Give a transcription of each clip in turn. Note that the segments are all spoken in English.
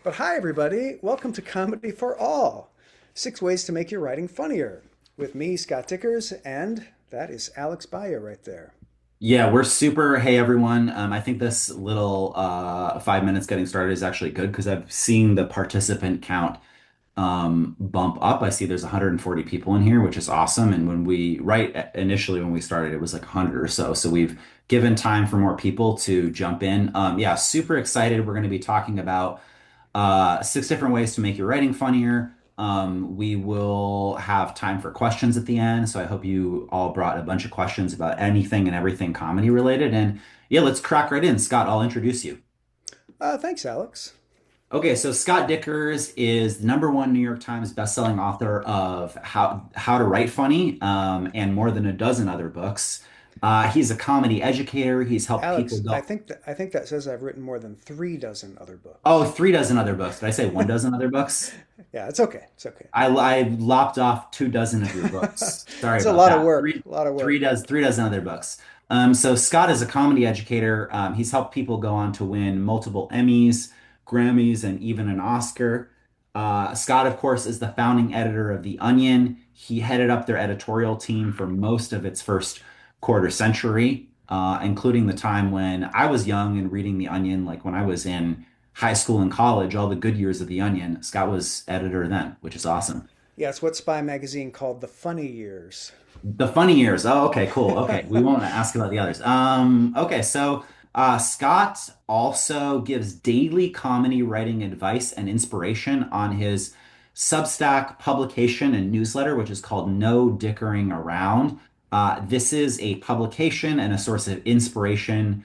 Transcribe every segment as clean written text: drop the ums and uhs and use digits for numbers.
But hi, everybody. Welcome to Comedy for All, 6 ways to make your writing funnier. With me, Scott Dickers, and that is Alex Bayer right there. Yeah, we're super. Hey, everyone. I think this little 5 minutes getting started is actually good because I've seen the participant count bump up. I see there's 140 people in here, which is awesome. And initially when we started, it was like 100 or so. So we've given time for more people to jump in. Yeah, super excited. We're going to be talking about 6 different ways to make your writing funnier. We will have time for questions at the end. So I hope you all brought a bunch of questions about anything and everything comedy related. And yeah, let's crack right in. Scott, I'll introduce you. Thanks, Alex. Okay, so Scott Dickers is the number one New York Times bestselling author of How to Write Funny, and more than a dozen other books. He's a comedy educator. He's helped people Alex, I go. think that I think that says I've written more than 3 dozen other Oh, books. 3 dozen other books. Did I say 1 dozen other books? Yeah, it's okay. It's okay. I lopped off 2 dozen of your books. Sorry It's a about lot of that. work. Three A lot of three work. does 3 dozen other books. So Scott is a comedy educator. He's helped people go on to win multiple Emmys, Grammys, and even an Oscar. Scott, of course, is the founding editor of The Onion. He headed up their editorial team for most of its first quarter century, including the time when I was young and reading The Onion, like when I was in high school and college, all the good years of The Onion. Scott was editor then, which is awesome. Yeah, it's what Spy Magazine called the funny years. The funny years. Oh, okay, cool. Okay, we won't ask about the others. Okay, so Scott also gives daily comedy writing advice and inspiration on his Substack publication and newsletter, which is called No Dickering Around. This is a publication and a source of inspiration,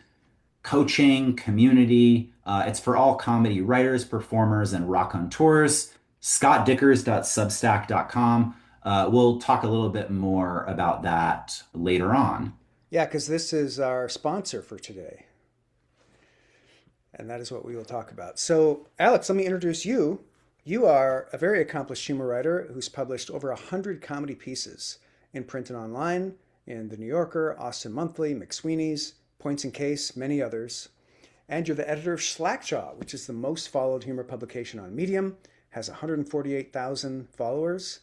coaching, community. It's for all comedy writers, performers, and raconteurs. scottdickers.substack.com. We'll talk a little bit more about that later on. Yeah, because this is our sponsor for today, and that is what we will talk about. So, Alex, let me introduce you. You are a very accomplished humor writer who's published over 100 comedy pieces in print and online in The New Yorker, Austin Monthly, McSweeney's, Points and Case, many others. And you're the editor of Slackjaw, which is the most followed humor publication on Medium, has 148,000 followers,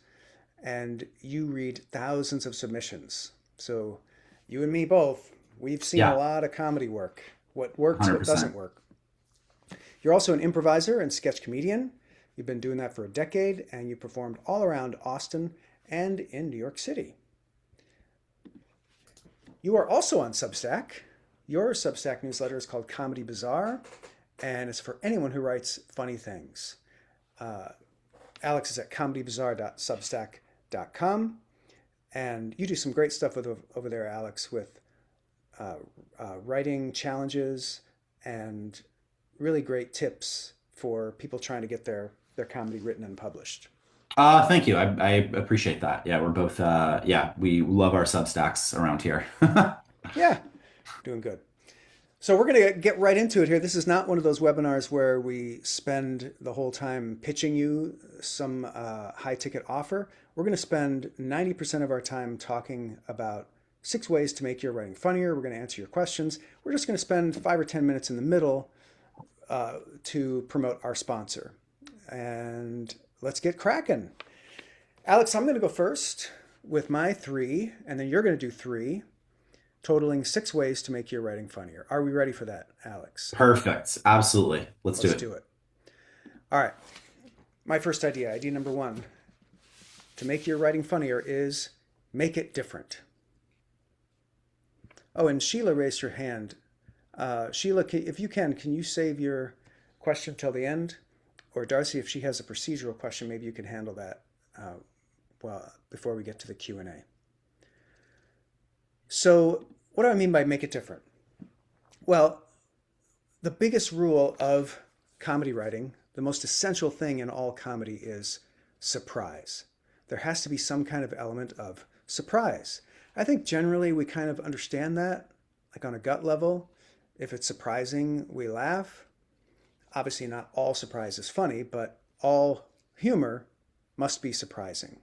and you read thousands of submissions. So, you and me both, we've seen a Yeah, lot of comedy work. What works, what doesn't 100%. work. You're also an improviser and sketch comedian. You've been doing that for a decade, and you performed all around Austin and in New York City. You are also on Substack. Your Substack newsletter is called Comedy Bazaar, and it's for anyone who writes funny things. Uh, Alex is at comedybazaar.substack.com, and you do some great stuff over there, Alex, with uh, writing challenges and really great tips for people trying to get their comedy written and published. Thank you. I appreciate that. Yeah, we're both, yeah, we love our Substacks around here. Yeah, doing good. So we're going to get right into it here. This is not one of those webinars where we spend the whole time pitching you some high ticket offer. We're going to spend 90% of our time talking about 6 ways to make your writing funnier. We're going to answer your questions. We're just going to spend 5 or 10 minutes in the middle to promote our sponsor. And let's get cracking. Alex, I'm going to go first with my three, and then you're going to do three, totaling 6 ways to make your writing funnier. Are we ready for that, Alex? Perfect. Absolutely. Let's do Let's it. do it. All right. My first idea number one, to make your writing funnier is make it different. Oh, and Sheila raised her hand. Sheila, if you can you save your question till the end? Or Darcy, if she has a procedural question, maybe you can handle that well before we get to the Q&A. So, what do I mean by make it different? Well, the biggest rule of comedy writing, the most essential thing in all comedy is surprise. There has to be some kind of element of surprise. I think generally we kind of understand that, like on a gut level. If it's surprising, we laugh. Obviously, not all surprise is funny, but all humor must be surprising.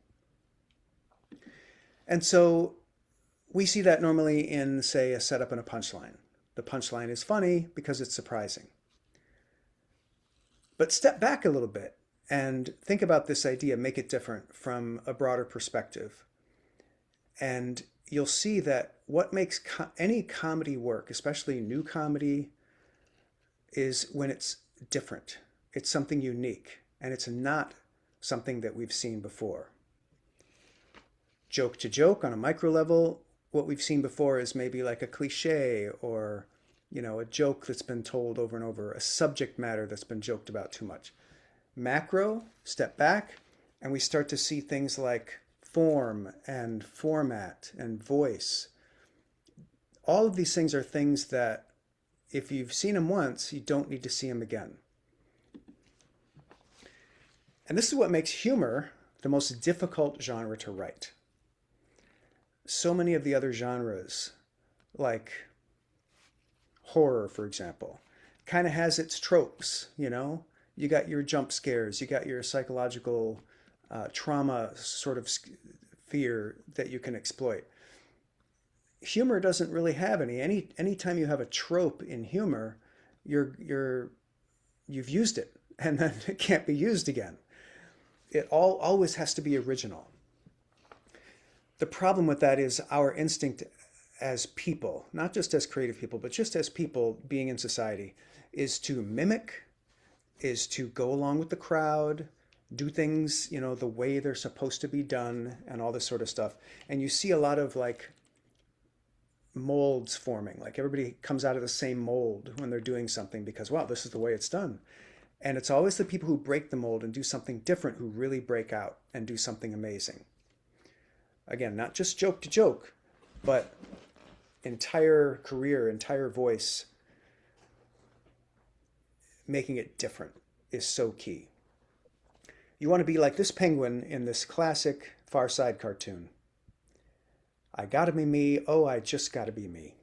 And so we see that normally in, say, a setup and a punchline. The punchline is funny because it's surprising. But step back a little bit and think about this idea, make it different from a broader perspective. And you'll see that what makes any comedy work, especially new comedy, is when it's different. It's something unique, and it's not something that we've seen before. Joke to joke on a micro level, what we've seen before is maybe like a cliche or, a joke that's been told over and over, a subject matter that's been joked about too much. Macro, step back, and we start to see things like form and format and voice. All of these things are things that if you've seen them once, you don't need to see them again. And this is what makes humor the most difficult genre to write. So many of the other genres, like horror, for example, kind of has its tropes, You got your jump scares, you got your psychological trauma sort of fear that you can exploit. Humor doesn't really have any. Anytime you have a trope in humor, you've used it, and then it can't be used again. It always has to be original. The problem with that is our instinct as people, not just as creative people, but just as people being in society, is to mimic, is to go along with the crowd, do things, the way they're supposed to be done, and all this sort of stuff. And you see a lot of like molds forming, like everybody comes out of the same mold when they're doing something because, wow, this is the way it's done. And it's always the people who break the mold and do something different who really break out and do something amazing. Again, not just joke to joke, but entire career, entire voice, making it different is so key. You want to be like this penguin in this classic Far Side cartoon. I gotta be me, oh, I just gotta be me.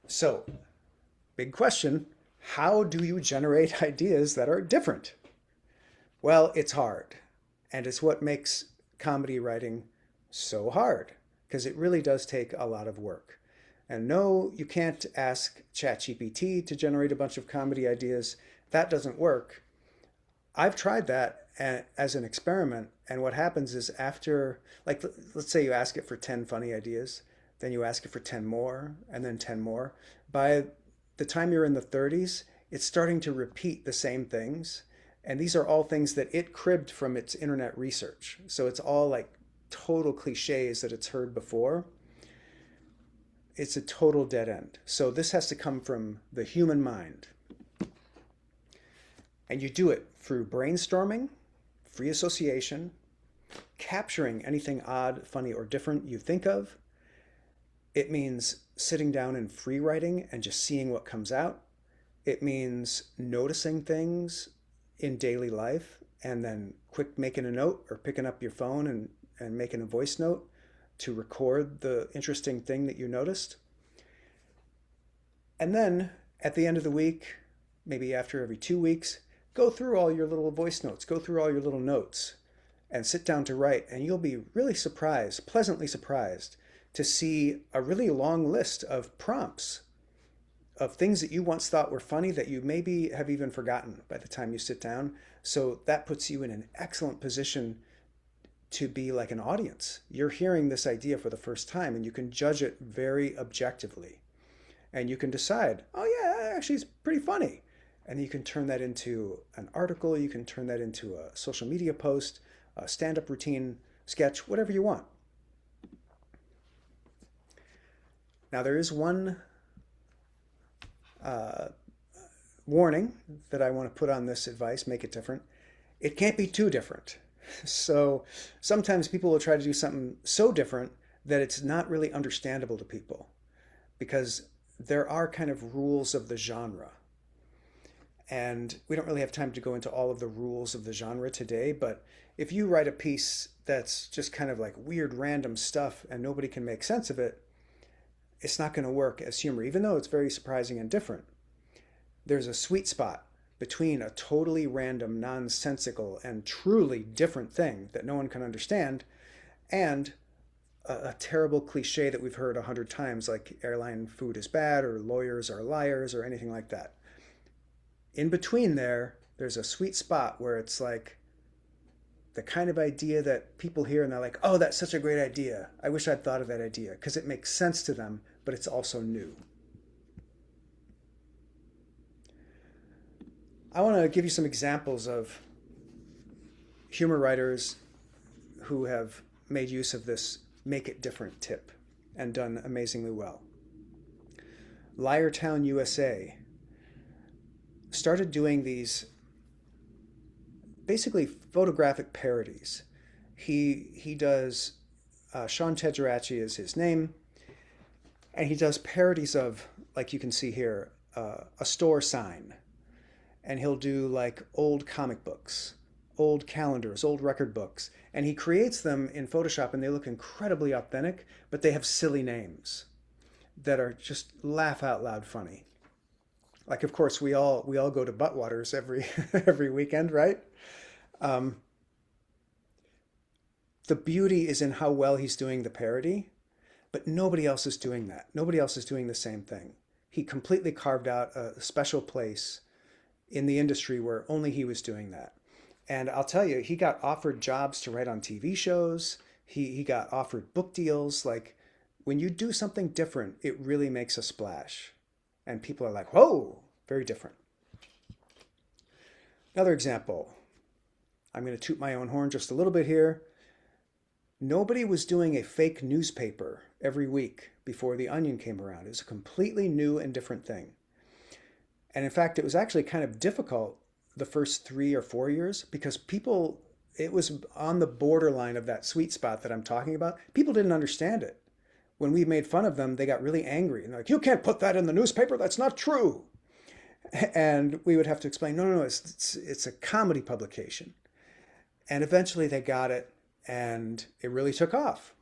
So, big question, how do you generate ideas that are different? Well, it's hard. And it's what makes comedy writing so hard, because it really does take a lot of work. And no, you can't ask ChatGPT to generate a bunch of comedy ideas. That doesn't work. I've tried that as an experiment. And what happens is after, like, let's say you ask it for 10 funny ideas, then you ask it for 10 more, and then 10 more. By the time you're in the 30s, it's starting to repeat the same things. And these are all things that it cribbed from its internet research. So it's all like total cliches that it's heard before. It's a total dead end. So this has to come from the human mind. And you do it through brainstorming, free association, capturing anything odd, funny, or different you think of. It means sitting down and free writing and just seeing what comes out. It means noticing things in daily life and then quick making a note or picking up your phone and making a voice note to record the interesting thing that you noticed. And then at the end of the week, maybe after every 2 weeks, go through all your little voice notes, go through all your little notes and sit down to write. And you'll be really surprised, pleasantly surprised, to see a really long list of prompts of things that you once thought were funny that you maybe have even forgotten by the time you sit down. So that puts you in an excellent position to be like an audience. You're hearing this idea for the first time and you can judge it very objectively. And you can decide, oh yeah, actually it's pretty funny. And you can turn that into an article, you can turn that into a social media post, a stand-up routine, sketch, whatever you want. Now there is one warning that I want to put on this advice, make it different. It can't be too different. So sometimes people will try to do something so different that it's not really understandable to people because there are kind of rules of the genre. And we don't really have time to go into all of the rules of the genre today, but if you write a piece that's just kind of like weird random stuff and nobody can make sense of it, it's not going to work as humor, even though it's very surprising and different. There's a sweet spot between a totally random, nonsensical, and truly different thing that no one can understand and a terrible cliche that we've heard 100 times, like airline food is bad or lawyers are liars or anything like that. In between there's a sweet spot where it's like the kind of idea that people hear and they're like, oh, that's such a great idea. I wish I'd thought of that idea because it makes sense to them, but it's also new. I want to give you some examples of humor writers who have made use of this make it different tip and done amazingly well. Liartown, USA started doing these basically photographic parodies. He does Sean Tegeracci is his name, and he does parodies of, like you can see here, a store sign, and he'll do like old comic books, old calendars, old record books, and he creates them in Photoshop, and they look incredibly authentic, but they have silly names that are just laugh out loud funny. Like, of course, we all go to Buttwaters every every weekend, right? Um, the beauty is in how well he's doing the parody, but nobody else is doing that. Nobody else is doing the same thing. He completely carved out a special place in the industry where only he was doing that. And I'll tell you, he got offered jobs to write on TV shows. He got offered book deals. Like, when you do something different, it really makes a splash. And people are like, whoa, very different. Another example. I'm going to toot my own horn just a little bit here. Nobody was doing a fake newspaper every week before The Onion came around. It was a completely new and different thing. And in fact, it was actually kind of difficult the first 3 or 4 years because people, it was on the borderline of that sweet spot that I'm talking about. People didn't understand it. When we made fun of them, they got really angry. And they're like, you can't put that in the newspaper. That's not true. And we would have to explain, no, it's a comedy publication. And eventually they got it, and it really took off.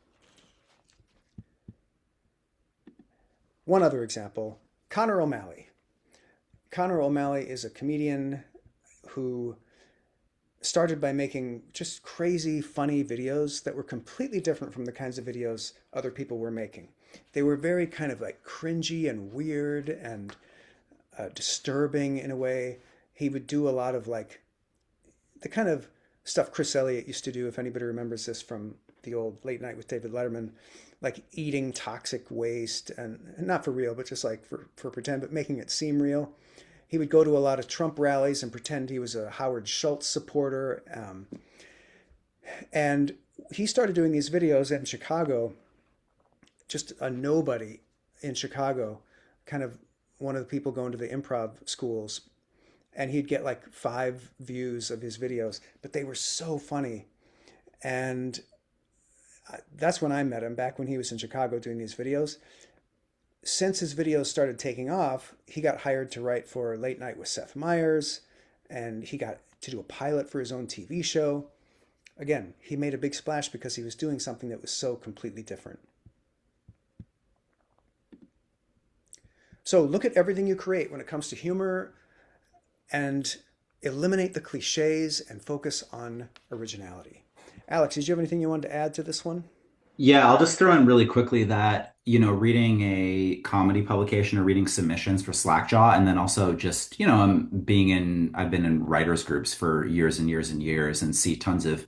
One other example, Connor O'Malley. Connor O'Malley is a comedian who started by making just crazy, funny videos that were completely different from the kinds of videos other people were making. They were very kind of like cringy and weird and disturbing in a way. He would do a lot of like the kind of stuff Chris Elliott used to do, if anybody remembers this from the old Late Night with David Letterman, like eating toxic waste, and not for real, but just like for pretend, but making it seem real. He would go to a lot of Trump rallies and pretend he was a Howard Schultz supporter. And he started doing these videos in Chicago, just a nobody in Chicago, kind of one of the people going to the improv schools. And he'd get like 5 views of his videos, but they were so funny. And that's when I met him, back when he was in Chicago doing these videos. Since his videos started taking off, he got hired to write for Late Night with Seth Meyers, and he got to do a pilot for his own TV show. Again, he made a big splash because he was doing something that was so completely different. So look at everything you create when it comes to humor and eliminate the cliches and focus on originality. Alex, did you have anything you wanted to add to this one? Yeah, I'll just throw in really quickly that, reading a comedy publication or reading submissions for Slackjaw, and then also just, I've been in writers groups for years and years and years and see tons of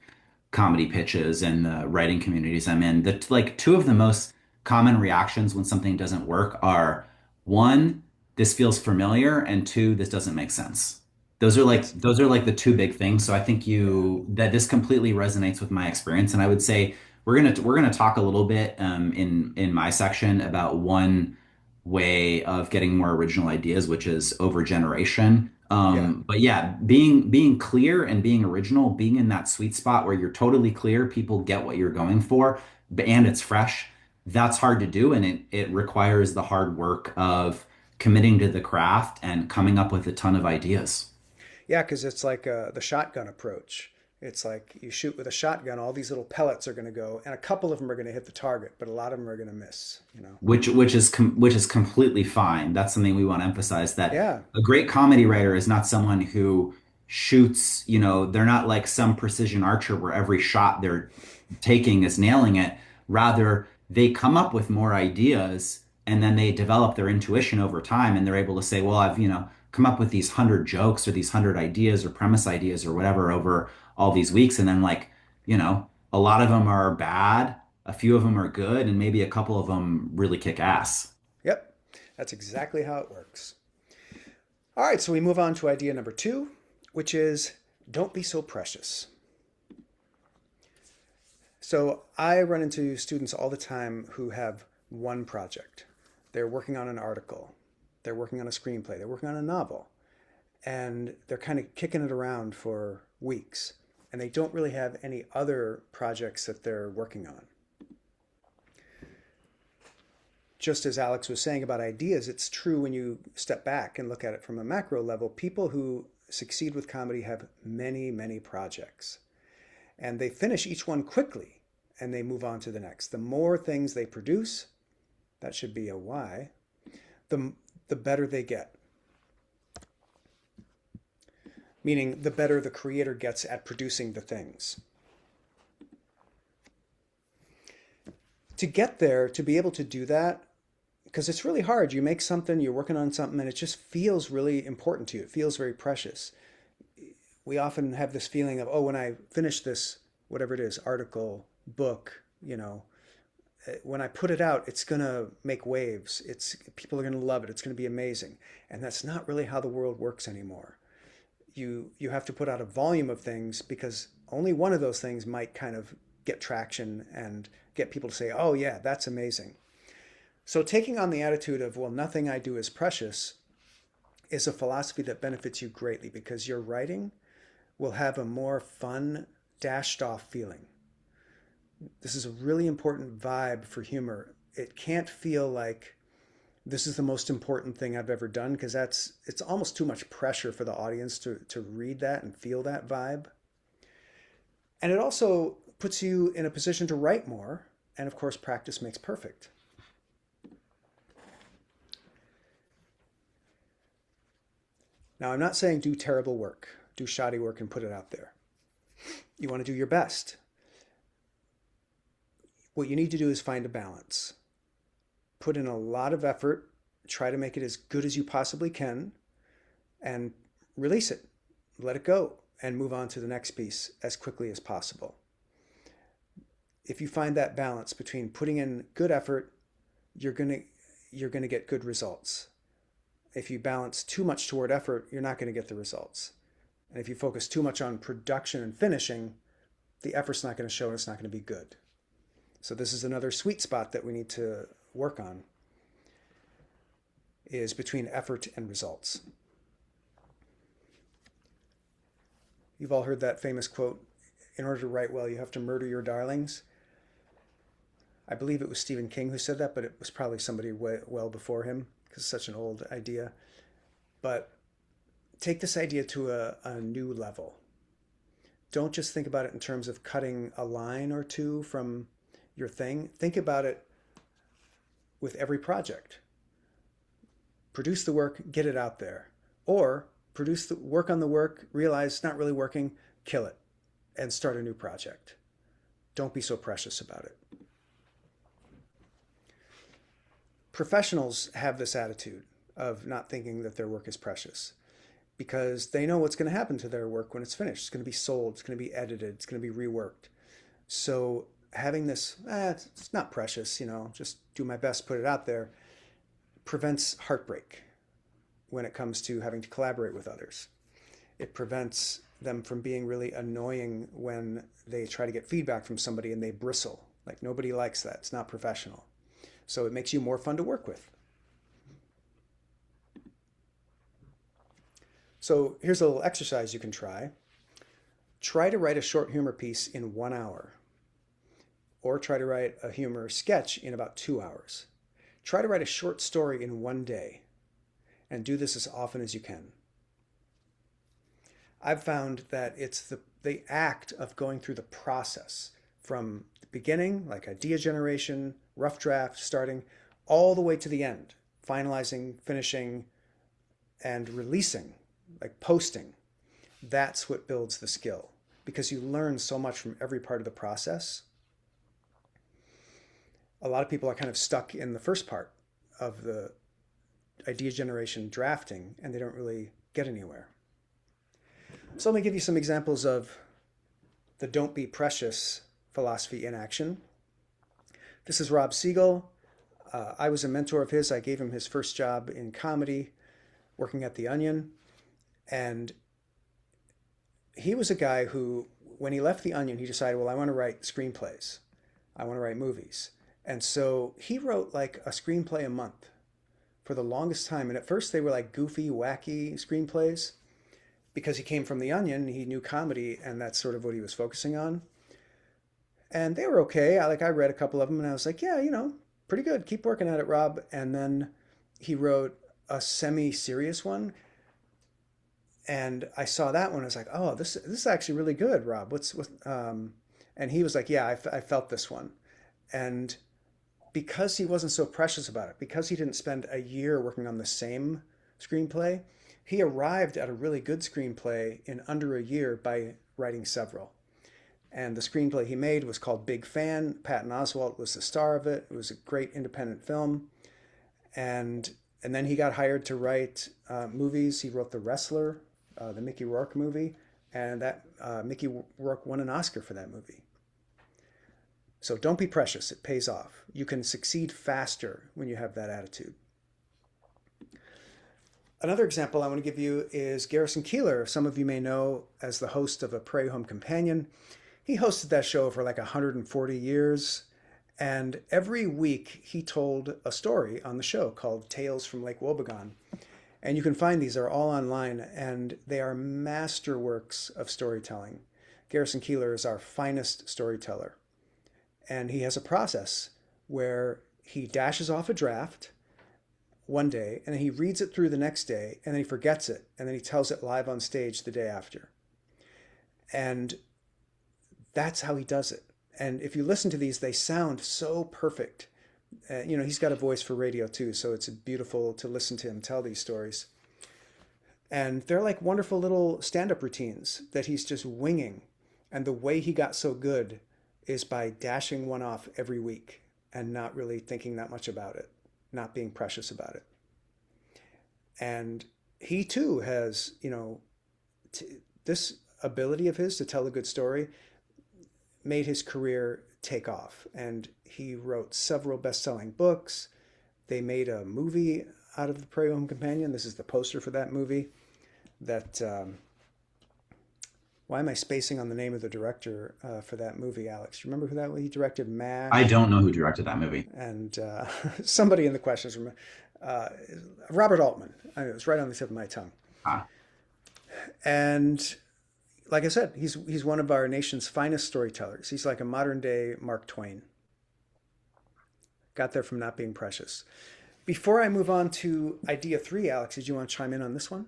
comedy pitches and the writing communities I'm in. The like two of the most common reactions when something doesn't work are one, this feels familiar, and two, this doesn't make sense. Yes. Those are like the two big things. So I think Yeah. you that this completely resonates with my experience, and I would say we're gonna talk a little bit in my section about one way of getting more original ideas, which is over generation. Yeah. But yeah, being clear and being original, being in that sweet spot where you're totally clear, people get what you're going for, and it's fresh. That's hard to do, and it requires the hard work of committing to the craft and coming up with a ton of ideas. Yeah, because it's like the shotgun approach. It's like you shoot with a shotgun, all these little pellets are going to go, and a couple of them are going to hit the target, but a lot of them are going to miss. Which is completely fine. That's something we want to emphasize that Yeah. a great comedy writer is not someone who shoots, they're not like some precision archer where every shot they're taking is nailing it, Rather, they come up with more ideas and then they develop their intuition over time and they're able to say, well, I've, come up with these 100 jokes or these 100 ideas or premise ideas or whatever over all these weeks. And then a lot of them are bad, a few of them are good, and maybe a couple of them really kick ass. Yep, that's exactly how it works. All right, so we move on to idea number 2, which is don't be so precious. So I run into students all the time who have one project. They're working on an article, they're working on a screenplay, they're working on a novel, and they're kind of kicking it around for weeks. And they don't really have any other projects that they're working on. Just as Alex was saying about ideas, it's true when you step back and look at it from a macro level. People who succeed with comedy have many, many projects. And they finish each one quickly and they move on to the next. The more things they produce, that should be a why, the better they get. Meaning the better the creator gets at producing the things. To get there, to be able to do that, because it's really hard. You make something, you're working on something, and it just feels really important to you. It feels very precious. We often have this feeling of, oh, when I finish this, whatever it is, article, book, when I put it out, it's going to make waves. People are going to love it. It's going to be amazing. And that's not really how the world works anymore. You have to put out a volume of things because only one of those things might kind of get traction and get people to say, oh yeah, that's amazing. So taking on the attitude of, well, nothing I do is precious is a philosophy that benefits you greatly because your writing will have a more fun, dashed off feeling. This is a really important vibe for humor. It can't feel like this is the most important thing I've ever done because it's almost too much pressure for the audience to read that and feel that vibe. And it also puts you in a position to write more. And of course, practice makes perfect. Now, I'm not saying do terrible work, do shoddy work and put it out there. You want to do your best. What you need to do is find a balance. Put in a lot of effort, try to make it as good as you possibly can, and release it. Let it go and move on to the next piece as quickly as possible. If you find that balance between putting in good effort, you're going to get good results. If you balance too much toward effort, you're not going to get the results. And if you focus too much on production and finishing, the effort's not going to show and it's not going to be good. So this is another sweet spot that we need to work on, is between effort and results. You've all heard that famous quote, in order to write well, you have to murder your darlings. I believe it was Stephen King who said that, but it was probably somebody well before him because it's such an old idea. But take this idea to a new level. Don't just think about it in terms of cutting a line or two from your thing. Think about it with every project. Produce the work, get it out there. Or work on the work, realize it's not really working, kill it, and start a new project. Don't be so precious about it. Professionals have this attitude of not thinking that their work is precious because they know what's going to happen to their work when it's finished. It's going to be sold, it's going to be edited, it's going to be reworked. So having this, it's not precious, just do my best, put it out there, prevents heartbreak when it comes to having to collaborate with others. It prevents them from being really annoying when they try to get feedback from somebody and they bristle. Like nobody likes that. It's not professional. So it makes you more fun to work with. So here's a little exercise you can try. Try to write a short humor piece in 1 hour. Or try to write a humor sketch in about 2 hours. Try to write a short story in 1 day. And do this as often as you can. I've found that it's the act of going through the process from the beginning, like idea generation, rough draft, starting, all the way to the end, finalizing, finishing, and releasing, like posting. That's what builds the skill because you learn so much from every part of the process. a lot of people are kind of stuck in the first part of the idea generation drafting, and they don't really get anywhere. So let me give you some examples of the don't be precious philosophy in action. This is Rob Siegel. I was a mentor of his. I gave him his first job in comedy, working at The Onion. And he was a guy who, when he left The Onion, he decided, well, I want to write screenplays. I want to write movies. And so he wrote like a screenplay a month for the longest time. And at first they were like goofy, wacky screenplays because he came from The Onion. He knew comedy, and that's sort of what he was focusing on. And they were okay. I read a couple of them and I was like, yeah, pretty good. Keep working at it, Rob. And then he wrote a semi-serious one. And I saw that one. I was like, oh, this is actually really good, Rob. And he was like, yeah, I felt this one. And because he wasn't so precious about it, because he didn't spend a year working on the same screenplay, he arrived at a really good screenplay in under a year by writing several. And the screenplay he made was called Big Fan. Patton Oswalt was the star of it. It was a great independent film. And then he got hired to write movies. He wrote The Wrestler, the Mickey Rourke movie, and that Mickey Rourke won an Oscar for that movie. So don't be precious. It pays off. You can succeed faster when you have that attitude. Another example I want to give you is Garrison Keillor. Some of you may know as the host of A Prairie Home Companion. He hosted that show for like 140 years. And every week he told a story on the show called Tales from Lake Wobegon. And you can find these, they're all online, and they are masterworks of storytelling. Garrison Keillor is our finest storyteller. And he has a process where he dashes off a draft one day, and then he reads it through the next day, and then he forgets it, and then he tells it live on stage the day after. And that's how he does it. And if you listen to these, they sound so perfect. He's got a voice for radio too, so it's beautiful to listen to him tell these stories. And they're like wonderful little stand-up routines that he's just winging. And the way he got so good is by dashing one off every week and not really thinking that much about it, not being precious about it. And he too has, this ability of his to tell a good story made his career take off. And he wrote several best-selling books. They made a movie out of The Prairie Home Companion. This is the poster for that movie. Why am I spacing on the name of the director for that movie, Alex? You remember who that was? He directed I MASH. don't know who directed that movie. And somebody in the questions, Robert Altman. It was right on the tip of my tongue. Ah. And like I said, he's one of our nation's finest storytellers. He's like a modern day Mark Twain. Got there from not being precious. Before I move on to idea 3, Alex, did you want to chime in on this one?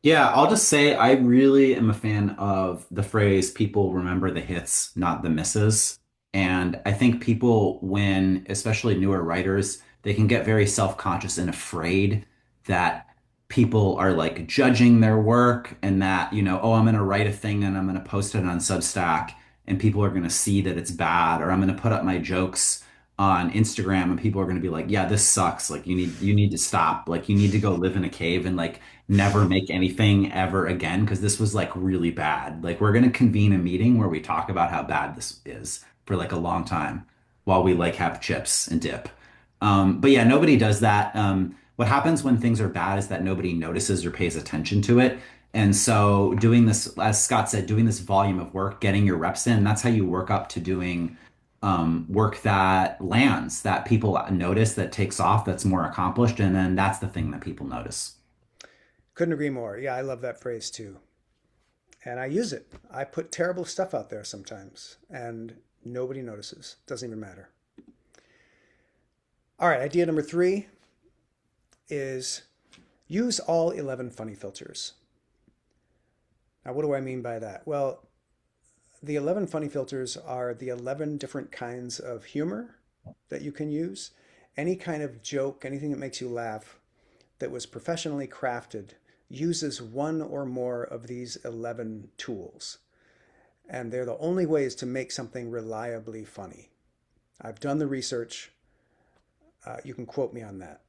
Yeah, I'll just say I really am a fan of the phrase people remember the hits, not the misses. And I think people, when, especially newer writers, they can get very self-conscious and afraid that people are like judging their work and that, oh, I'm going to write a thing and I'm going to post it on Substack and people are going to see that it's bad, or I'm going to put up my jokes on Instagram and people are going to be like, yeah, this sucks. Like you need to stop. Like you need to go live in a cave and like never make anything ever again because this was like really bad. Like we're going to convene a meeting where we talk about how bad this is for like a long time while we like have chips and dip. But yeah, nobody does that. What happens when things are bad is that nobody notices or pays attention to it. And so doing this, as Scott said, doing this volume of work, getting your reps in, that's how you work up to doing work that lands, that people notice, that takes off, that's more accomplished. And then that's the thing that people notice. Couldn't agree more. Yeah, I love that phrase too. And I use it. I put terrible stuff out there sometimes and nobody notices. Doesn't even matter. All right, idea number 3 is use all 11 funny filters. Now, what do I mean by that? Well, the 11 funny filters are the 11 different kinds of humor that you can use. Any kind of joke, anything that makes you laugh that was professionally crafted uses one or more of these 11 tools. And they're the only ways to make something reliably funny. I've done the research. You can quote me on that.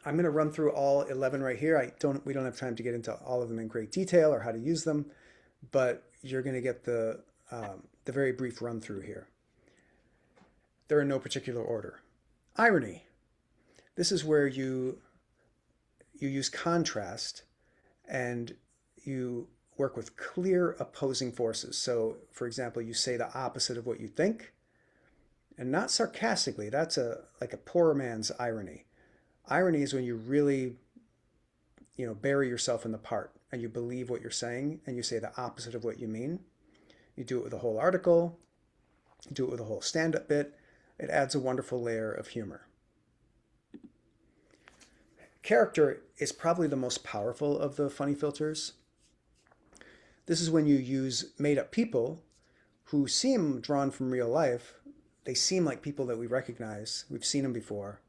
I'm going to run through all 11 right here. We don't have time to get into all of them in great detail or how to use them, but you're going to get the very brief run through here. They're in no particular order. Irony. This is where you use contrast and you work with clear opposing forces. So, for example, you say the opposite of what you think, and not sarcastically. That's like a poor man's irony. Irony is when you really, bury yourself in the part and you believe what you're saying and you say the opposite of what you mean. You do it with a whole article, you do it with a whole stand-up bit. It adds a wonderful layer of humor. Character is probably the most powerful of the funny filters. This is when you use made-up people who seem drawn from real life. They seem like people that we recognize. We've seen them before.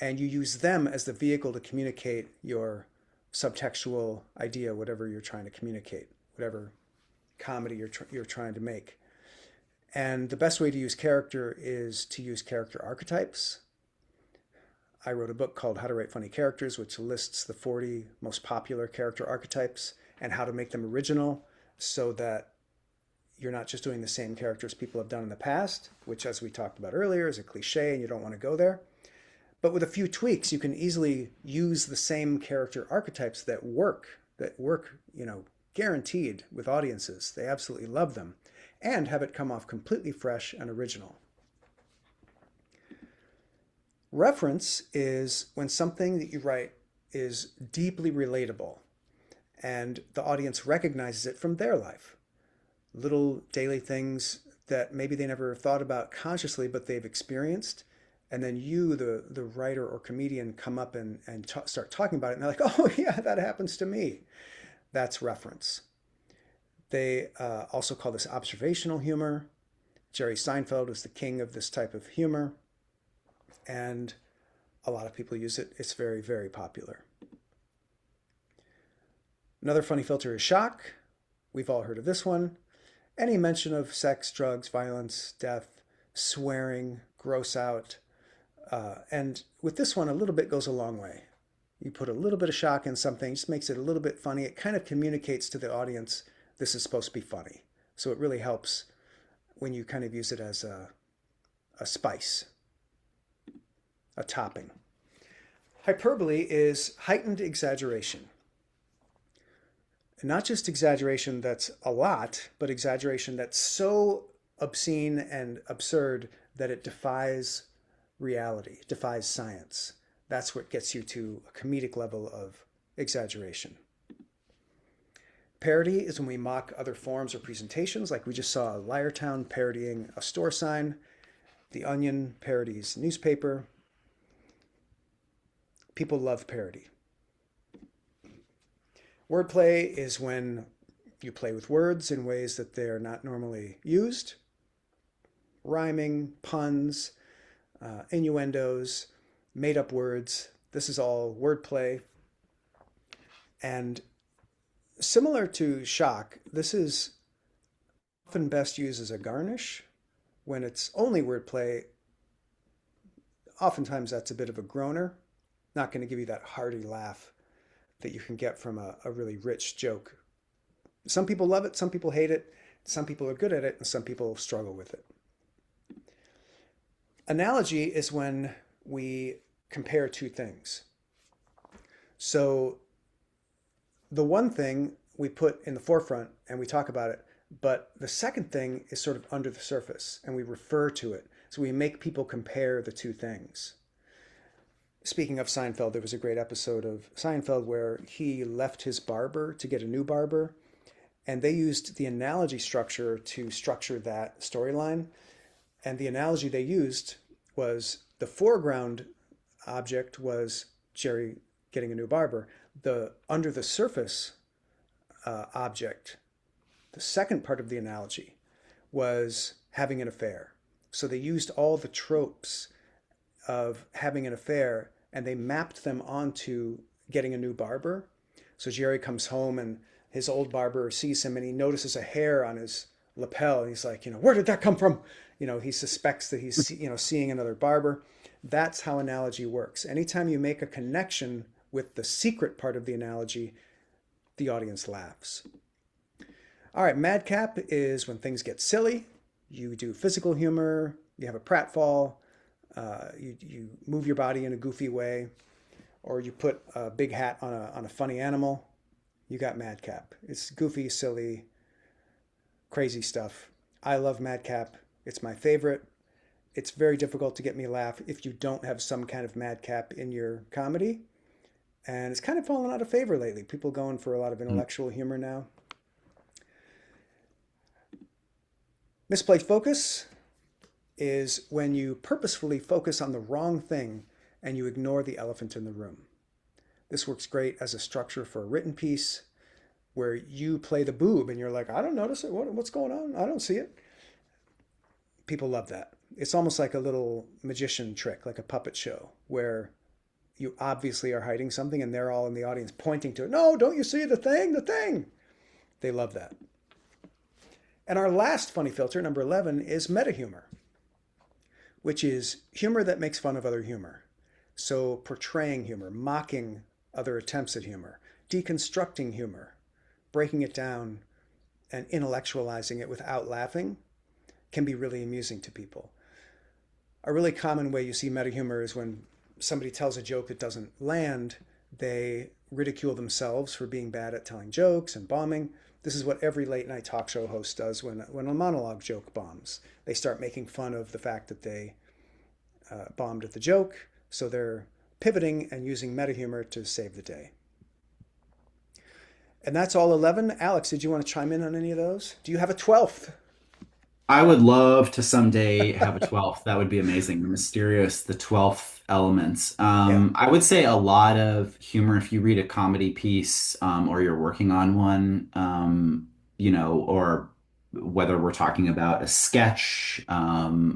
And you use them as the vehicle to communicate your subtextual idea, whatever you're trying to communicate, whatever comedy you're trying to make. And the best way to use character is to use character archetypes. I wrote a book called How to Write Funny Characters, which lists the 40 most popular character archetypes and how to make them original so that you're not just doing the same characters people have done in the past, which, as we talked about earlier, is a cliche and you don't want to go there. But with a few tweaks, you can easily use the same character archetypes that work, guaranteed with audiences. They absolutely love them, and have it come off completely fresh and original. Reference is when something that you write is deeply relatable and the audience recognizes it from their life. Little daily things that maybe they never thought about consciously, but they've experienced. And then you, the writer or comedian, come up and start talking about it. And they're like, oh, yeah, that happens to me. That's reference. They also call this observational humor. Jerry Seinfeld was the king of this type of humor. And a lot of people use it. It's very, very popular. Another funny filter is shock. We've all heard of this one. Any mention of sex, drugs, violence, death, swearing, gross out. And with this one, a little bit goes a long way. You put a little bit of shock in something, just makes it a little bit funny. It kind of communicates to the audience this is supposed to be funny. So it really helps when you kind of use it as a spice, a topping. Hyperbole is heightened exaggeration. And not just exaggeration that's a lot, but exaggeration that's so obscene and absurd that it defies reality, defies science. That's what gets you to a comedic level of exaggeration. Parody is when we mock other forms or presentations, like we just saw Liartown parodying a store sign. The Onion parodies newspaper. People love parody. Wordplay is when you play with words in ways that they're not normally used. Rhyming, puns, innuendos, made-up words. This is all wordplay. And similar to shock, this is often best used as a garnish. When it's only wordplay, oftentimes that's a bit of a groaner. Not going to give you that hearty laugh that you can get from a really rich joke. Some people love it, some people hate it, some people are good at it, and some people struggle with it. Analogy is when we compare two things. So the one thing we put in the forefront and we talk about it, but the second thing is sort of under the surface and we refer to it. So we make people compare the two things. Speaking of Seinfeld, there was a great episode of Seinfeld where he left his barber to get a new barber, and they used the analogy structure to structure that storyline. And the analogy they used was the foreground object was Jerry getting a new barber. The under the surface object, the second part of the analogy, was having an affair. So they used all the tropes of having an affair and they mapped them onto getting a new barber. So Jerry comes home and his old barber sees him and he notices a hair on his lapel. And he's like, where did that come from? He suspects that he's seeing another barber. That's how analogy works. Anytime you make a connection with the secret part of the analogy, the audience laughs. All right, madcap is when things get silly. You do physical humor, you have a pratfall, you move your body in a goofy way, or you put a big hat on a funny animal. You got madcap. It's goofy, silly, crazy stuff. I love madcap. It's my favorite. It's very difficult to get me laugh if you don't have some kind of madcap in your comedy. And it's kind of fallen out of favor lately. People going for a lot of intellectual humor now. Misplaced focus is when you purposefully focus on the wrong thing and you ignore the elephant in the room. This works great as a structure for a written piece where you play the boob and you're like, I don't notice it. What's going on? I don't see it. People love that. It's almost like a little magician trick, like a puppet show, where you obviously are hiding something and they're all in the audience pointing to it. No, don't you see the thing? The thing. They love that. And our last funny filter, number 11, is meta humor, which is humor that makes fun of other humor. So portraying humor, mocking other attempts at humor, deconstructing humor, breaking it down and intellectualizing it without laughing can be really amusing to people. A really common way you see meta humor is when somebody tells a joke that doesn't land, they ridicule themselves for being bad at telling jokes and bombing. This is what every late night talk show host does when a monologue joke bombs. They start making fun of the fact that they bombed at the joke. So they're pivoting and using meta humor to save the day. And that's all 11. Alex, did you want to chime in on any of those? Do you have a 12th? I would love to someday have a 12th. That would be amazing. The mysterious, the 12th elements. Yeah. I would say a lot of humor, if you read a comedy piece, or you're working on one, or whether we're talking about a sketch, a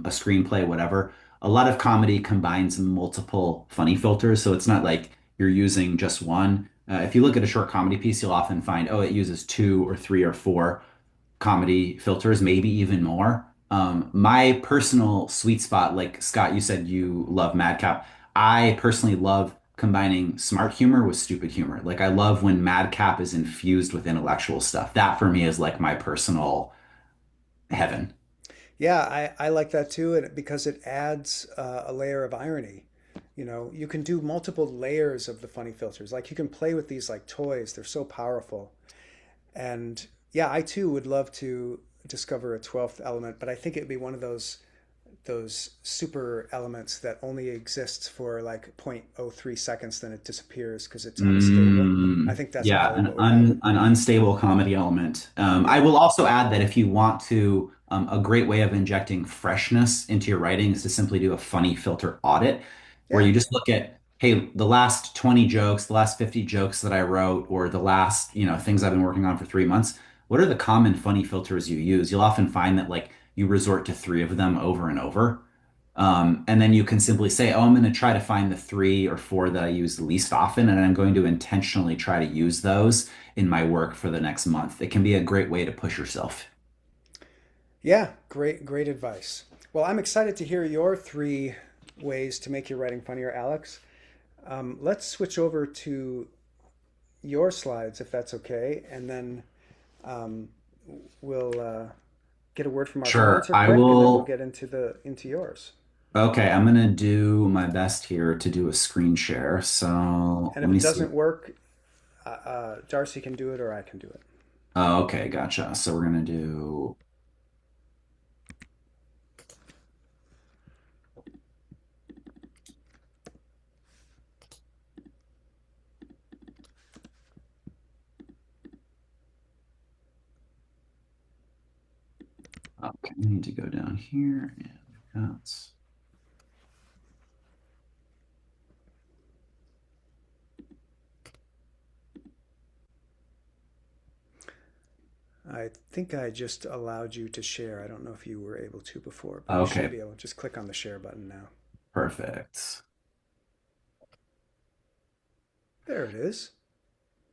screenplay, whatever, a lot of comedy combines multiple funny filters. So it's not like you're using just one. If you look at a short comedy piece, you'll often find, oh, it uses two or three or four comedy filters, maybe even more. My personal sweet spot, like Scott, you said you love Madcap. I personally love combining smart humor with stupid humor. Like I love when Madcap is infused with intellectual stuff. That for me is like my personal heaven. Yeah, I like that too, and because it adds a layer of irony. You can do multiple layers of the funny filters. Like you can play with these like toys. They're so powerful. And yeah, I too would love to discover a 12th element, but I think it'd be one of those super elements that only exists for like 0.03 seconds, then it disappears because it's unstable. I think that's Yeah, probably what we have. an unstable comedy element. I Yeah. will also add that if you want to, a great way of injecting freshness into your writing is to simply do a funny filter audit, where Yeah. you just look at, hey, the last 20 jokes, the last 50 jokes that I wrote, or the last, things I've been working on for 3 months. What are the common funny filters you use? You'll often find that like you resort to three of them over and over. And then you can simply say, oh, I'm going to try to find the three or four that I use the least often, and I'm going to intentionally try to use those in my work for the next month. It can be a great way to push yourself. Yeah. Great advice. Well, I'm excited to hear your three ways to make your writing funnier, Alex. Let's switch over to your slides if that's okay, and then um, we'll get a word from our Sure, sponsor I quick, and then we'll will. get into yours. Okay, I'm going to do my best here to do a screen share. So And let if me it see. doesn't work, Darcy can do it or I can do it. Oh, okay, gotcha. So we're going to do. Okay, I need to go down here and that's. I think I just allowed you to share. I don't know if you were able to before, but you should Okay, be able to just click on the share button now. perfect. There it is.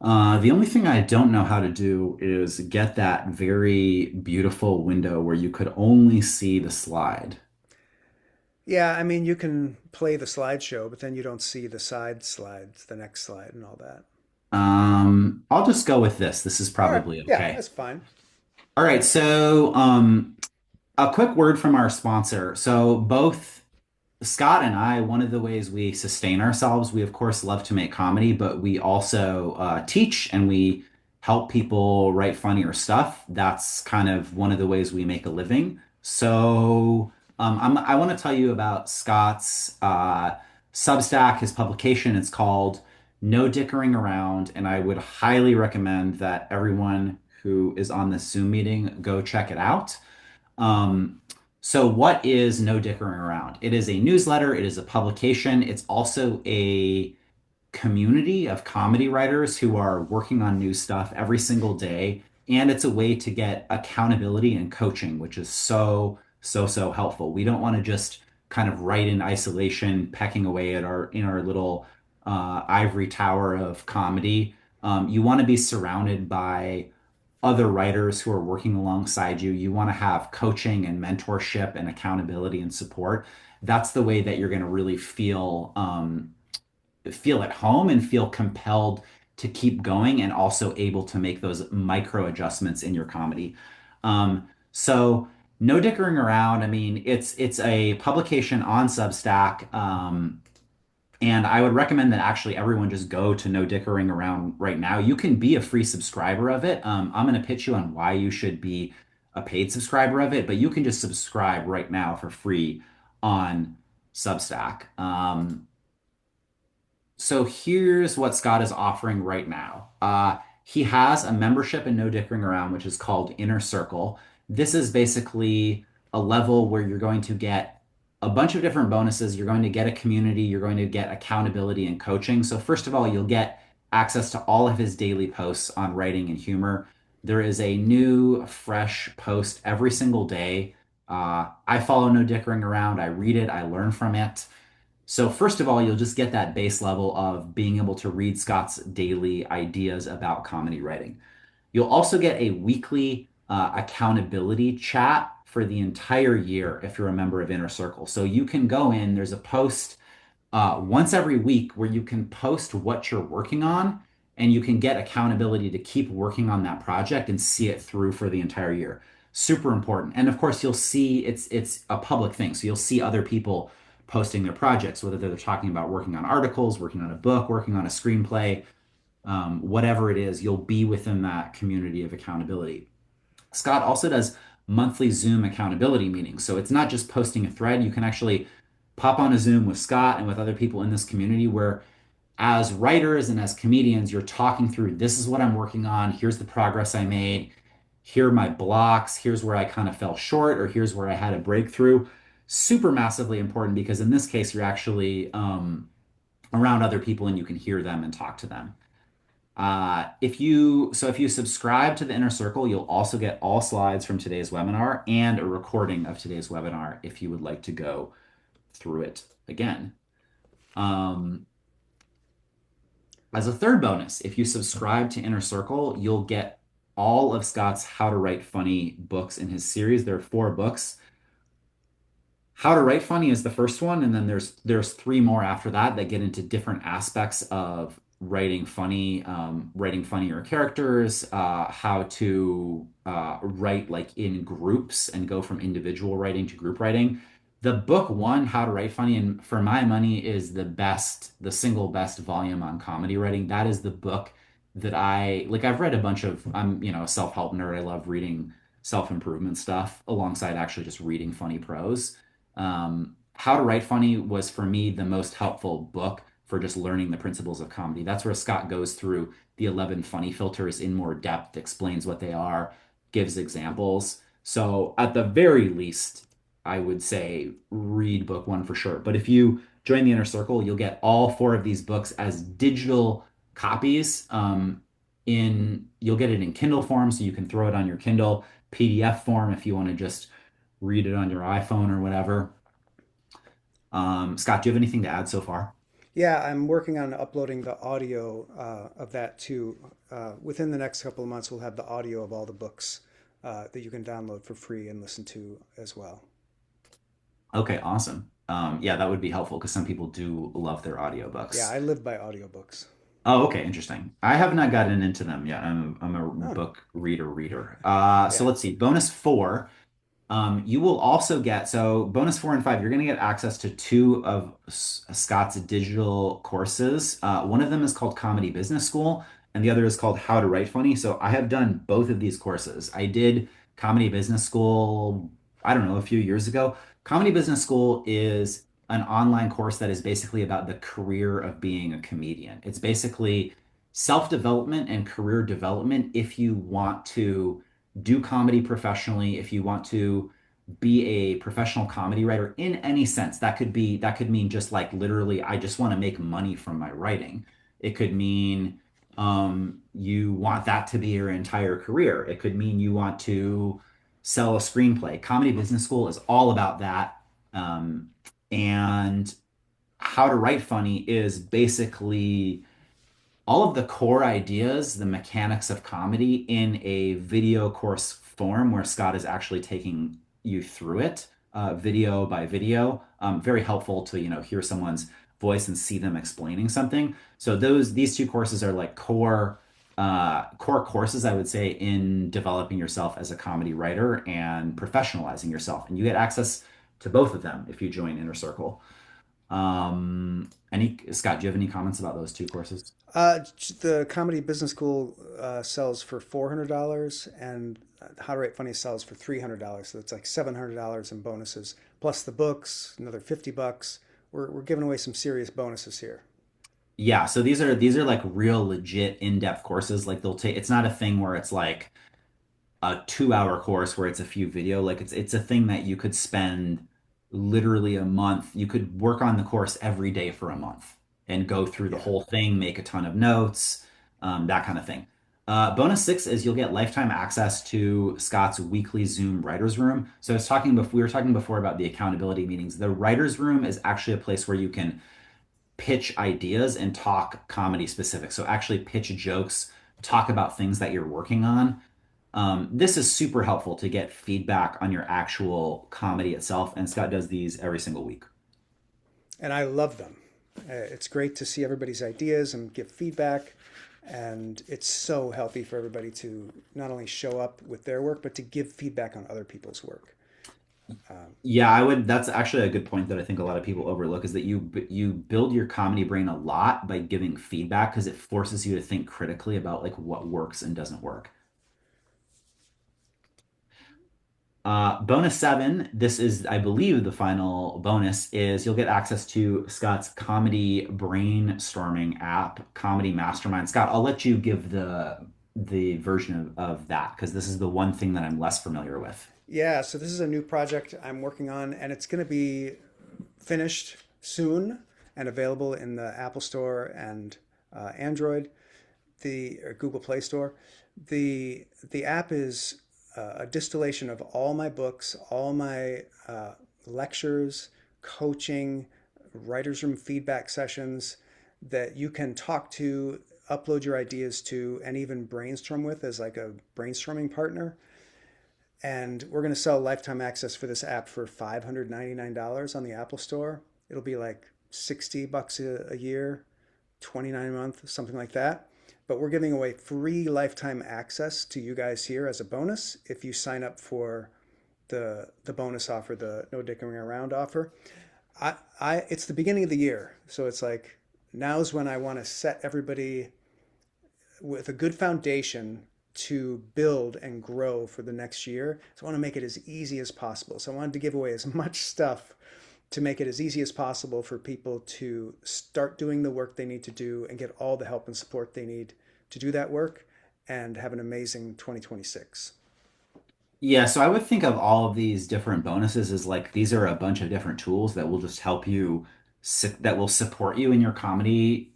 The only thing I don't know how to do is get that very beautiful window where you could only see the slide. Yeah, I mean, you can play the slideshow, but then you don't see the side slides, the next slide, and all that. I'll just go with this. This is All right. probably Yeah, okay. that's fine. All right, so a quick word from our sponsor. So both Scott and I, one of the ways we sustain ourselves, we of course love to make comedy, but we also teach and we help people write funnier stuff. That's kind of one of the ways we make a living. So I want to tell you about Scott's Substack, his publication. It's called No Dickering Around, and I would highly recommend that everyone who is on this Zoom meeting go check it out. Um, so what is No Dickering Around? It is a newsletter, it is a publication, it's also a community of comedy writers who are working on new stuff every single day. And it's a way to get accountability and coaching, which is so helpful. We don't want to just kind of write in isolation, pecking away at our little ivory tower of comedy. You want to be surrounded by other writers who are working alongside you. You want to have coaching and mentorship and accountability and support. That's the way that you're going to really feel at home and feel compelled to keep going and also able to make those micro adjustments in your comedy. So no dickering around. I mean, it's a publication on Substack. And I would recommend that actually everyone just go to No Dickering Around right now. You can be a free subscriber of it. I'm going to pitch you on why you should be a paid subscriber of it, but you can just subscribe right now for free on Substack. So here's what Scott is offering right now. He has a membership in No Dickering Around, which is called Inner Circle. This is basically a level where you're going to get a bunch of different bonuses. You're going to get a community, you're going to get accountability and coaching. So, first of all, you'll get access to all of his daily posts on writing and humor. There is a new, fresh post every single day. I follow No Dickering Around. I read it, I learn from it. So, first of all, you'll just get that base level of being able to read Scott's daily ideas about comedy writing. You'll also get a weekly accountability chat for the entire year if you're a member of Inner Circle. So, you can go in, there's a post once every week where you can post what you're working on and you can get accountability to keep working on that project and see it through for the entire year. Super important. And of course, you'll see it's a public thing. So you'll see other people posting their projects, whether they're talking about working on articles, working on a book, working on a screenplay, whatever it is, you'll be within that community of accountability. Scott also does monthly Zoom accountability meetings. So it's not just posting a thread. You can actually pop on a Zoom with Scott and with other people in this community where, as writers and as comedians, you're talking through this is what I'm working on. Here's the progress I made. Here are my blocks. Here's where I kind of fell short, or here's where I had a breakthrough. Super massively important because in this case, you're actually around other people and you can hear them and talk to them. If you subscribe to the Inner Circle, you'll also get all slides from today's webinar and a recording of today's webinar if you would like to go through it again. As a third bonus, if you subscribe to Inner Circle, you'll get all of Scott's How to Write Funny books in his series. There are 4 books. How to Write Funny is the first one, and then there's 3 more after that that get into different aspects of writing funny, writing funnier characters, how to write like in groups and go from individual writing to group writing. The book one, How to Write Funny, and for my money, is the single best volume on comedy writing. That is the book that I like. I've read a bunch of, a self-help nerd. I love reading self-improvement stuff alongside actually just reading funny prose. How to Write Funny was for me the most helpful book for just learning the principles of comedy. That's where Scott goes through the 11 funny filters in more depth, explains what they are, gives examples. So, at the very least, I would say read book one for sure. But if you join the Inner Circle, you'll get all 4 of these books as digital copies. You'll get it in Kindle form, so you can throw it on your Kindle, PDF form if you want to just read it on your iPhone or whatever. Scott, do you have anything to add so far? Yeah, I'm working on uploading the audio of that too. Within the next couple of months, we'll have the audio of all the books that you can download for free and listen to as well. Okay, awesome. Yeah, that would be helpful because some people do love their Yeah, audiobooks. I live by audiobooks. Oh, okay, interesting. I have not gotten into them yet. I'm a Oh, book reader. So yeah. let's see. Bonus four. You will also get, so bonus 4 and 5, you're going to get access to two of Scott's digital courses. One of them is called Comedy Business School, and the other is called How to Write Funny. So I have done both of these courses. I did Comedy Business School, I don't know, a few years ago. Comedy Business School is an online course that is basically about the career of being a comedian. It's basically self-development and career development if you want to do comedy professionally, if you want to be a professional comedy writer in any sense. That could mean just like literally, I just want to make money from my writing. It could mean you want that to be your entire career. It could mean you want to sell a screenplay. Comedy Business School is all about that. And how to write funny is basically all of the core ideas, the mechanics of comedy in a video course form where Scott is actually taking you through it, video by video. Very helpful to, hear someone's voice and see them explaining something. So these two courses are like core courses, I would say, in developing yourself as a comedy writer and professionalizing yourself. And you get access to both of them if you join Inner Circle. Scott, do you have any comments about those two courses? The Comedy Business School sells for $400, and How to Write Funny sells for $300. So it's like $700 in bonuses, plus the books, another $50. We're giving away some serious bonuses here. Yeah, so these are like real legit in-depth courses. Like they'll take it's not a thing where it's like a 2 hour course where it's a few video. Like it's a thing that you could spend literally a month. You could work on the course every day for a month and go through the Yeah. whole thing, make a ton of notes, that kind of thing. Bonus six is you'll get lifetime access to Scott's weekly Zoom writers room. So we were talking before about the accountability meetings. The writers room is actually a place where you can pitch ideas and talk comedy specific. So actually pitch jokes, talk about things that you're working on. This is super helpful to get feedback on your actual comedy itself. And Scott does these every single week. And I love them. It's great to see everybody's ideas and give feedback. And it's so healthy for everybody to not only show up with their work, but to give feedback on other people's work. Yeah, I would. That's actually a good point that I think a lot of people overlook is that you build your comedy brain a lot by giving feedback because it forces you to think critically about like what works and doesn't work. Bonus seven, this is, I believe, the final bonus is you'll get access to Scott's comedy brainstorming app, Comedy Mastermind. Scott, I'll let you give the version of that because this is the one thing that I'm less familiar with. Yeah, so this is a new project I'm working on, and it's going to be finished soon and available in the Apple Store and Android, the or Google Play Store. The app is a distillation of all my books, all my lectures, coaching, writers' room feedback sessions that you can talk to, upload your ideas to, and even brainstorm with as like a brainstorming partner. And we're going to sell lifetime access for this app for $599 on the Apple Store. It'll be like $60 a year, 29 a month, something like that. But we're giving away free lifetime access to you guys here as a bonus if you sign up for the bonus offer, the no dicking around offer. It's the beginning of the year, so it's like now's when I want to set everybody with a good foundation to build and grow for the next year. So I want to make it as easy as possible. So I wanted to give away as much stuff to make it as easy as possible for people to start doing the work they need to do and get all the help and support they need to do that work and have an amazing 2026. Yeah, so I would think of all of these different bonuses as like these are a bunch of different tools that will just help you that will support you in your comedy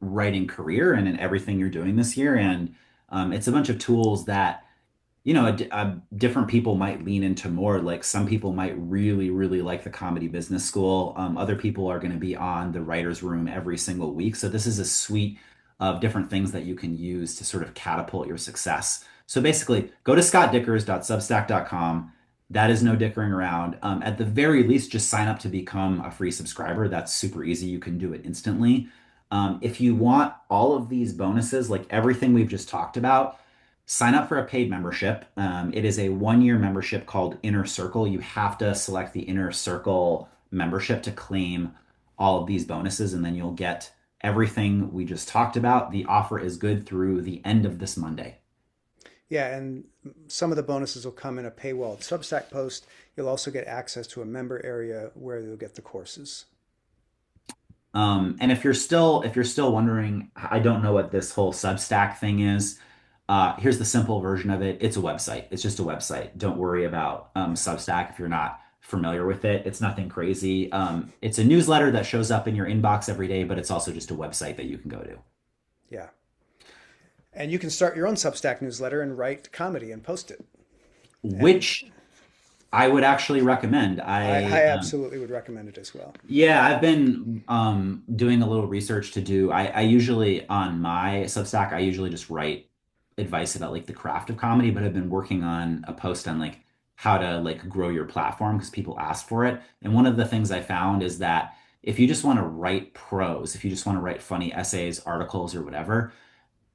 writing career and in everything you're doing this year. And it's a bunch of tools that different people might lean into more. Like some people might really, really like the comedy business school. Other people are going to be on the writer's room every single week. So this is a suite of different things that you can use to sort of catapult your success. So basically, go to scottdickers.substack.com. That is no dickering around. At the very least, just sign up to become a free subscriber. That's super easy. You can do it instantly. If you want all of these bonuses, like everything we've just talked about, sign up for a paid membership. It is a 1 year membership called Inner Circle. You have to select the Inner Circle membership to claim all of these bonuses, and then you'll get everything we just talked about. The offer is good through the end of this Monday. Yeah, and some of the bonuses will come in a paywalled Substack post. You'll also get access to a member area where you'll get the courses. And if you're still wondering, I don't know what this whole Substack thing is. Here's the simple version of it. It's a website. It's just a website. Don't worry about Substack if you're not familiar with it. It's nothing crazy. It's a newsletter that shows up in your inbox every day, but it's also just a website that you can go to. Yeah. And you can start your own Substack newsletter and write comedy and post it. And Which I would actually recommend. I absolutely would recommend it as well. Yeah, I've been doing a little research to do. I usually on my Substack, I usually just write advice about like the craft of comedy, but I've been working on a post on like how to like grow your platform because people ask for it. And one of the things I found is that if you just want to write prose, if you just want to write funny essays, articles, or whatever,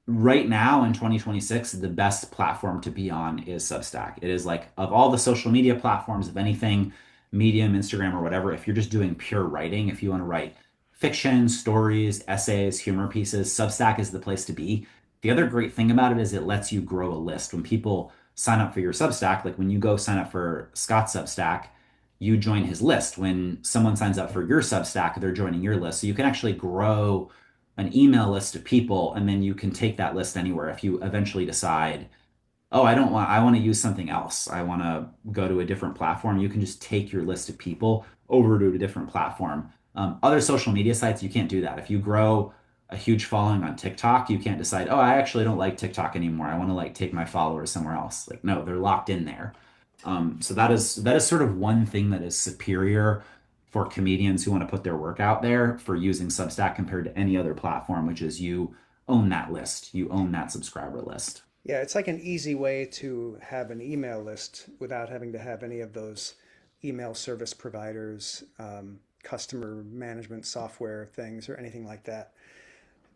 right now in 2026, the best platform to be on is Substack. It is like of all the social media platforms, of anything, Medium, Instagram, or whatever, if you're just doing pure writing, if you want to write fiction, stories, essays, humor pieces, Substack is the place to be. The other great thing about it is it lets you grow a list. When people sign up for your Substack, like when you go sign up for Scott's Substack, you join his list. When someone signs up for your Substack, they're joining your list. So you can actually grow an email list of people, and then you can take that list anywhere. If you eventually decide, oh, I want to use something else, I want to go to a different platform, you can just take your list of people over to a different platform. Other social media sites, you can't do that. If you grow a huge following on TikTok, you can't decide, oh, I actually don't like TikTok anymore. I want to like take my followers somewhere else. Like, no, they're locked in there. So that is sort of one thing that is superior for comedians who want to put their work out there for using Substack compared to any other platform, which is you own that list, you own that subscriber list. Yeah, it's like an easy way to have an email list without having to have any of those email service providers, customer management software things, or anything like that.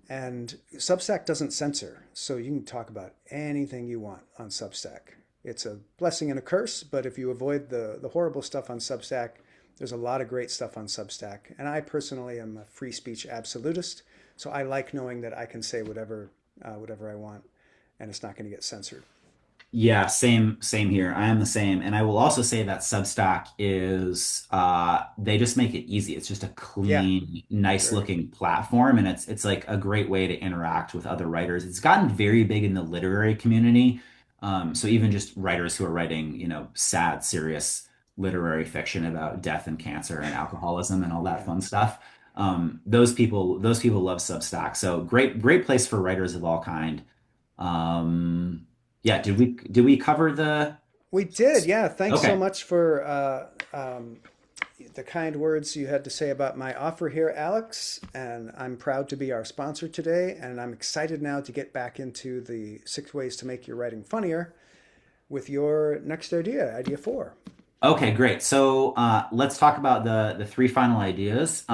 And Substack doesn't censor, so you can talk about anything you want on Substack. It's a blessing and a curse, but if you avoid the horrible stuff on Substack, there's a lot of great stuff on Substack. And I personally am a free speech absolutist, so I like knowing that I can say whatever I want, and it's not going to get censored. Yeah, same here. I am the same. And I will also say that Substack is they just make it easy. It's just a Yeah, clean, nice very. looking platform, and it's like a great way to interact with other writers. It's gotten very big in the literary community. So even just writers who are writing, sad, serious literary fiction about death and cancer and alcoholism and all that Yeah. fun stuff. Those people love Substack. So great place for writers of all kind. Yeah, did we cover the We did. Yeah. Thanks so Okay. much for the kind words you had to say about my offer here, Alex. And I'm proud to be our sponsor today. And I'm excited now to get back into the 6 ways to make your writing funnier with your next idea, idea four. Okay, great. So let's talk about the three final ideas.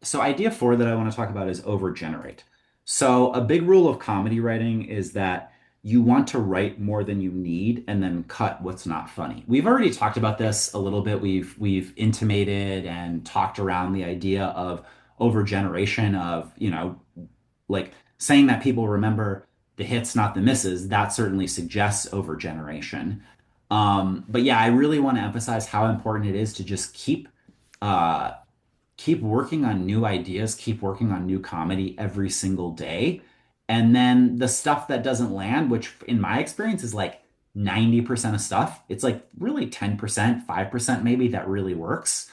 So idea four that I want to talk about is overgenerate. So a big rule of comedy writing is that you want to write more than you need and then cut what's not funny. We've already talked about this a little bit. We've intimated and talked around the idea of overgeneration of, like saying that people remember the hits, not the misses. That certainly suggests overgeneration. But yeah, I really want to emphasize how important it is to just uh, keep working on new ideas, keep working on new comedy every single day. And then the stuff that doesn't land, which in my experience is like 90% of stuff, it's like really 10%, 5% maybe that really works.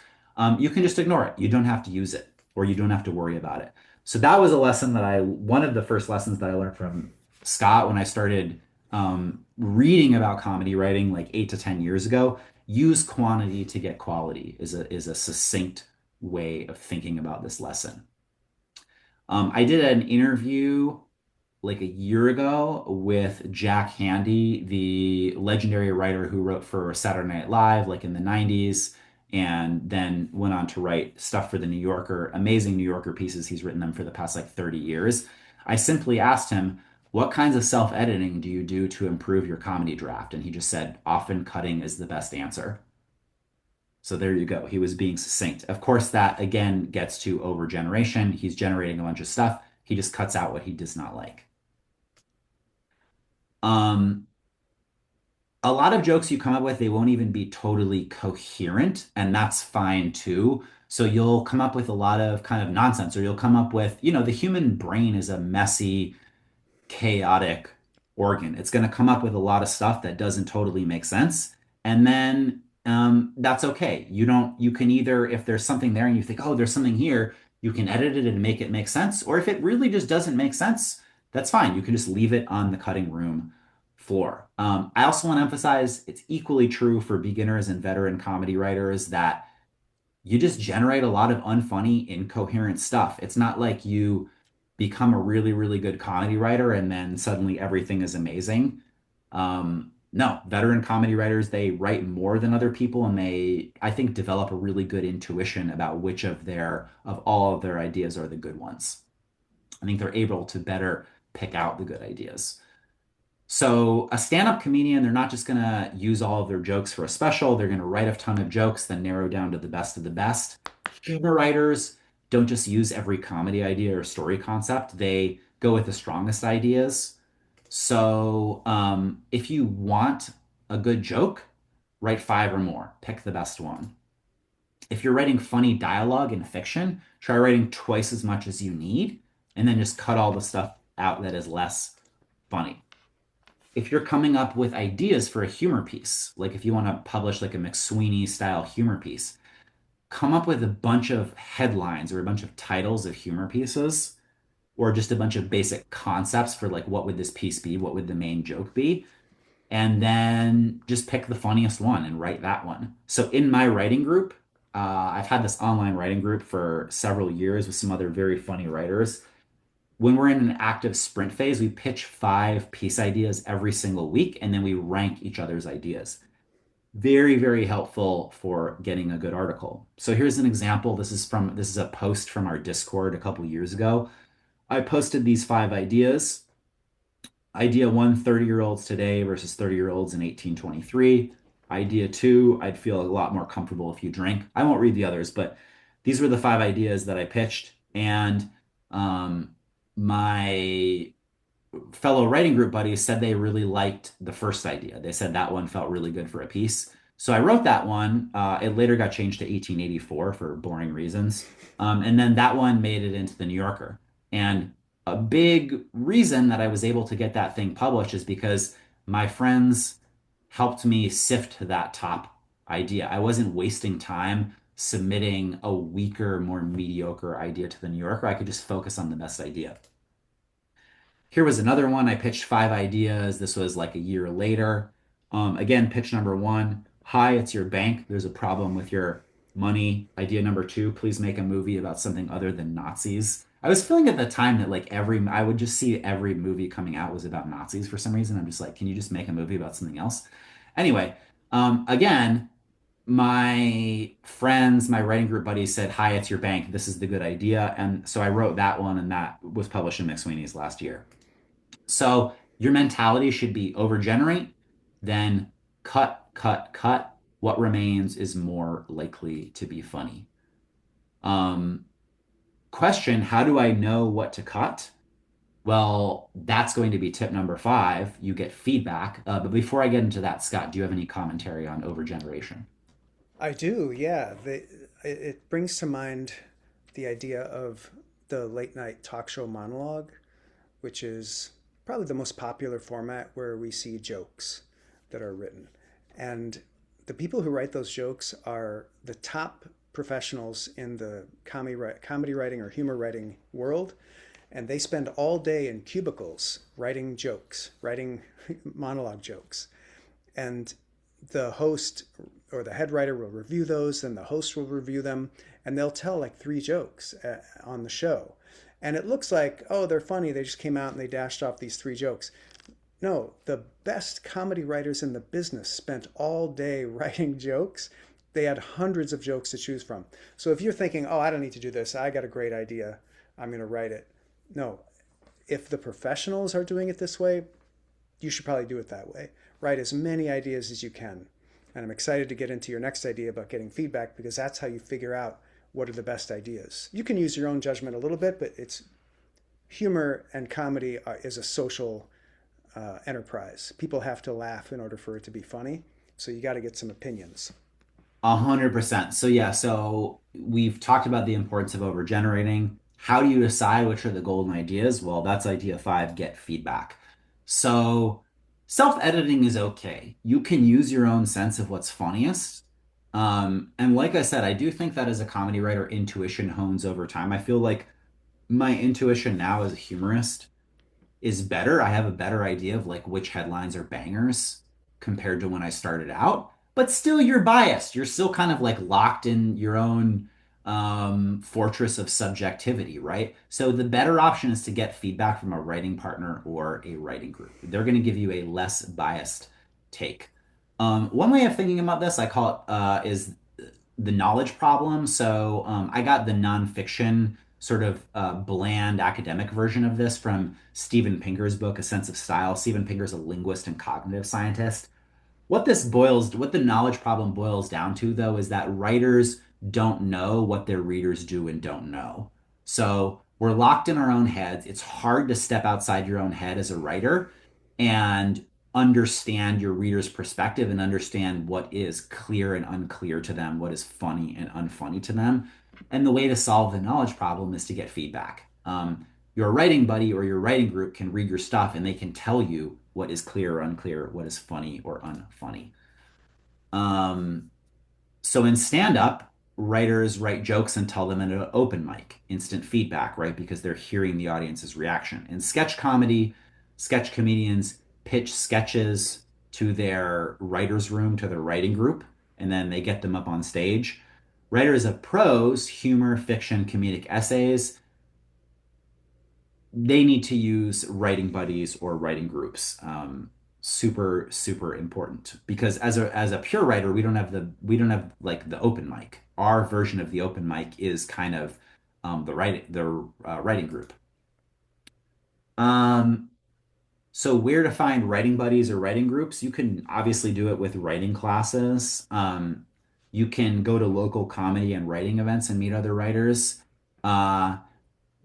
You can just ignore it. You don't have to use it or you don't have to worry about it. So that was one of the first lessons that I learned from Scott when I started reading about comedy writing like 8 to 10 years ago, use quantity to get quality is a succinct way of thinking about this lesson. I did an interview like a year ago with Jack Handy, the legendary writer who wrote for Saturday Night Live, like in the 90s, and then went on to write stuff for the New Yorker, amazing New Yorker pieces. He's written them for the past like 30 years. I simply asked him, what kinds of self-editing do you do to improve your comedy draft? And he just said, often cutting is the best answer. So there you go. He was being succinct. Of course, that again gets to overgeneration. He's generating a bunch of stuff. He just cuts out what he does not like. Um, a lot of jokes you come up with, they won't even be totally coherent, and that's fine too. So you'll come up with a lot of kind of nonsense, or you'll come up with, the human brain is a messy, chaotic organ. It's going to come up with a lot of stuff that doesn't totally make sense. And then that's okay. You can either, if there's something there and you think, oh, there's something here, you can edit it and make it make sense. Or if it really just doesn't make sense, that's fine. You can just leave it on the cutting room floor. I also want to emphasize it's equally true for beginners and veteran comedy writers that you just generate a lot of unfunny, incoherent stuff. It's not like you become a really, really good comedy writer and then suddenly everything is amazing. No, veteran comedy writers, they write more than other people and they, I think, develop a really good intuition about which of all of their ideas are the good ones. I think they're able to better pick out the good ideas. So a stand-up comedian, they're not just going to use all of their jokes for a special. They're going to write a ton of jokes, then narrow down to the best of the best. Humor writers don't just use every comedy idea or story concept. They go with the strongest ideas. So if you want a good joke, write five or more. Pick the best one. If you're writing funny dialogue in fiction, try writing twice as much as you need, and then just cut all the stuff out that is less funny. If you're coming up with ideas for a humor piece, like if you want to publish like a McSweeney style humor piece, come up with a bunch of headlines or a bunch of titles of humor pieces, or just a bunch of basic concepts for like what would this piece be? What would the main joke be? And then just pick the funniest one and write that one. So in my writing group, I've had this online writing group for several years with some other very funny writers. When we're in an active sprint phase, we pitch 5 piece ideas every single week, and then we rank each other's ideas. Very, very helpful for getting a good article. So here's an example. This is a post from our Discord a couple years ago. I posted these 5 ideas. Idea one, 30-year-olds today versus 30-year-olds in 1823. Idea two, I'd feel a lot more comfortable if you drank. I won't read the others, but these were the 5 ideas that I pitched. And my fellow writing group buddies said they really liked the first idea. They said that one felt really good for a piece. So I wrote that one. It later got changed to 1884 for boring reasons. And then that one made it into the New Yorker. And a big reason that I was able to get that thing published is because my friends helped me sift that top idea. I wasn't wasting time submitting a weaker, more mediocre idea to the New Yorker. I could just focus on the best idea. Here was another one. I pitched 5 ideas. This was like a year later. Again, pitch number one. Hi, it's your bank. There's a problem with your money. Idea number two, please make a movie about something other than Nazis. I was feeling at the time that like I would just see every movie coming out was about Nazis for some reason. I'm just like, can you just make a movie about something else? Anyway, again, my friends, my writing group buddies said, hi, it's your bank. This is the good idea. And so I wrote that one and that was published in McSweeney's last year. So your mentality should be overgenerate, then cut, cut, cut. What remains is more likely to be funny. Um, Question, how do I know what to cut? Well, that's going to be tip number 5. You get feedback. But before I get into that, Scott, do you have any commentary on overgeneration? I do, yeah. It brings to mind the idea of the late night talk show monologue, which is probably the most popular format where we see jokes that are written. And the people who write those jokes are the top professionals in the comedy writing or humor writing world. and they spend all day in cubicles writing jokes, writing monologue jokes. And the host or the head writer will review those, and the host will review them, and they'll tell like three jokes on the show. And it looks like, oh, they're funny. They just came out and they dashed off these three jokes. No, the best comedy writers in the business spent all day writing jokes. They had hundreds of jokes to choose from. So if you're thinking, oh, I don't need to do this, I got a great idea, I'm going to write it. No, if the professionals are doing it this way, you should probably do it that way. Write as many ideas as you can. And I'm excited to get into your next idea about getting feedback, because that's how you figure out what are the best ideas. You can use your own judgment a little bit, but it's humor and comedy is a social enterprise. People have to laugh in order for it to be funny. So you got to get some opinions. 100%. So yeah, so we've talked about the importance of overgenerating. How do you decide which are the golden ideas? Well, that's idea five, get feedback. So self-editing is okay. You can use your own sense of what's funniest. And like I said, I do think that as a comedy writer, intuition hones over time. I feel like my intuition now as a humorist is better. I have a better idea of like which headlines are bangers compared to when I started out. But still, you're biased. You're still kind of like locked in your own fortress of subjectivity, right? So the better option is to get feedback from a writing partner or a writing group. They're going to give you a less biased take. One way of thinking about this, I call it, is the knowledge problem. So I got the nonfiction sort of bland academic version of this from Steven Pinker's book, A Sense of Style. Steven Pinker's a linguist and cognitive scientist. What the knowledge problem boils down to, though, is that writers don't know what their readers do and don't know. So we're locked in our own heads. It's hard to step outside your own head as a writer and understand your reader's perspective and understand what is clear and unclear to them, what is funny and unfunny to them. And the way to solve the knowledge problem is to get feedback. Your writing buddy or your writing group can read your stuff and they can tell you what is clear or unclear, what is funny or unfunny. Um, so in stand up, writers write jokes and tell them in an open mic, instant feedback, right? Because they're hearing the audience's reaction. In sketch comedy, sketch comedians pitch sketches to their writer's room, to their writing group, and then they get them up on stage. Writers of prose, humor, fiction, comedic essays, they need to use writing buddies or writing groups. Super, super important because as a pure writer, we don't have like the open mic. Our version of the open mic is kind of the writing group. Um, so where to find writing buddies or writing groups? You can obviously do it with writing classes. You can go to local comedy and writing events and meet other writers. Uh,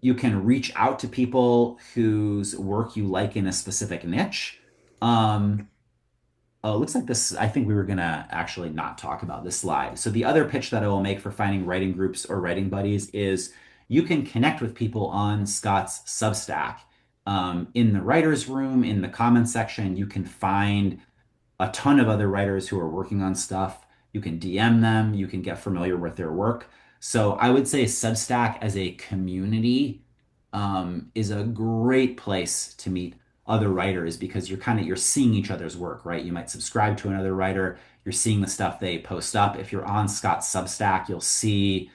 you can reach out to people whose work you like in a specific niche. Um, oh, it looks like this. I think we were gonna actually not talk about this slide. So the other pitch that I will make for finding writing groups or writing buddies is you can connect with people on Scott's Substack. In the writer's room, in the comments section, you can find a ton of other writers who are working on stuff. You can DM them, you can get familiar with their work. So I would say Substack as a community is a great place to meet other writers because you're seeing each other's work, right? You might subscribe to another writer, you're seeing the stuff they post up. If you're on Scott's Substack, you'll see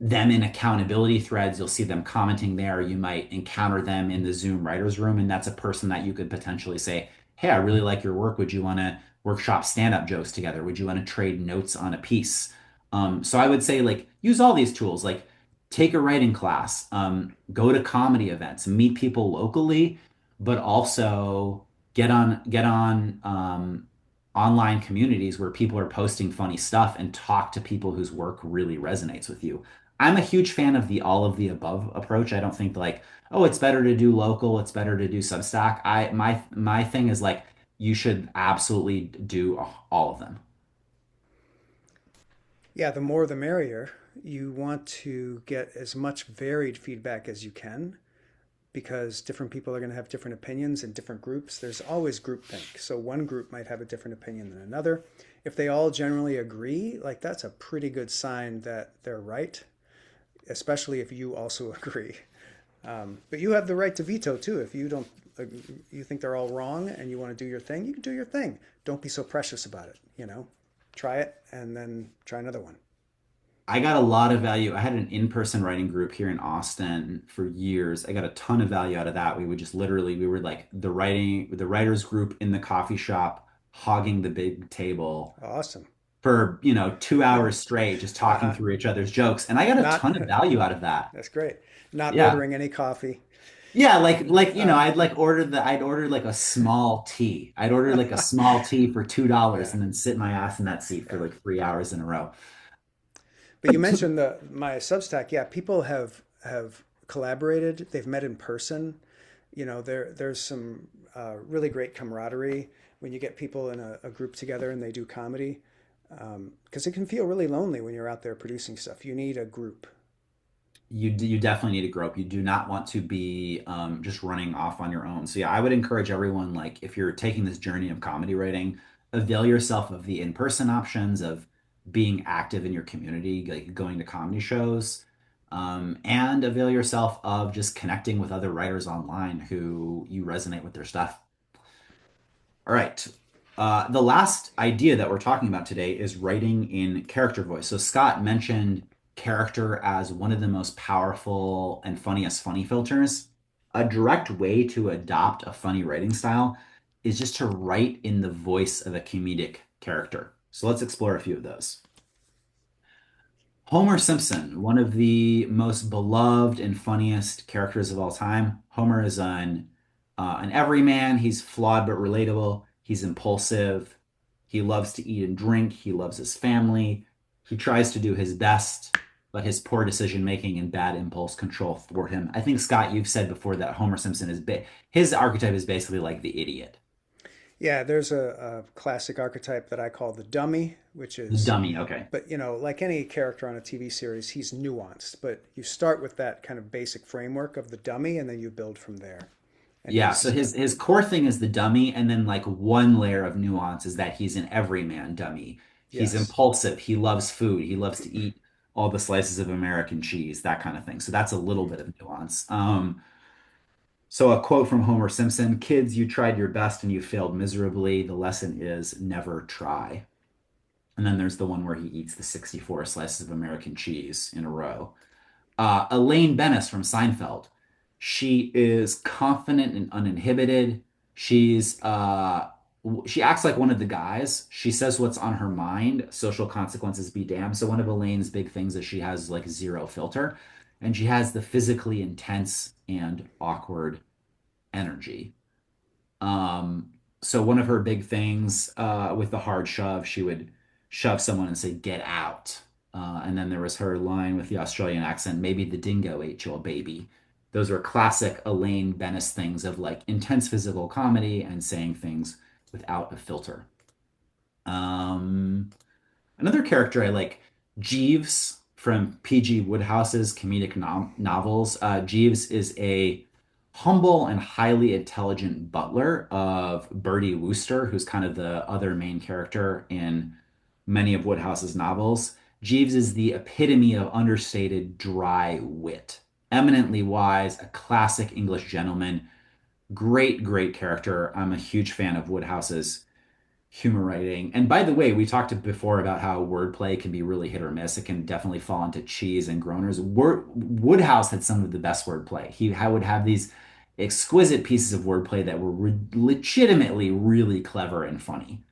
them in accountability threads. You'll see them commenting there. You might encounter them in the Zoom writers room, and that's a person that you could potentially say, "Hey, I really like your work. Would you want to workshop stand-up jokes together? Would you want to trade notes on a piece?" So I would say like use all these tools, like take a writing class, go to comedy events, meet people locally, but also get on online communities where people are posting funny stuff and talk to people whose work really resonates with you. I'm a huge fan of the all of the above approach. I don't think like, oh, it's better to do local, it's better to do Substack. My thing is like you should absolutely do all of them. Yeah, the more the merrier. You want to get as much varied feedback as you can, because different people are going to have different opinions in different groups. There's always groupthink. So one group might have a different opinion than another. If they all generally agree, like that's a pretty good sign that they're right, especially if you also agree. But you have the right to veto too. If you don't, you think they're all wrong and you want to do your thing, you can do your thing. Don't be so precious about it. Try it and then try another one. I got a lot of value. I had an in-person writing group here in Austin for years. I got a ton of value out of that. We would just literally, we were like the writers group in the coffee shop, hogging the big table Awesome. for, 2 hours straight, just talking Uh-huh. through each other's jokes. And I got a Not, ton of value out of that. that's great. Not Yeah. ordering any coffee. Yeah, like Uh, I'd order like a small tea. I'd order like a small tea for $2 yeah, and then sit my ass in that seat for yeah. like 3 hours in a row. But you mentioned the my Substack. Yeah, people have collaborated. They've met in person. There's some really great camaraderie when you get people in a group together and they do comedy. Because it can feel really lonely when you're out there producing stuff. You need a group. You definitely need to grow up. You do not want to be just running off on your own. So yeah, I would encourage everyone, like if you're taking this journey of comedy writing, avail yourself of the in-person options of being active in your community, like going to comedy shows, and avail yourself of just connecting with other writers online who you resonate with their stuff. All right. The last idea that we're talking about today is writing in character voice. So Scott mentioned character as one of the most powerful and funniest funny filters. A direct way to adopt a funny writing style is just to write in the voice of a comedic character. So let's explore a few of those. Homer Simpson, one of the most beloved and funniest characters of all time. Homer is an everyman. He's flawed but relatable. He's impulsive. He loves to eat and drink. He loves his family. He tries to do his best, but his poor decision making and bad impulse control thwart him. I think Scott, you've said before that Homer Simpson is his archetype is basically like the idiot, Yeah, there's a classic archetype that I call the dummy, which the is, dummy. Okay. but like any character on a TV series, he's nuanced. But you start with that kind of basic framework of the dummy, and then you build from there. And Yeah, so he's, his core thing is the dummy, and then like one layer of nuance is that he's an everyman dummy. He's yes, impulsive. He loves food. He loves to eat all the slices of American cheese, that kind of thing. So that's a little bit of nuance. So a quote from Homer Simpson, "Kids, you tried your best and you failed miserably. The lesson is never try." And then there's the one where he eats the 64 slices of American cheese in a row. Elaine Bennis from Seinfeld. She is confident and uninhibited. She acts like one of the guys. She says what's on her mind. Social consequences be damned. So one of Elaine's big things is she has like zero filter, and she has the physically intense and awkward energy. So one of her big things with the hard shove, she would shove someone and say, "Get out." And then there was her line with the Australian accent, "Maybe the dingo ate your baby." Those are classic Elaine Bennis things of like intense physical comedy and saying things without a filter. Um, Another character I like, Jeeves from P.G. Woodhouse's comedic novels. Jeeves is a humble and highly intelligent butler of Bertie Wooster, who's kind of the other main character in many of Woodhouse's novels. Jeeves is the epitome of understated, dry wit. Eminently wise, a classic English gentleman. Great, great character. I'm a huge fan of Woodhouse's humor writing. And by the way, we talked before about how wordplay can be really hit or miss. It can definitely fall into cheese and groaners. Woodhouse had some of the best wordplay. He would have these exquisite pieces of wordplay that were legitimately really clever and funny.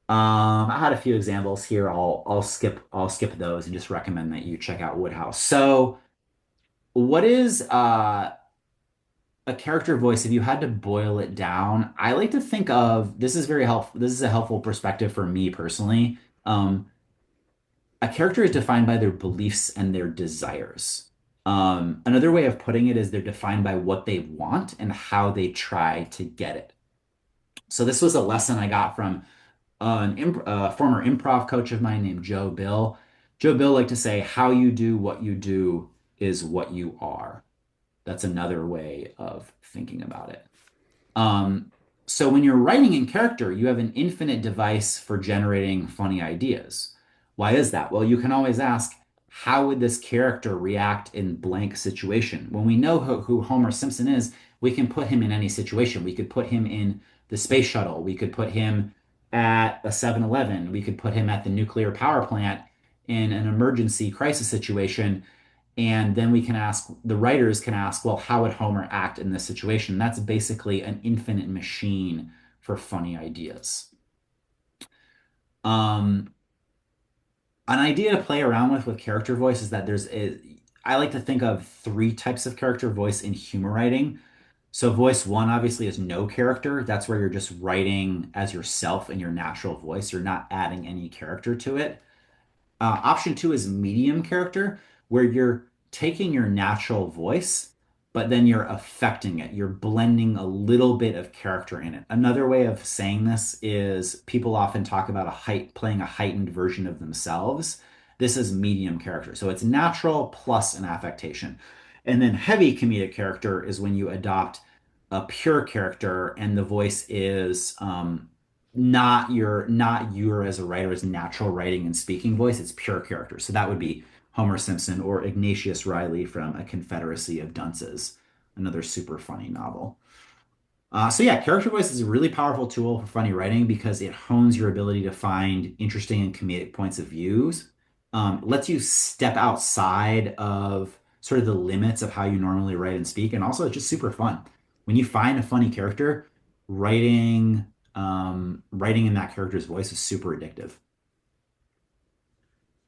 I had a few examples here. I'll skip those and just recommend that you check out Woodhouse. So, what is a character voice, if you had to boil it down, I like to think of this is very helpful. This is a helpful perspective for me personally. A character is defined by their beliefs and their desires. Another way of putting it is they're defined by what they want and how they try to get it. So this was a lesson I got from former improv coach of mine named Joe Bill. Joe Bill liked to say, "How you do what you do is what you are." That's another way of thinking about it. Um, so when you're writing in character, you have an infinite device for generating funny ideas. Why is that? Well, you can always ask, how would this character react in blank situation? When we know who Homer Simpson is, we can put him in any situation. We could put him in the space shuttle. We could put him at a 7-Eleven. We could put him at the nuclear power plant in an emergency crisis situation. And then we can ask, the writers can ask, well, how would Homer act in this situation? That's basically an infinite machine for funny ideas. Um, an idea to play around with character voice is that I like to think of three types of character voice in humor writing. So voice one obviously is no character. That's where you're just writing as yourself in your natural voice. You're not adding any character to it. Option two is medium character, where you're taking your natural voice, but then you're affecting it. You're blending a little bit of character in it. Another way of saying this is people often talk about playing a heightened version of themselves. This is medium character. So it's natural plus an affectation. And then heavy comedic character is when you adopt a pure character and the voice is not your as a writer's natural writing and speaking voice. It's pure character. So that would be Homer Simpson or Ignatius Riley from A Confederacy of Dunces, another super funny novel. So yeah, character voice is a really powerful tool for funny writing because it hones your ability to find interesting and comedic points of views. Lets you step outside of sort of the limits of how you normally write and speak, and also it's just super fun. When you find a funny character, writing in that character's voice is super addictive.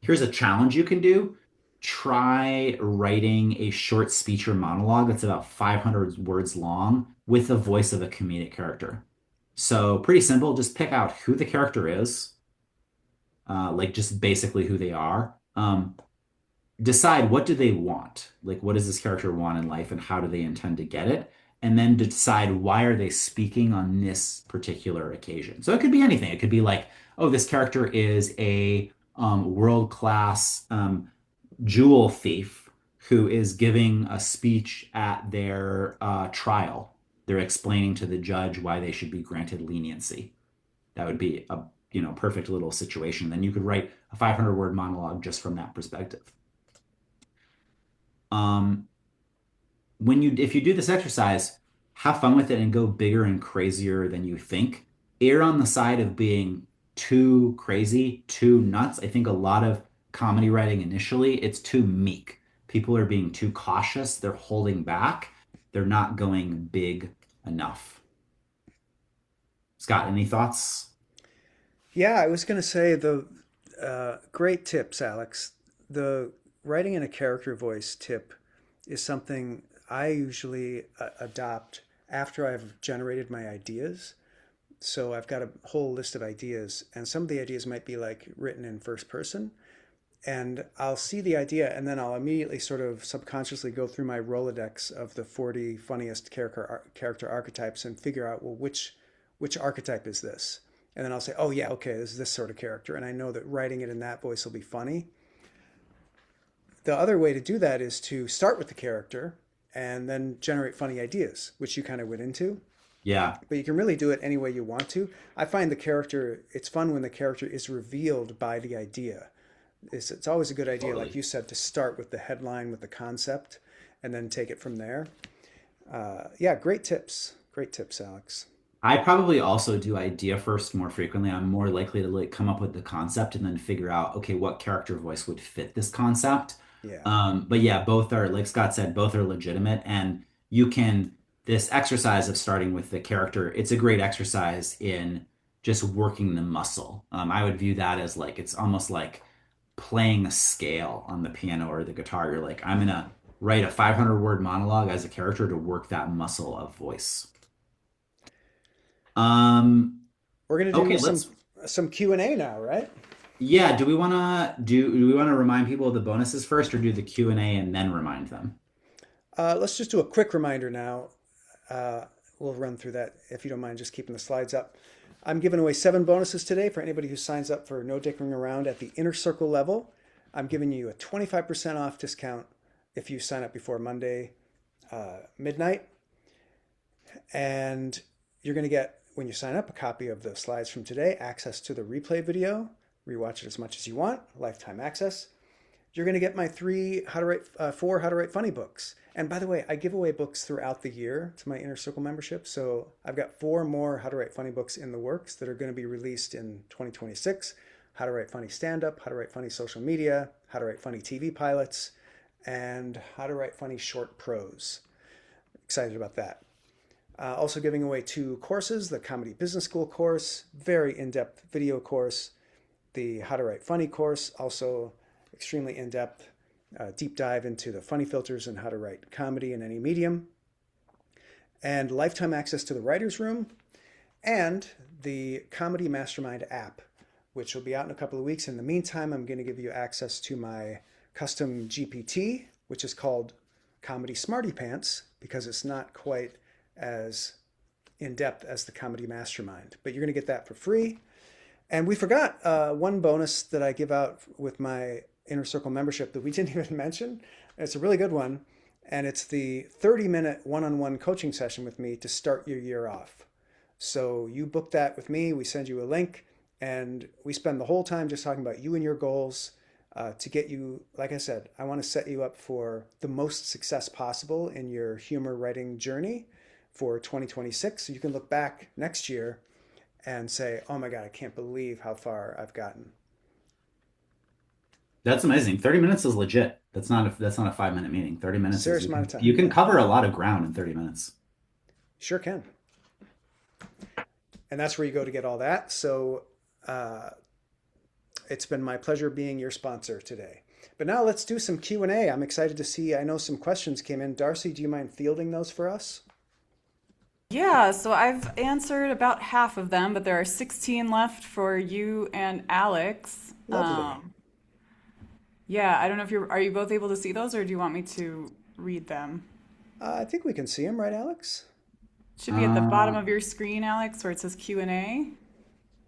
Here's a challenge you can do. Try writing a short speech or monologue that's about 500 words long with the voice of a comedic character. So pretty simple. Just pick out who the character is, like just basically who they are. Decide what do they want? Like what does this character want in life and how do they intend to get it? And then decide why are they speaking on this particular occasion. So it could be anything. It could be like, oh, this character is a world-class jewel thief who is giving a speech at their trial. They're explaining to the judge why they should be granted leniency. That would be a perfect little situation. Then you could write a 500 word monologue just from that perspective. Um, if you do this exercise, have fun with it and go bigger and crazier than you think. Err on the side of being too crazy, too nuts. I think a lot of comedy writing initially, it's too meek. People are being too cautious. They're holding back. They're not going big enough. Scott, any thoughts? Yeah, I was going to say the great tips, Alex. The writing in a character voice tip is something I usually adopt after I've generated my ideas. So I've got a whole list of ideas, and some of the ideas might be like written in first person. And I'll see the idea, and then I'll immediately sort of subconsciously go through my Rolodex of the 40 funniest character archetypes and figure out, well, which archetype is this? And then I'll say, oh yeah, okay, this is this sort of character, and I know that writing it in that voice will be funny. The other way to do that is to start with the character and then generate funny ideas, which you kind of went into. Yeah, But you can really do it any way you want to. I find it's fun when the character is revealed by the idea. It's always a good idea, like totally. you said, to start with the headline, with the concept, and then take it from there. Yeah, great tips. Great tips, Alex. I probably also do idea first more frequently. I'm more likely to like come up with the concept and then figure out, okay, what character voice would fit this concept. Yeah. But yeah, both are, like Scott said, both are legitimate. And this exercise of starting with the character, it's a great exercise in just working the muscle. I would view that as like, it's almost like playing a scale on the piano or the guitar. You're like, I'm gonna write a 500 word monologue as a character to work that muscle of voice. Um, We're gonna do okay, some Q&A now, right? yeah, do we want to remind people of the bonuses first or do the Q&A and then remind them? Let's just do a quick reminder now. Uh, we'll run through that if you don't mind just keeping the slides up. I'm giving away 7 bonuses today for anybody who signs up for No Dickering Around at the Inner Circle level. I'm giving you a 25% off discount if you sign up before Monday midnight. And you're going to get, when you sign up, a copy of the slides from today, access to the replay video, rewatch it as much as you want, lifetime access. you're going to get my four How to Write Funny books. And by the way, I give away books throughout the year to my Inner Circle membership. So I've got four more How to Write Funny books in the works that are going to be released in 2026. How to Write Funny Stand-Up, How to Write Funny Social Media, How to Write Funny TV Pilots, and How to Write Funny Short Prose. Excited about that. Also giving away two courses, the Comedy Business School course, very in-depth video course, the How to Write Funny course, also extremely in-depth, deep dive into the funny filters and how to write comedy in any medium, and lifetime access to the writer's room, and the Comedy Mastermind app, which will be out in a couple of weeks. In the meantime, I'm going to give you access to my custom GPT, which is called Comedy Smarty Pants, because it's not quite as in-depth as the Comedy Mastermind. But you're going to get that for free. And we forgot one bonus that I give out with my Inner Circle membership that we didn't even mention. It's a really good one. And it's the 30-minute one-on-one coaching session with me to start your year off. So you book that with me. We send you a link. And we spend the whole time just talking about you and your goals to get you, like I said, I want to set you up for the most success possible in your humor writing journey for 2026. So you can look back next year and say, oh my God, I can't believe how far I've gotten. That's amazing. 30 minutes is legit. That's not a 5 minute meeting. 30 minutes is Serious amount of time. you can Yeah, cover a lot of ground in 30 minutes. sure can. And that's where you go to get all that. So it's been my pleasure being your sponsor today. But now let's do some Q&A. I'm excited to see, I know some questions came in. Darcy, do you mind fielding those for us? Yeah, so I've answered about half of them, but there are 16 left for you and Alex. Lovely. Yeah, I don't know if are you both able to see those or do you want me to read them? I think we can see them, right, Alex? Should be at the bottom of your screen, Alex, where it says Q&A.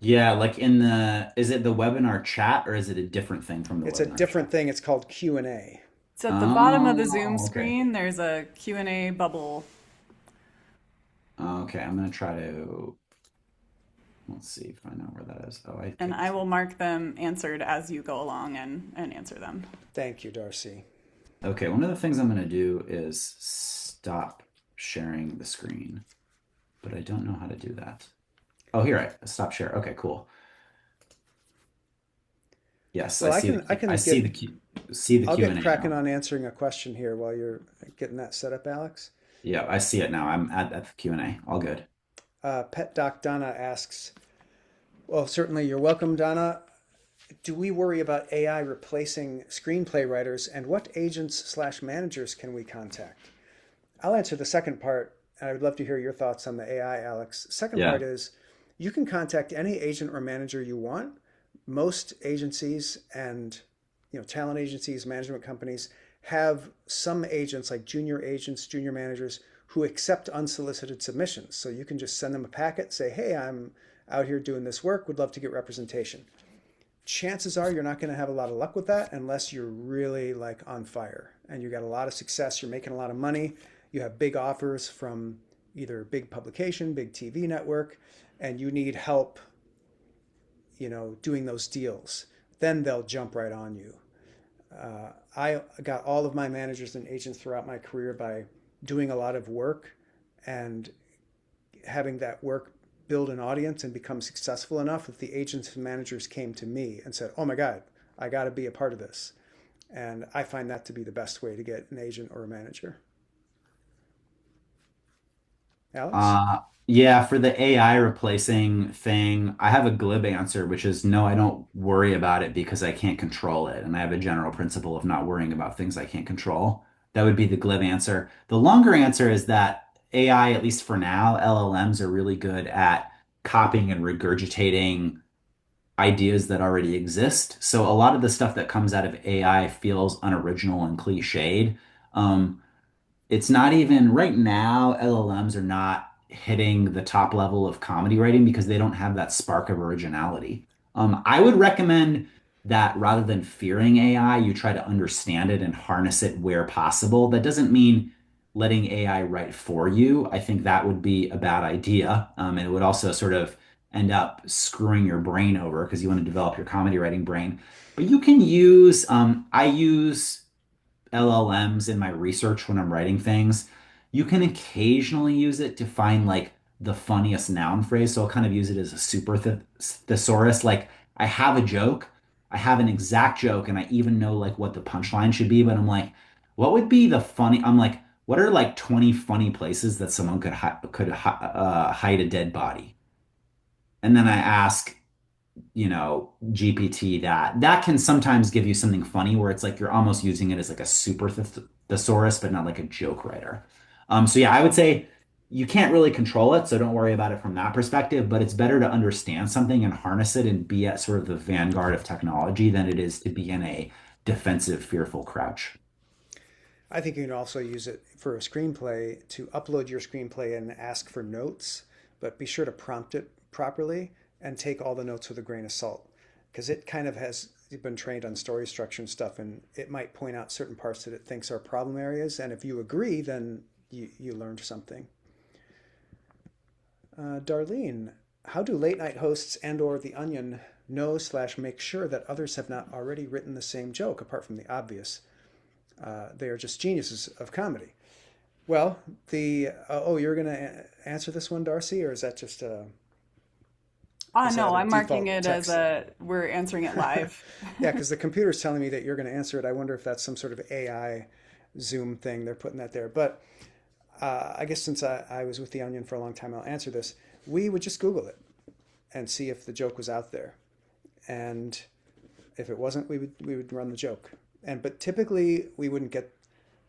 Yeah, like is it the webinar chat or is it a different thing from the It's a webinar chat? different thing. It's called Q&A. It's at the bottom of the Zoom Oh, okay. screen. There's a Q&A bubble. Okay, I'm gonna try to let's see if I know where that is. Oh, I And can I see. will mark them answered as you go along and answer them. Thank you, Darcy. Okay, one of the things I'm gonna do is stop sharing the screen, but I don't know how to do that. Oh, here I stop share. Okay, cool. Yes, Well, I I can see get, the see the I'll get Q&A cracking now. on answering a question here while you're getting that set up, Alex. Yeah, I see it now. I'm at the Q&A. All good. Pet Doc Donna asks, well, certainly you're welcome, Donna. Do we worry about AI replacing screenplay writers, and what agents slash managers can we contact? I'll answer the second part, and I would love to hear your thoughts on the AI, Alex. Second part Yeah. is you can contact any agent or manager you want. Most agencies and talent agencies, management companies have some agents like junior agents, junior managers who accept unsolicited submissions. So you can just send them a packet, say, hey, I'm out here doing this work, would love to get representation. Chances are you're not going to have a lot of luck with that unless you're really like on fire and you got a lot of success, you're making a lot of money, you have big offers from either big publication, big TV network, and you need help, doing those deals. Then they'll jump right on you. I got all of my managers and agents throughout my career by doing a lot of work and having that work build an audience and become successful enough that the agents and managers came to me and said, oh my God, I got to be a part of this. And I find that to be the best way to get an agent or a manager. Alex? Uh, yeah, for the AI replacing thing, I have a glib answer, which is no, I don't worry about it because I can't control it. And I have a general principle of not worrying about things I can't control. That would be the glib answer. The longer answer is that AI, at least for now, LLMs are really good at copying and regurgitating ideas that already exist. So a lot of the stuff that comes out of AI feels unoriginal and cliched. Um, it's not even right now, LLMs are not hitting the top level of comedy writing because they don't have that spark of originality. I would recommend that rather than fearing AI, you try to understand it and harness it where possible. That doesn't mean letting AI write for you. I think that would be a bad idea. And it would also sort of end up screwing your brain over because you want to develop your comedy writing brain. But you can use, I use LLMs in my research when I'm writing things. You can occasionally use it to find like the funniest noun phrase. So I'll kind of use it as a super thesaurus. Like I have a joke, I have an exact joke, and I even know like what the punchline should be. But I'm like, what would be the funny? I'm like, what are like 20 funny places that someone could hide a dead body? And then I ask, GPT that can sometimes give you something funny where it's like you're almost using it as like a super thesaurus, but not like a joke writer. So yeah, I would say you can't really control it, so don't worry about it from that perspective, but it's better to understand something and harness it and be at sort of the vanguard of technology than it is to be in a defensive, fearful crouch. I think you can also use it for a screenplay to upload your screenplay and ask for notes, but be sure to prompt it properly and take all the notes with a grain of salt because it kind of has been trained on story structure and stuff, and it might point out certain parts that it thinks are problem areas. And if you agree, then you learned something. Darlene, how do late night hosts and or The Onion know slash make sure that others have not already written the same joke apart from the obvious? They are just geniuses of comedy. Well, you're going to answer this one, Darcy, or is No, that a I'm marking default it as text? we're answering it live. Yeah, because the computer's telling me that you're going to answer it. I wonder if that's some sort of AI Zoom thing. They're putting that there. But I guess since I was with The Onion for a long time, I'll answer this. We would just Google it and see if the joke was out there. And if it wasn't, we would run the joke. But typically we wouldn't get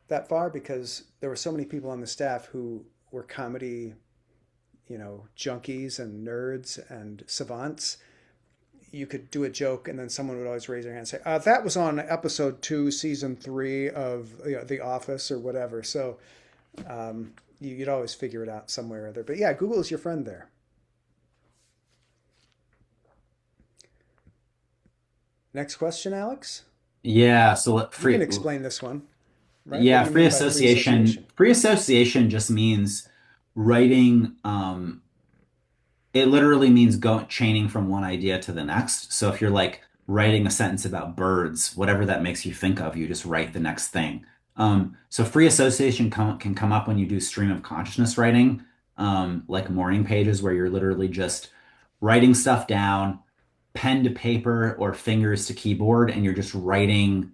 that far because there were so many people on the staff who were comedy, junkies and nerds and savants. You could do a joke and then someone would always raise their hand and say, that was on episode 2, season 3 of The Office or whatever. So you'd always figure it out somewhere or other. But yeah, Google is your friend there. Next question, Alex. Yeah, so You can explain this one, right? What yeah, do you free mean by free association. association? Free association just means writing. It literally means chaining from one idea to the next. So if you're like writing a sentence about birds, whatever that makes you think of, you just write the next thing. So free association can come up when you do stream of consciousness writing, like morning pages where you're literally just writing stuff down, pen to paper or fingers to keyboard, and you're just writing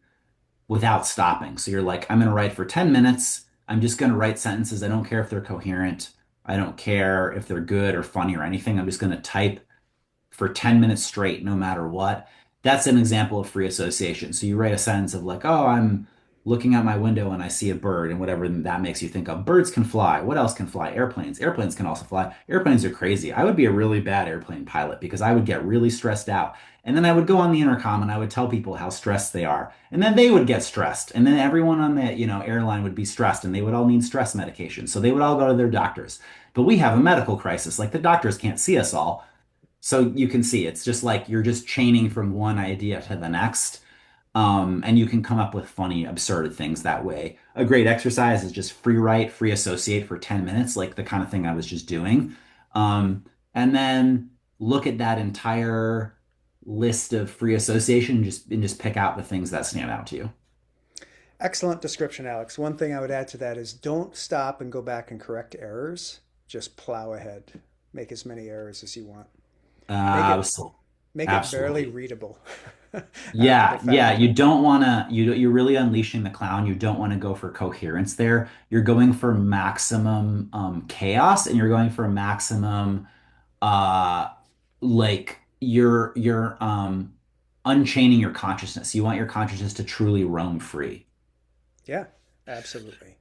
without stopping. So you're like, I'm going to write for 10 minutes. I'm just going to write sentences. I don't care if they're coherent. I don't care if they're good or funny or anything. I'm just going to type for 10 minutes straight, no matter what. That's an example of free association. So you write a sentence of like, oh, I'm looking out my window and I see a bird and whatever that makes you think of. Birds can fly. What else can fly? Airplanes. Airplanes can also fly. Airplanes are crazy. I would be a really bad airplane pilot because I would get really stressed out. And then I would go on the intercom and I would tell people how stressed they are. And then they would get stressed. And then everyone on the, airline would be stressed and they would all need stress medication. So they would all go to their doctors. But we have a medical crisis. Like the doctors can't see us all. So you can see it's just like you're just chaining from one idea to the next. And you can come up with funny, absurd things that way. A great exercise is just free write, free associate for 10 minutes, like the kind of thing I was just doing. And then look at that entire list of free association and just pick out the things that stand out to you. Excellent description, Alex. One thing I would add to that is don't stop and go back and correct errors. Just plow ahead. Make as many errors as you want. Make it So make it barely absolutely. readable after the Yeah, yeah, fact. you don't want to you're really unleashing the clown. You don't want to go for coherence there. You're going for maximum chaos and you're going for maximum uh like you're unchaining your consciousness. You want your consciousness to truly roam free. Yeah, absolutely.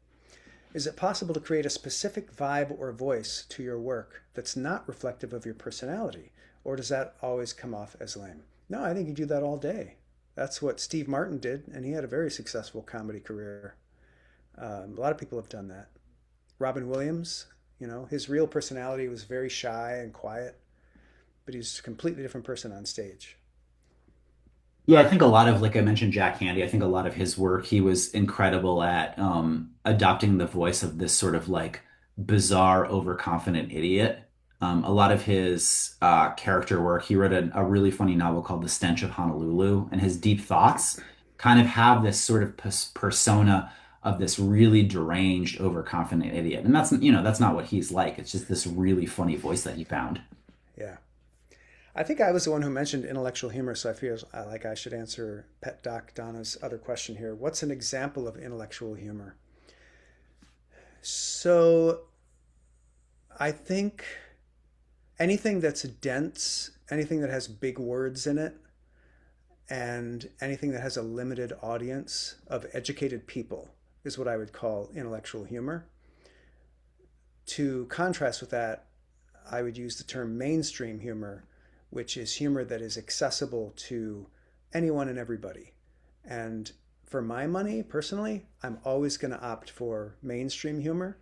Is it possible to create a specific vibe or voice to your work that's not reflective of your personality? Or does that always come off as lame? No, I think you do that all day. That's what Steve Martin did, and he had a very successful comedy career. A lot of people have done that. Robin Williams, his real personality was very shy and quiet, but he's a completely different person on stage. Yeah, I think a lot of, like I mentioned, Jack Handy, I think a lot of his work, he was incredible at adopting the voice of this sort of like bizarre, overconfident idiot. A lot of his character work. He wrote a really funny novel called The Stench of Honolulu, and his deep thoughts kind of have this sort of persona of this really deranged, overconfident idiot. And that's not what he's like. It's just this really funny voice that he found. Yeah. I think I was the one who mentioned intellectual humor, so I feel like I should answer Pet Doc Donna's other question here. What's an example of intellectual humor? So I think anything that's dense, anything that has big words in it, and anything that has a limited audience of educated people is what I would call intellectual humor. To contrast with that, I would use the term mainstream humor, which is humor that is accessible to anyone and everybody. And for my money, personally, I'm always going to opt for mainstream humor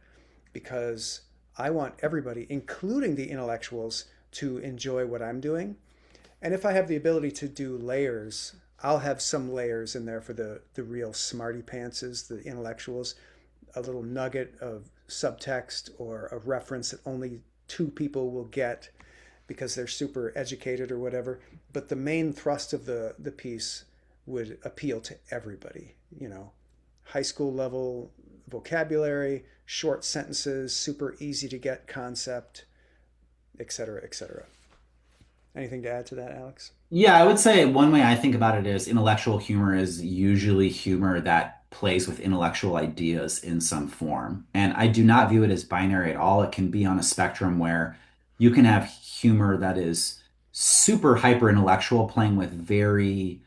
because I want everybody, including the intellectuals, to enjoy what I'm doing. And if I have the ability to do layers, I'll have some layers in there for the real smarty pantses, the intellectuals, a little nugget of subtext or a reference that only two people will get because they're super educated or whatever. But the main thrust of the piece would appeal to everybody, high school level vocabulary, short sentences, super easy to get concept, et cetera, et cetera. Anything to add to that, Alex? Yeah, I would say one way I think about it is intellectual humor is usually humor that plays with intellectual ideas in some form. And I do not view it as binary at all. It can be on a spectrum where you can have humor that is super hyper intellectual, playing with very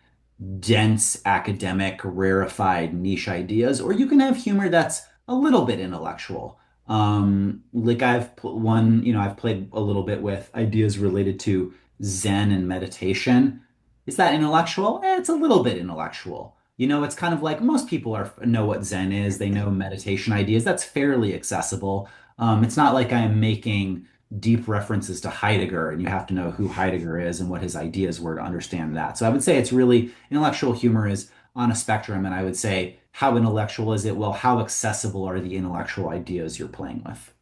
dense academic, rarefied niche ideas, or you can have humor that's a little bit intellectual. Like I've played a little bit with ideas related to Zen and meditation. Is that intellectual? It's a little bit intellectual. It's kind of like most people know what Zen is. They know meditation ideas. That's fairly accessible. It's not like I'm making deep references to Heidegger, and you have to know who Heidegger is and what his ideas were to understand that. So I would say it's really intellectual humor is on a spectrum, and I would say how intellectual is it? Well, how accessible are the intellectual ideas you're playing with?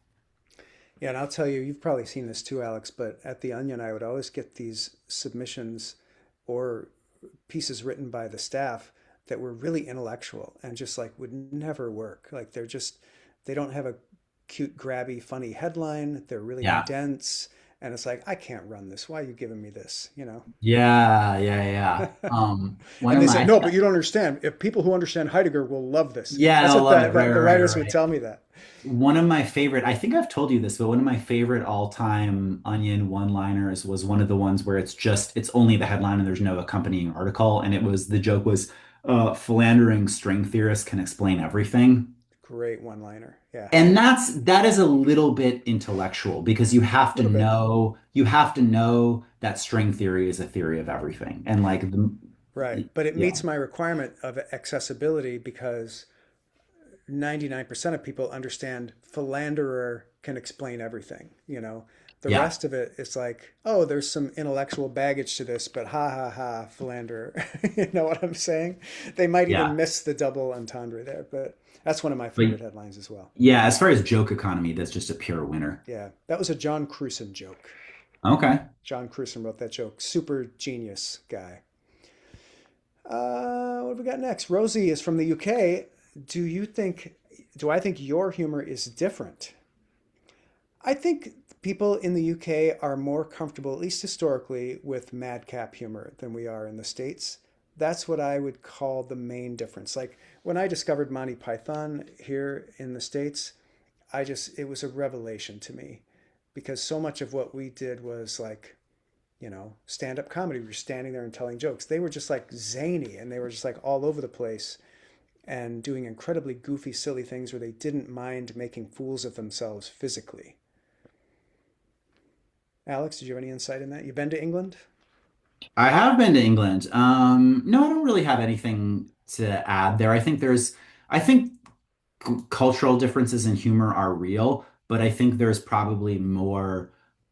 Yeah, and I'll tell you, you've probably seen this too, Alex, but at The Onion, I would always get these submissions or pieces written by the staff that were really intellectual and just like would never work. Like they don't have a cute, grabby, funny headline. They're really Yeah. dense. And it's like, I can't run this. Why are you giving me this? Yeah, yeah, yeah. One And of they said, my no, but you don't understand. If people who understand Heidegger will love this. yeah, That's no, what love it. Right, the right, writers right, would right. tell me that. One of my favorite, I think I've told you this, but one of my favorite all-time Onion one-liners was one of the ones where it's only the headline and there's no accompanying article. And the joke was, philandering string theorists can explain everything. Great one liner. Yeah, And that is a little bit intellectual because a little bit. you have to know that string theory is a theory of everything. And like Right. But it yeah, meets my requirement of accessibility because 99% of people understand philanderer can explain everything. The yeah, rest of it is like, oh, there's some intellectual baggage to this, but ha ha ha, philanderer. You know what I'm saying? They might even yeah. miss the double entendre there, but that's one of my But favorite headlines as well. yeah, as far as joke economy, that's just a pure winner. Yeah, that was a John Crewson joke. Okay. John Crewson wrote that joke. Super genius guy. What have we got next? Rosie is from the UK. Do I think your humor is different? I think people in the UK are more comfortable, at least historically, with madcap humor than we are in the States. That's what I would call the main difference. Like when I discovered Monty Python here in the States, it was a revelation to me because so much of what we did was like, stand up comedy. We were standing there and telling jokes. They were just like zany and they were just like all over the place and doing incredibly goofy, silly things where they didn't mind making fools of themselves physically. Alex, did you have any insight in that? You been to England? I have been to England. No, I don't really have anything to add there. I think cultural differences in humor are real, but I think there's probably more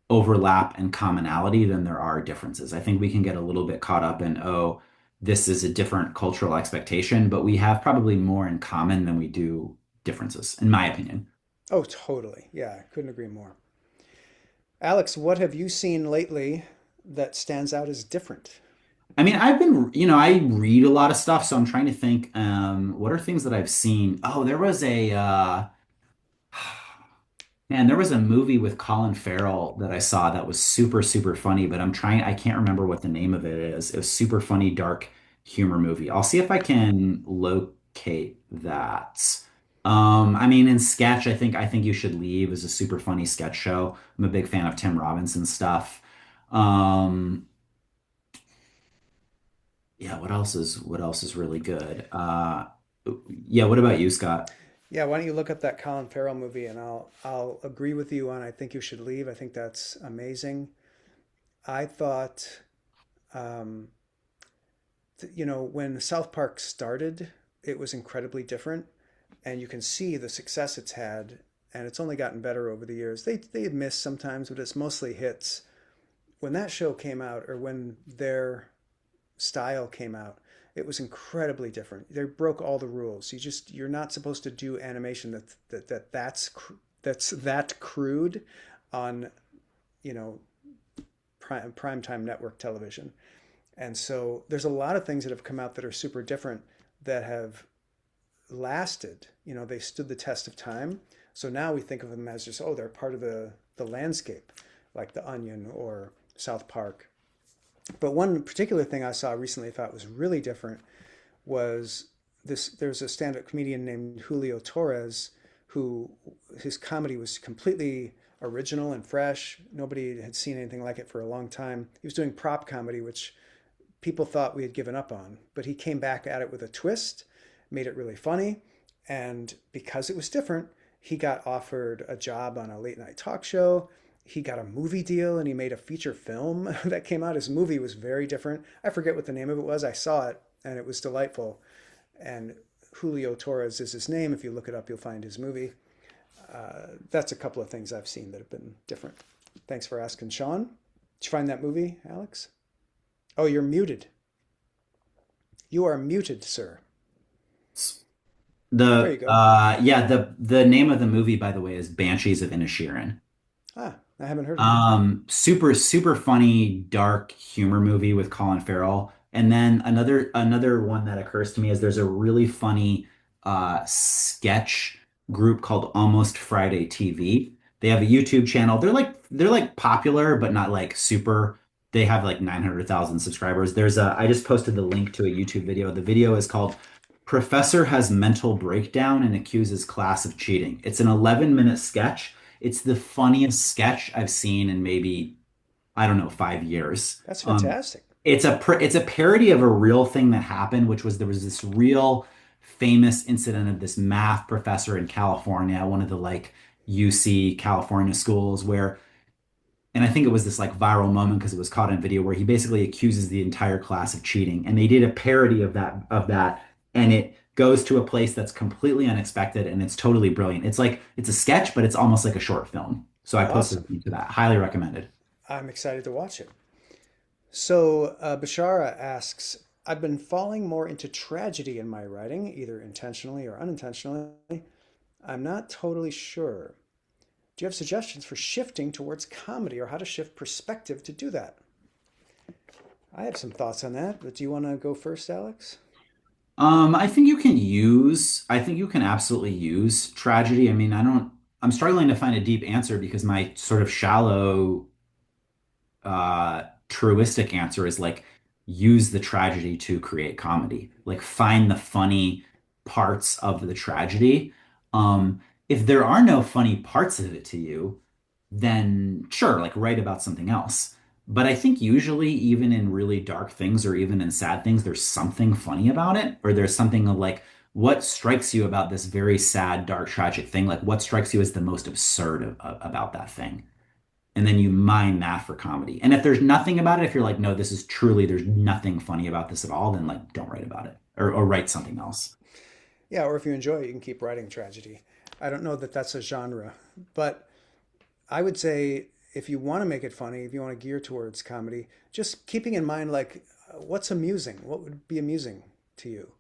overlap and commonality than there are differences. I think we can get a little bit caught up in, oh, this is a different cultural expectation, but we have probably more in common than we do differences, in my opinion. Oh, totally. Yeah, I couldn't agree more. Alex, what have you seen lately that stands out as different? I mean, I read a lot of stuff, so I'm trying to think, what are things that I've seen? Oh, man, there was a movie with Colin Farrell that I saw that was super, super funny, but I can't remember what the name of it is. It was super funny, dark humor movie. I'll see if I can locate that. I mean, in sketch, I think You Should Leave is a super funny sketch show. I'm a big fan of Tim Robbins and stuff. Um, yeah, what else is really good? Yeah, what about you, Scott? Yeah, why don't you look up that Colin Farrell movie and I'll agree with you on I think you should leave. I think that's amazing. I thought um, when South Park started, it was incredibly different, and you can see the success it's had, and it's only gotten better over the years. They miss sometimes, but it's mostly hits. When that show came out, or when their style came out, it was incredibly different. They broke all the rules. You're not supposed to do animation that's that crude on you know primetime network television. And so there's a lot of things that have come out that are super different that have lasted. They stood the test of time. So now we think of them as just, oh, they're part of the landscape, like The Onion or South Park. But one particular thing I saw recently I thought was really different was this. There's a stand-up comedian named Julio Torres who his comedy was completely original and fresh. Nobody had seen anything like it for a long time. He was doing prop comedy, which people thought we had given up on, but he came back at it with a twist, made it really funny, and because it was different, he got offered a job on a late night talk show. He got a movie deal and he made a feature film that came out. His movie was very different. I forget what the name of it was. I saw it and it was delightful. And Julio Torres is his name. If you look it up, you'll find his movie. That's a couple of things I've seen that have been different. Thanks for asking, Sean. Did you find that movie, Alex? Oh, you're muted. You are muted, sir. There you go. The name of the movie, by the way, is Banshees of Inisherin. I haven't heard of it. Super, super funny, dark humor movie with Colin Farrell. And then another one that occurs to me is there's a really funny sketch group called Almost Friday TV. They have a YouTube channel. They're like popular, but not like super. They have like 900,000 subscribers. I just posted the link to a YouTube video. The video is called Professor Has Mental Breakdown and Accuses Class of Cheating. It's an 11-minute sketch. It's the funniest sketch I've seen in maybe, I don't know, 5 years. That's fantastic. It's a parody of a real thing that happened, which was there was this real famous incident of this math professor in California, one of the like UC California schools, and I think it was this like viral moment because it was caught on video where he basically accuses the entire class of cheating, and they did a parody of that, and it goes to a place that's completely unexpected, and it's totally brilliant. It's a sketch, but it's almost like a short film. So I posted Awesome. a link to that. Highly recommended. I'm excited to watch it. So, Bashara asks, I've been falling more into tragedy in my writing, either intentionally or unintentionally. I'm not totally sure. Do you have suggestions for shifting towards comedy or how to shift perspective to do that? I have some thoughts on that, but do you want to go first, Alex? I think you can absolutely use tragedy. I mean, I'm struggling to find a deep answer because my sort of shallow, truistic answer is like use the tragedy to create comedy. Like find the funny parts of the tragedy. If there are no funny parts of it to you, then sure, like write about something else. But I think usually, even in really dark things or even in sad things, there's something funny about it, or there's something of like what strikes you about this very sad, dark, tragic thing. Like what strikes you as the most absurd about that thing, and then you mine that for comedy. And if there's nothing about it, if you're like, no, this is truly, there's nothing funny about this at all, then like don't write about it or write something else. Yeah, or if you enjoy it, you can keep writing tragedy. I don't know that that's a genre, but I would say if you want to make it funny, if you want to gear towards comedy, just keeping in mind like what's amusing, what would be amusing to you,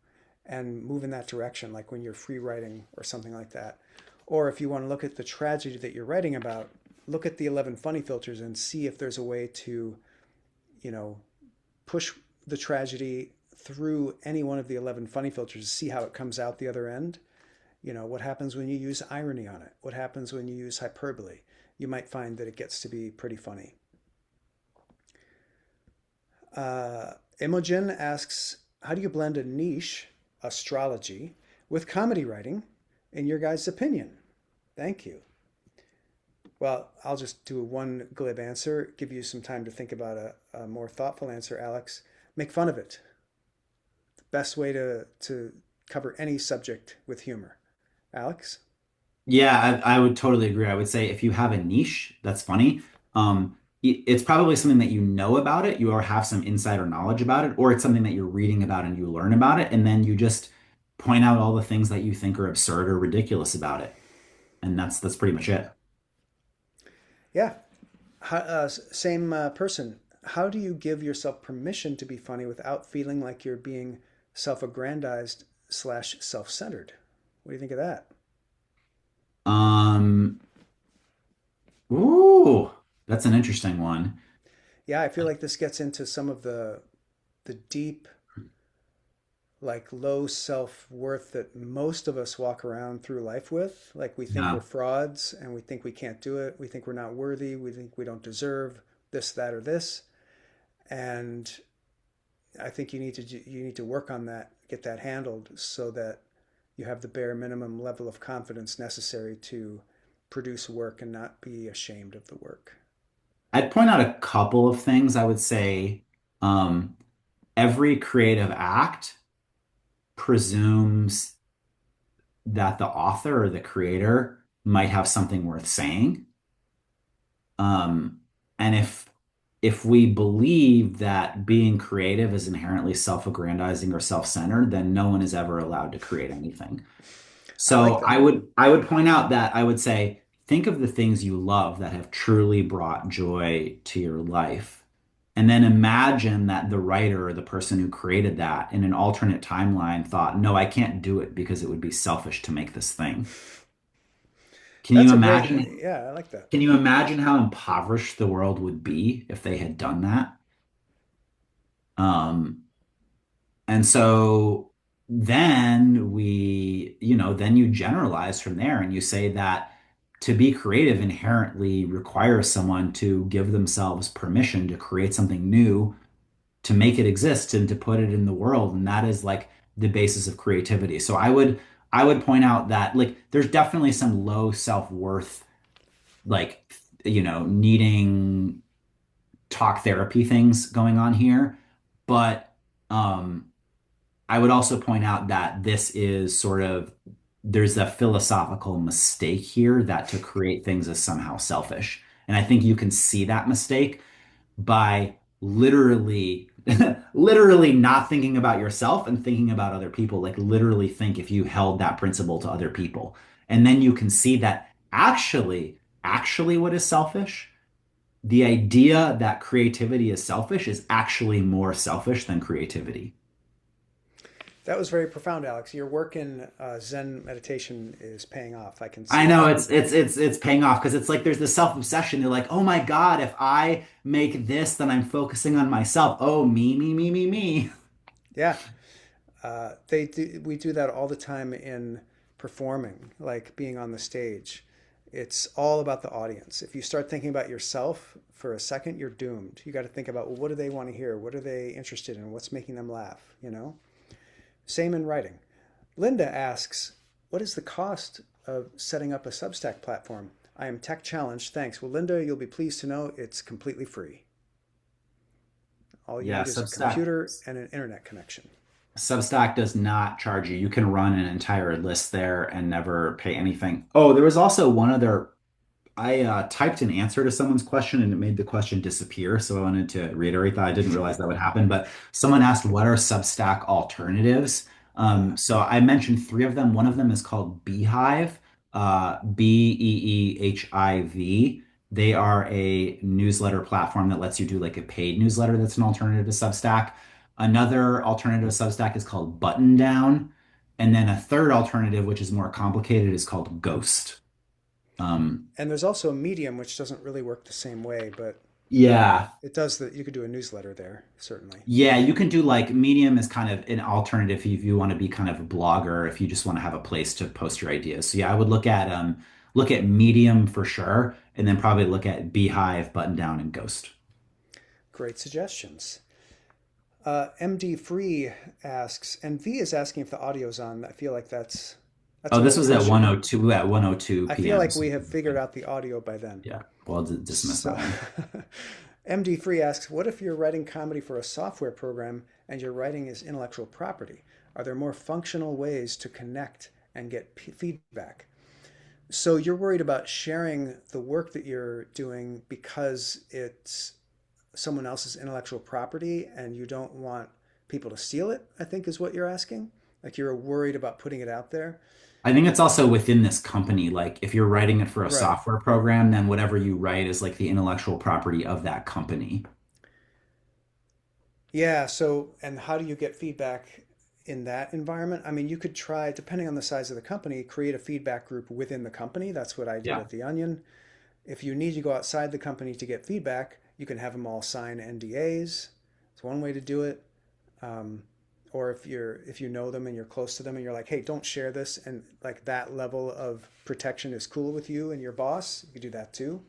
and move in that direction, like when you're free writing or something like that. Or if you want to look at the tragedy that you're writing about, look at the 11 funny filters and see if there's a way to, you know, push the tragedy through any one of the 11 funny filters to see how it comes out the other end. You know, what happens when you use irony on it? What happens when you use hyperbole? You might find that it gets to be pretty funny. Imogen asks, how do you blend a niche, astrology, with comedy writing, in your guys' opinion? Thank you. Well, I'll just do one glib answer, give you some time to think about a more thoughtful answer, Alex. Make fun of it. The best way to cover any subject with humor. Alex? Yeah, I would totally agree. I would say if you have a niche that's funny, it's probably something that you know about it, you or have some insider knowledge about it, or it's something that you're reading about and you learn about it, and then you just point out all the things that you think are absurd or ridiculous about it, and that's pretty much it. Yeah. Same person. How do you give yourself permission to be funny without feeling like you're being self-aggrandized slash self-centered? What do you think of that? Um, ooh, that's an interesting one. Yeah, I feel like this gets into some of the deep, like low self-worth that most of us walk around through life with. Like we think we're Yeah. frauds and we think we can't do it. We think we're not worthy. We think we don't deserve this, that, or this. And I think you need to work on that, get that handled so that you have the bare minimum level of confidence necessary to produce work and not be ashamed of the work. I'd point out a couple of things. I would say, um, every creative act presumes that the author or the creator might have something worth saying. Um, and if we believe that being creative is inherently self-aggrandizing or self-centered, then no one is ever allowed to create anything. I like So that. I would point out that I would say think of the things you love that have truly brought joy to your life. And then imagine that the writer or the person who created that in an alternate timeline thought, no, I can't do it because it would be selfish to make this thing. Can That's you a great, imagine yeah, I like that. can you imagine how impoverished the world would be if they had done that? Um, And so then then you generalize from there and you say that to be creative inherently requires someone to give themselves permission to create something new, to make it exist and to put it in the world. And that is like the basis of creativity. So I would point out that like there's definitely some low self-worth, like, needing talk therapy things going on here. But I would also point out that this is sort of there's a philosophical mistake here that to create things is somehow selfish. And I think you can see that mistake by literally literally not thinking about yourself and thinking about other people. Like literally think if you held that principle to other people. And then you can see that actually what is selfish? The idea that creativity is selfish is actually more selfish than creativity. That was very profound, Alex. Your work in Zen meditation is paying off. I can see I know that. it's paying off because it's like there's this self-obsession. You're like, oh my God, if I make this, then I'm focusing on myself. Oh, me. Yeah. We do that all the time in performing, like being on the stage. It's all about the audience. If you start thinking about yourself for a second, you're doomed. You got to think about, well, what do they want to hear? What are they interested in? What's making them laugh? You know? Same in writing. Linda asks, what is the cost of setting up a Substack platform? I am tech challenged. Thanks. Well, Linda, you'll be pleased to know it's completely free. All you Yeah, need is a computer and an internet connection. Substack does not charge you. You can run an entire list there and never pay anything. Oh, there was also one other. I typed an answer to someone's question and it made the question disappear. So I wanted to reiterate that. I didn't realize that would happen. But someone asked, what are Substack alternatives? So I mentioned three of them. One of them is called Beehive, Beehive. They are a newsletter platform that lets you do like a paid newsletter that's an alternative to Substack. Another alternative to Substack is called Button Down. And then a third alternative, which is more complicated, is called Ghost. And there's also Medium, which doesn't really work the same way, but Yeah. it does that. You could do a newsletter there, certainly. Yeah, you can do like Medium is kind of an alternative if you want to be kind of a blogger, if you just want to have a place to post your ideas. So yeah, I would look at Medium for sure, and then probably look at Beehive, Button Down, and Ghost. Great suggestions. MD Free asks, and V is asking if the audio's on. I feel like that's Oh, a this little was at pressure. 102 I feel p.m. like So, we have figured okay. out the audio by then. Yeah. Well, dismiss So, that one. MD Free asks, what if you're writing comedy for a software program and your writing is intellectual property? Are there more functional ways to connect and get feedback? So you're worried about sharing the work that you're doing because it's someone else's intellectual property and you don't want people to steal it, I think is what you're asking. Like you're worried about putting it out there. I think it's also within this company. Like if you're writing it for a Right. software program, then whatever you write is like the intellectual property of that company. Yeah. So, and how do you get feedback in that environment? I mean, you could try, depending on the size of the company, create a feedback group within the company. That's what I did Yeah. at The Onion. If you need to go outside the company to get feedback, you can have them all sign NDAs. It's one way to do it. Um, or if you know them and you're close to them and you're like, hey, don't share this, and like that level of protection is cool with you and your boss, you could do that too.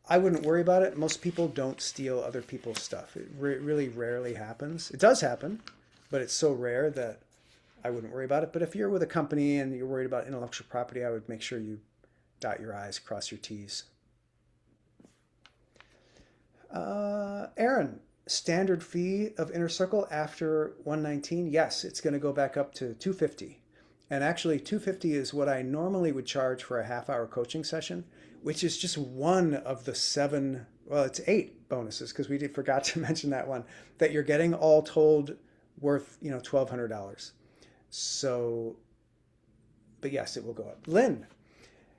I wouldn't worry about it. Most people don't steal other people's stuff. It really rarely happens. It does happen, but it's so rare that I wouldn't worry about it. But if you're with a company and you're worried about intellectual property, I would make sure you dot your I's, cross your T's. Aaron, standard fee of Inner Circle after 119? Yes, it's going to go back up to 250. And actually, 250 is what I normally would charge for a half-hour coaching session, which is just one of the seven, well, it's eight bonuses because we forgot to mention that one that you're getting all told worth, $1,200. So, but yes, it will go up. Lynn,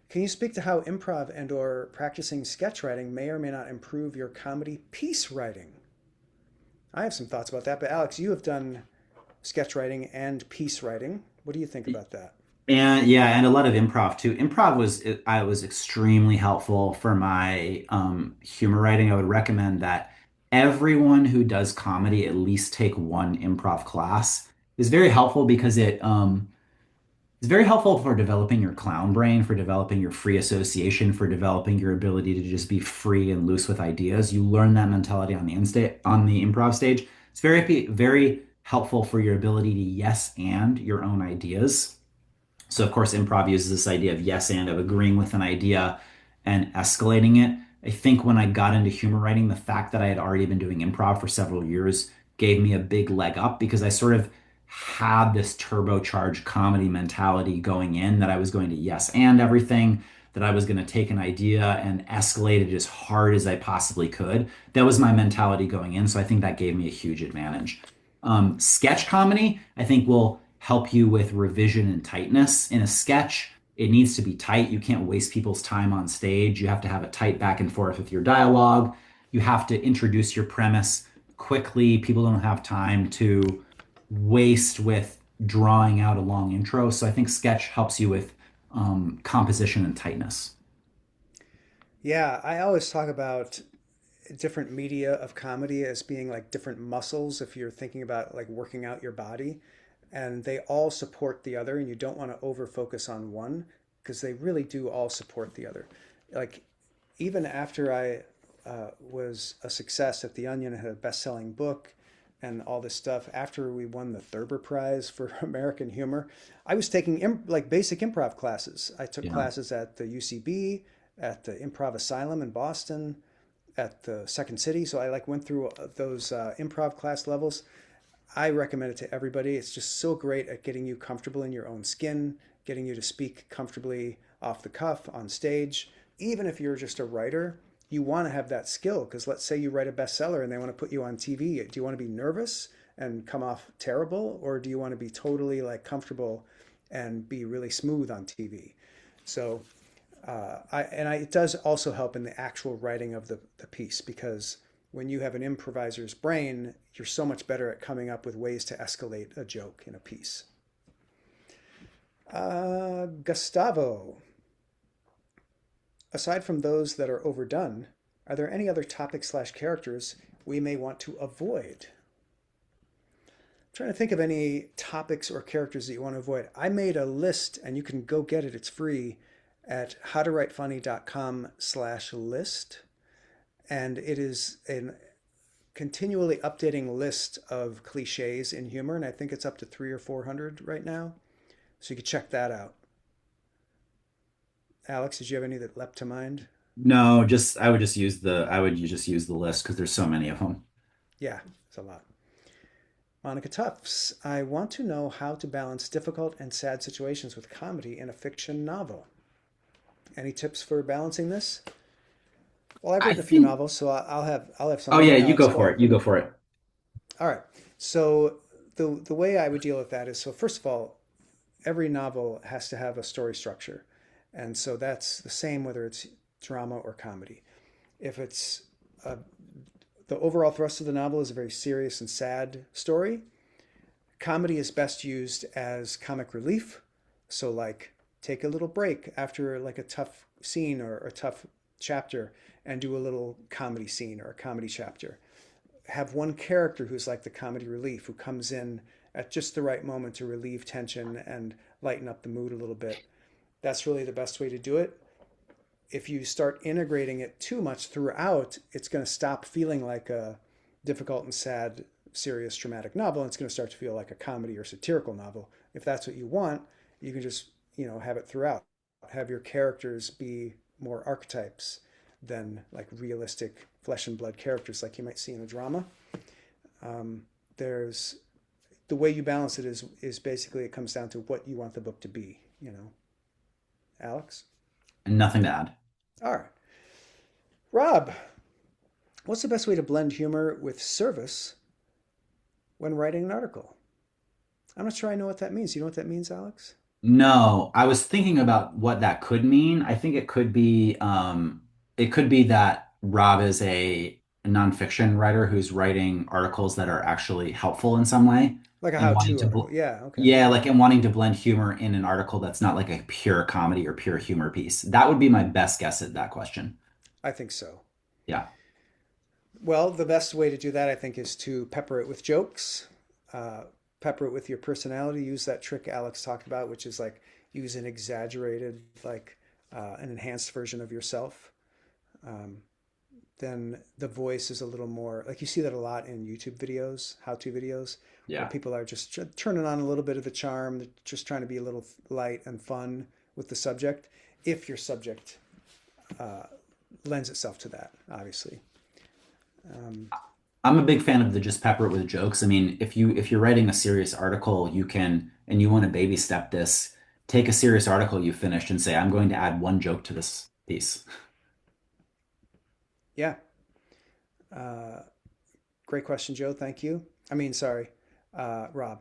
can you speak to how improv and or practicing sketch writing may or may not improve your comedy piece writing? I have some thoughts about that, but Alex, you have done sketch writing and piece writing. What do you think about that? And yeah, and a lot of improv too. I was extremely helpful for my humor writing. I would recommend that everyone who does comedy at least take one improv class. It's very helpful because it's very helpful for developing your clown brain, for developing your free association, for developing your ability to just be free and loose with ideas. You learn that mentality on the on the improv stage. It's very helpful for your ability to yes and your own ideas. So of course, improv uses this idea of yes and of agreeing with an idea and escalating it. I think when I got into humor writing, the fact that I had already been doing improv for several years gave me a big leg up because I sort of had this turbocharged comedy mentality going in that I was going to yes and everything, that I was going to take an idea and escalate it as hard as I possibly could. That was my mentality going in. So I think that gave me a huge advantage. Sketch comedy, I think, will help you with revision and tightness. In a sketch, it needs to be tight. You can't waste people's time on stage. You have to have a tight back and forth with your dialogue. You have to introduce your premise quickly. People don't have time to waste with drawing out a long intro. So I think sketch helps you with composition and tightness. Yeah, I always talk about different media of comedy as being like different muscles if you're thinking about like working out your body, and they all support the other, and you don't want to over focus on one because they really do all support the other. Like even after I was a success at The Onion, I had a best-selling book and all this stuff. After we won the Thurber Prize for American Humor, I was taking like basic improv classes. I took Yeah. classes at the UCB, at the Improv Asylum in Boston, at the Second City. So I like went through those improv class levels. I recommend it to everybody. It's just so great at getting you comfortable in your own skin, getting you to speak comfortably off the cuff on stage. Even if you're just a writer, you want to have that skill because let's say you write a bestseller and they want to put you on TV. Do you want to be nervous and come off terrible, or do you want to be totally like comfortable and be really smooth on TV? So it does also help in the actual writing of the piece because when you have an improviser's brain, you're so much better at coming up with ways to escalate a joke in a piece. Gustavo, aside from those that are overdone, are there any other topics slash characters we may want to avoid? I'm trying to think of any topics or characters that you want to avoid. I made a list, and you can go get it. It's free at howtowritefunny.com/list. And it is a continually updating list of cliches in humor. And I think it's up to 300 or 400 right now. So you can check that out. Alex, did you have any that leapt to mind? No, just I would just use the list because there's so many of them. Yeah, it's a lot. Monica Tufts, I want to know how to balance difficult and sad situations with comedy in a fiction novel. Any tips for balancing this? Well, I've I written a few think. novels, so I'll have Oh some. yeah, you Alex, go go for ahead. it. You go for it. All right. So the way I would deal with that is, so first of all, every novel has to have a story structure, and so that's the same whether it's drama or comedy. If it's uh, the overall thrust of the novel is a very serious and sad story, comedy is best used as comic relief. So like take a little break after like a tough scene or a tough chapter and do a little comedy scene or a comedy chapter. Have one character who's like the comedy relief who comes in at just the right moment to relieve tension and lighten up the mood a little bit. That's really the best way to do it. If you start integrating it too much throughout, it's going to stop feeling like a difficult and sad, serious, dramatic novel. And it's going to start to feel like a comedy or satirical novel. If that's what you want, you can just, have it throughout. Have your characters be more archetypes than like realistic flesh and blood characters like you might see in a drama. There's the way you balance it is basically it comes down to what you want the book to be. Alex? And nothing to add. All right. Rob, what's the best way to blend humor with service when writing an article? I'm not sure I know what that means. You know what that means, Alex? No, I was thinking about what that could mean. I think it could be that Rob is a nonfiction writer who's writing articles that are actually helpful in some way Like a and wanting how-to to, article. Yeah, okay. yeah, like and wanting to blend humor in an article that's not like a pure comedy or pure humor piece. That would be my best guess at that question. I think so. Yeah. Well, the best way to do that, I think, is to pepper it with jokes, pepper it with your personality. Use that trick Alex talked about, which is like use an exaggerated, like an enhanced version of yourself. Um, then the voice is a little more like you see that a lot in YouTube videos, how-to videos, where Yeah. people are just turning on a little bit of the charm, they're just trying to be a little light and fun with the subject, if your subject uh, lends itself to that, obviously. Um, I'm a big fan of the just pepper it with jokes. I mean, if you're writing a serious article, you can and you want to baby step this, take a serious article you finished and say, I'm going to add one joke to this piece. yeah, uh, great question, Joe. Thank you. I mean, sorry, Rob.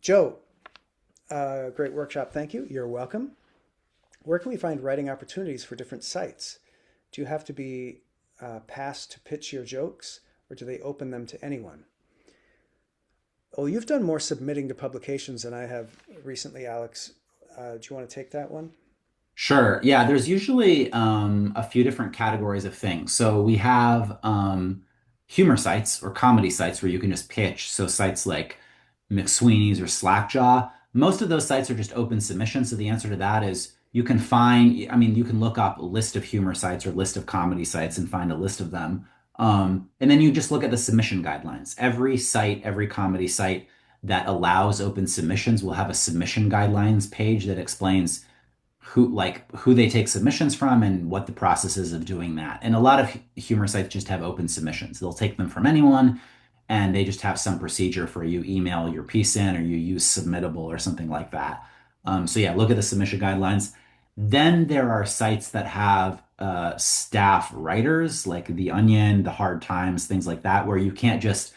Joe, great workshop. Thank you. You're welcome. Where can we find writing opportunities for different sites? Do you have to be passed to pitch your jokes, or do they open them to anyone? Oh, you've done more submitting to publications than I have recently, Alex. Do you want to take that one? Sure. Yeah, there's usually a few different categories of things. So we have humor sites or comedy sites where you can just pitch. So sites like McSweeney's or Slackjaw. Most of those sites are just open submissions. So the answer to that is you can find, I mean, you can look up a list of humor sites or list of comedy sites and find a list of them. And then you just look at the submission guidelines. Every site, every comedy site that allows open submissions will have a submission guidelines page that explains who they take submissions from and what the process is of doing that. And a lot of humor sites just have open submissions. They'll take them from anyone and they just have some procedure for you email your piece in or you use submittable or something like that. So yeah, look at the submission guidelines. Then there are sites that have staff writers like The Onion, The Hard Times, things like that, where you can't just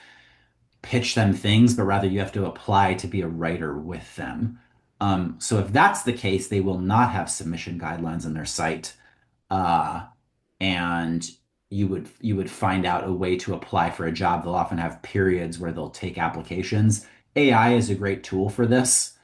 pitch them things, but rather you have to apply to be a writer with them. So if that's the case, they will not have submission guidelines on their site, uh, and you would find out a way to apply for a job. They'll often have periods where they'll take applications. AI is a great tool for this.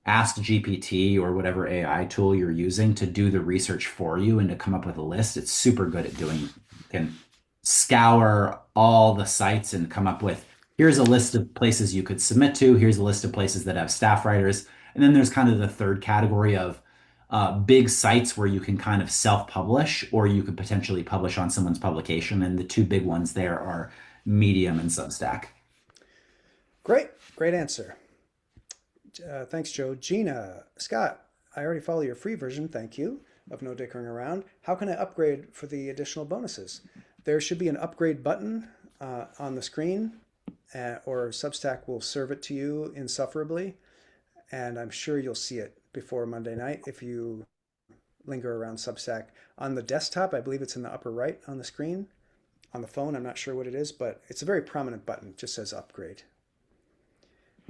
ask GPT or whatever AI tool you're using to do the research for you and to come up with a list. It's super good at doing, can scour all the sites and come up with, here's a list of places you could submit to, here's a list of places that have staff writers. And then there's kind of the third category of big sites where you can kind of self-publish or you could potentially publish on someone's publication. And the two big ones there are Medium and Substack. Great, great answer. Thanks, Joe. Gina, Scott, I already follow your free version, thank you, of No Dickering Around. How can I upgrade for the additional bonuses? There should be an upgrade button on the screen, or Substack will serve it to you insufferably, and I'm sure you'll see it before Monday night if you linger around Substack. On the desktop, I believe it's in the upper right on the screen. On the phone, I'm not sure what it is, but it's a very prominent button. It just says upgrade.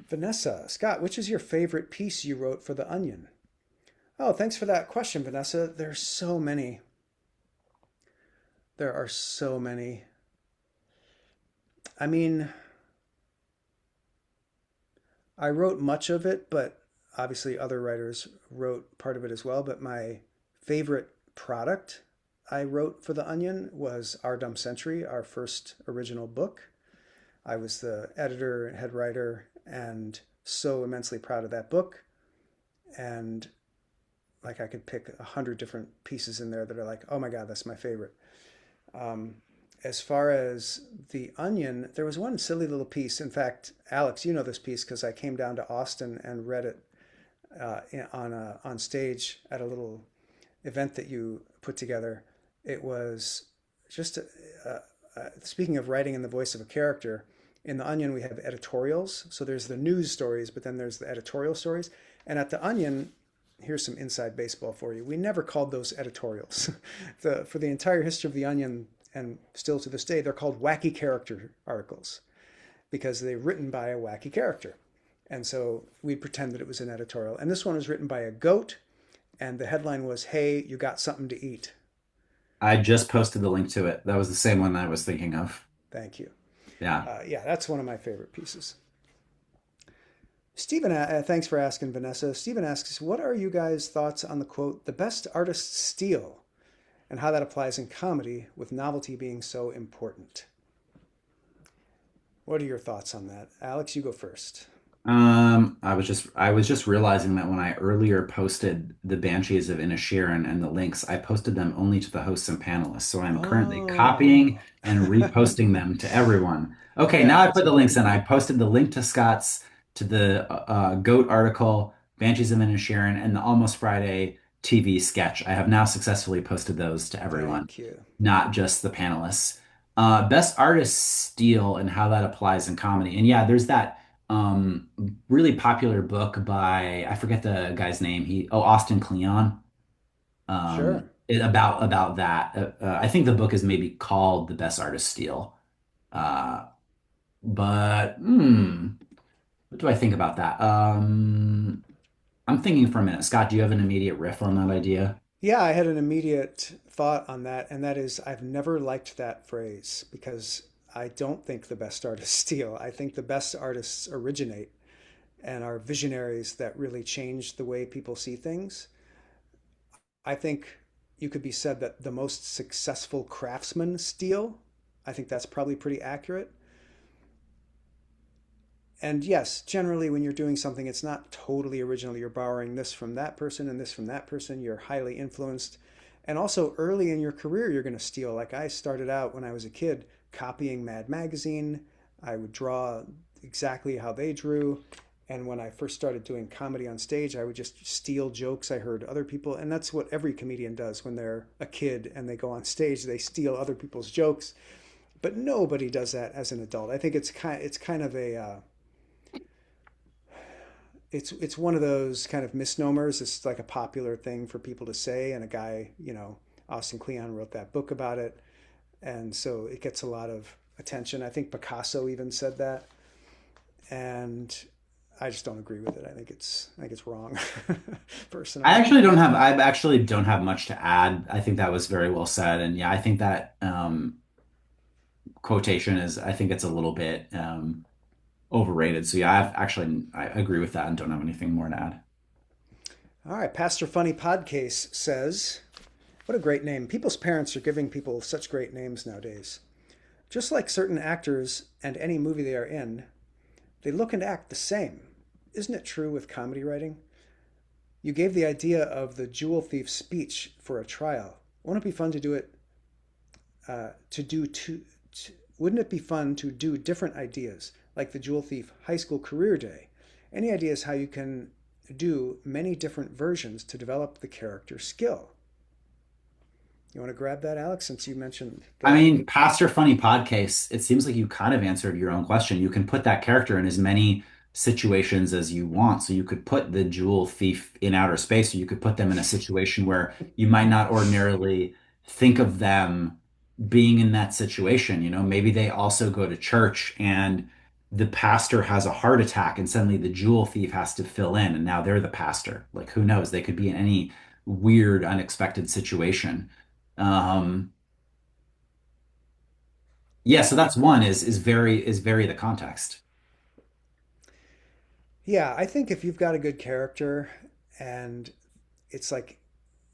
Vanessa, Scott, which is your favorite piece you wrote for The Onion? Oh, thanks for that question, Vanessa. There's so many. There are so many. I mean, I wrote much of it, but obviously other writers wrote part of it as well. But my favorite product I wrote for The Onion was Our Dumb Century, our first original book. I was the editor and head writer and so immensely proud of that book. And like I could pick 100 different pieces in there that are like, oh my God, that's my favorite. Um, as far as The Onion, there was one silly little piece. In fact, Alex, you know this piece because I came down to Austin and read it on stage at a little event that you put together. It was just, speaking of writing in the voice of a character, in The Onion, we have editorials. So there's the news stories, but then there's the editorial stories. And at The Onion, here's some inside baseball for you. We never called those editorials. For the entire history of The Onion, and still to this day, they're called wacky character articles because they're written by a wacky character. And so we pretend that it was an editorial. And this one was written by a goat. And the headline was, "Hey, you got something to eat." I just posted the link to it. That was the same one I was thinking of. Thank you. Yeah. Yeah, that's one of my favorite pieces. Stephen, thanks for asking, Vanessa. Stephen asks, what are you guys' thoughts on the quote, "The best artists steal," and how that applies in comedy with novelty being so important? What are your thoughts on that? Alex, you go first. I was just realizing that when I earlier posted the Banshees of Inisherin and the links, I posted them only to the hosts and panelists. So I'm currently Oh, copying and reposting them to everyone. Okay, yeah, now I that's put the good. links in. I posted the link to Scott's, to the Goat article, Banshees of Inisherin, and the Almost Friday TV sketch. I have now successfully posted those to everyone, Thank you. not just the panelists. Best artist steal and how that applies in comedy. And yeah, there's that um really popular book by I forget the guy's name. Austin Kleon. Sure. About that. I think the book is maybe called The Best Artist Steal. Uh, but what do I think about that? I'm thinking for a minute. Scott, do you have an immediate riff on that idea? Yeah, I had an immediate thought on that, and that is I've never liked that phrase because I don't think the best artists steal. I think the best artists originate and are visionaries that really change the way people see things. I think you could be said that the most successful craftsmen steal. I think that's probably pretty accurate. And yes, generally when you're doing something, it's not totally original. You're borrowing this from that person and this from that person. You're highly influenced. And also early in your career, you're going to steal. Like I started out when I was a kid copying Mad Magazine. I would draw exactly how they drew. And when I first started doing comedy on stage, I would just steal jokes I heard other people. And that's what every comedian does when they're a kid and they go on stage. They steal other people's jokes. But nobody does that as an adult. I think it's kind of a it's one of those kind of misnomers. It's like a popular thing for people to say, and a guy, Austin Kleon wrote that book about it, and so it gets a lot of attention. I think Picasso even said that, and I just don't agree with it. I think it's wrong, personally. I actually don't have much to add. I think that was very well said. And yeah, I think that quotation is, I think it's a little bit overrated. So yeah, I agree with that and don't have anything more to add. All right, Pastor Funny Podcase says, what a great name. People's parents are giving people such great names nowadays. Just like certain actors and any movie they are in, they look and act the same. Isn't it true with comedy writing? You gave the idea of the jewel thief speech for a trial. Won't it be fun to do it to do wouldn't it be fun to do different ideas like the jewel thief high school career day? Any ideas how you can do many different versions to develop the character skill? You want to grab that, Alex, since you mentioned I that? mean, past your funny podcast, it seems like you kind of answered your own question. You can put that character in as many situations as you want. So you could put the jewel thief in outer space, or you could put them in a situation where you might not ordinarily think of them being in that situation. You know, maybe they also go to church and the pastor has a heart attack and suddenly the jewel thief has to fill in and now they're the pastor. Like, who knows? They could be in any weird, unexpected situation. Um, Yeah, so that's one is vary the context. Yeah, I think if you've got a good character and it's like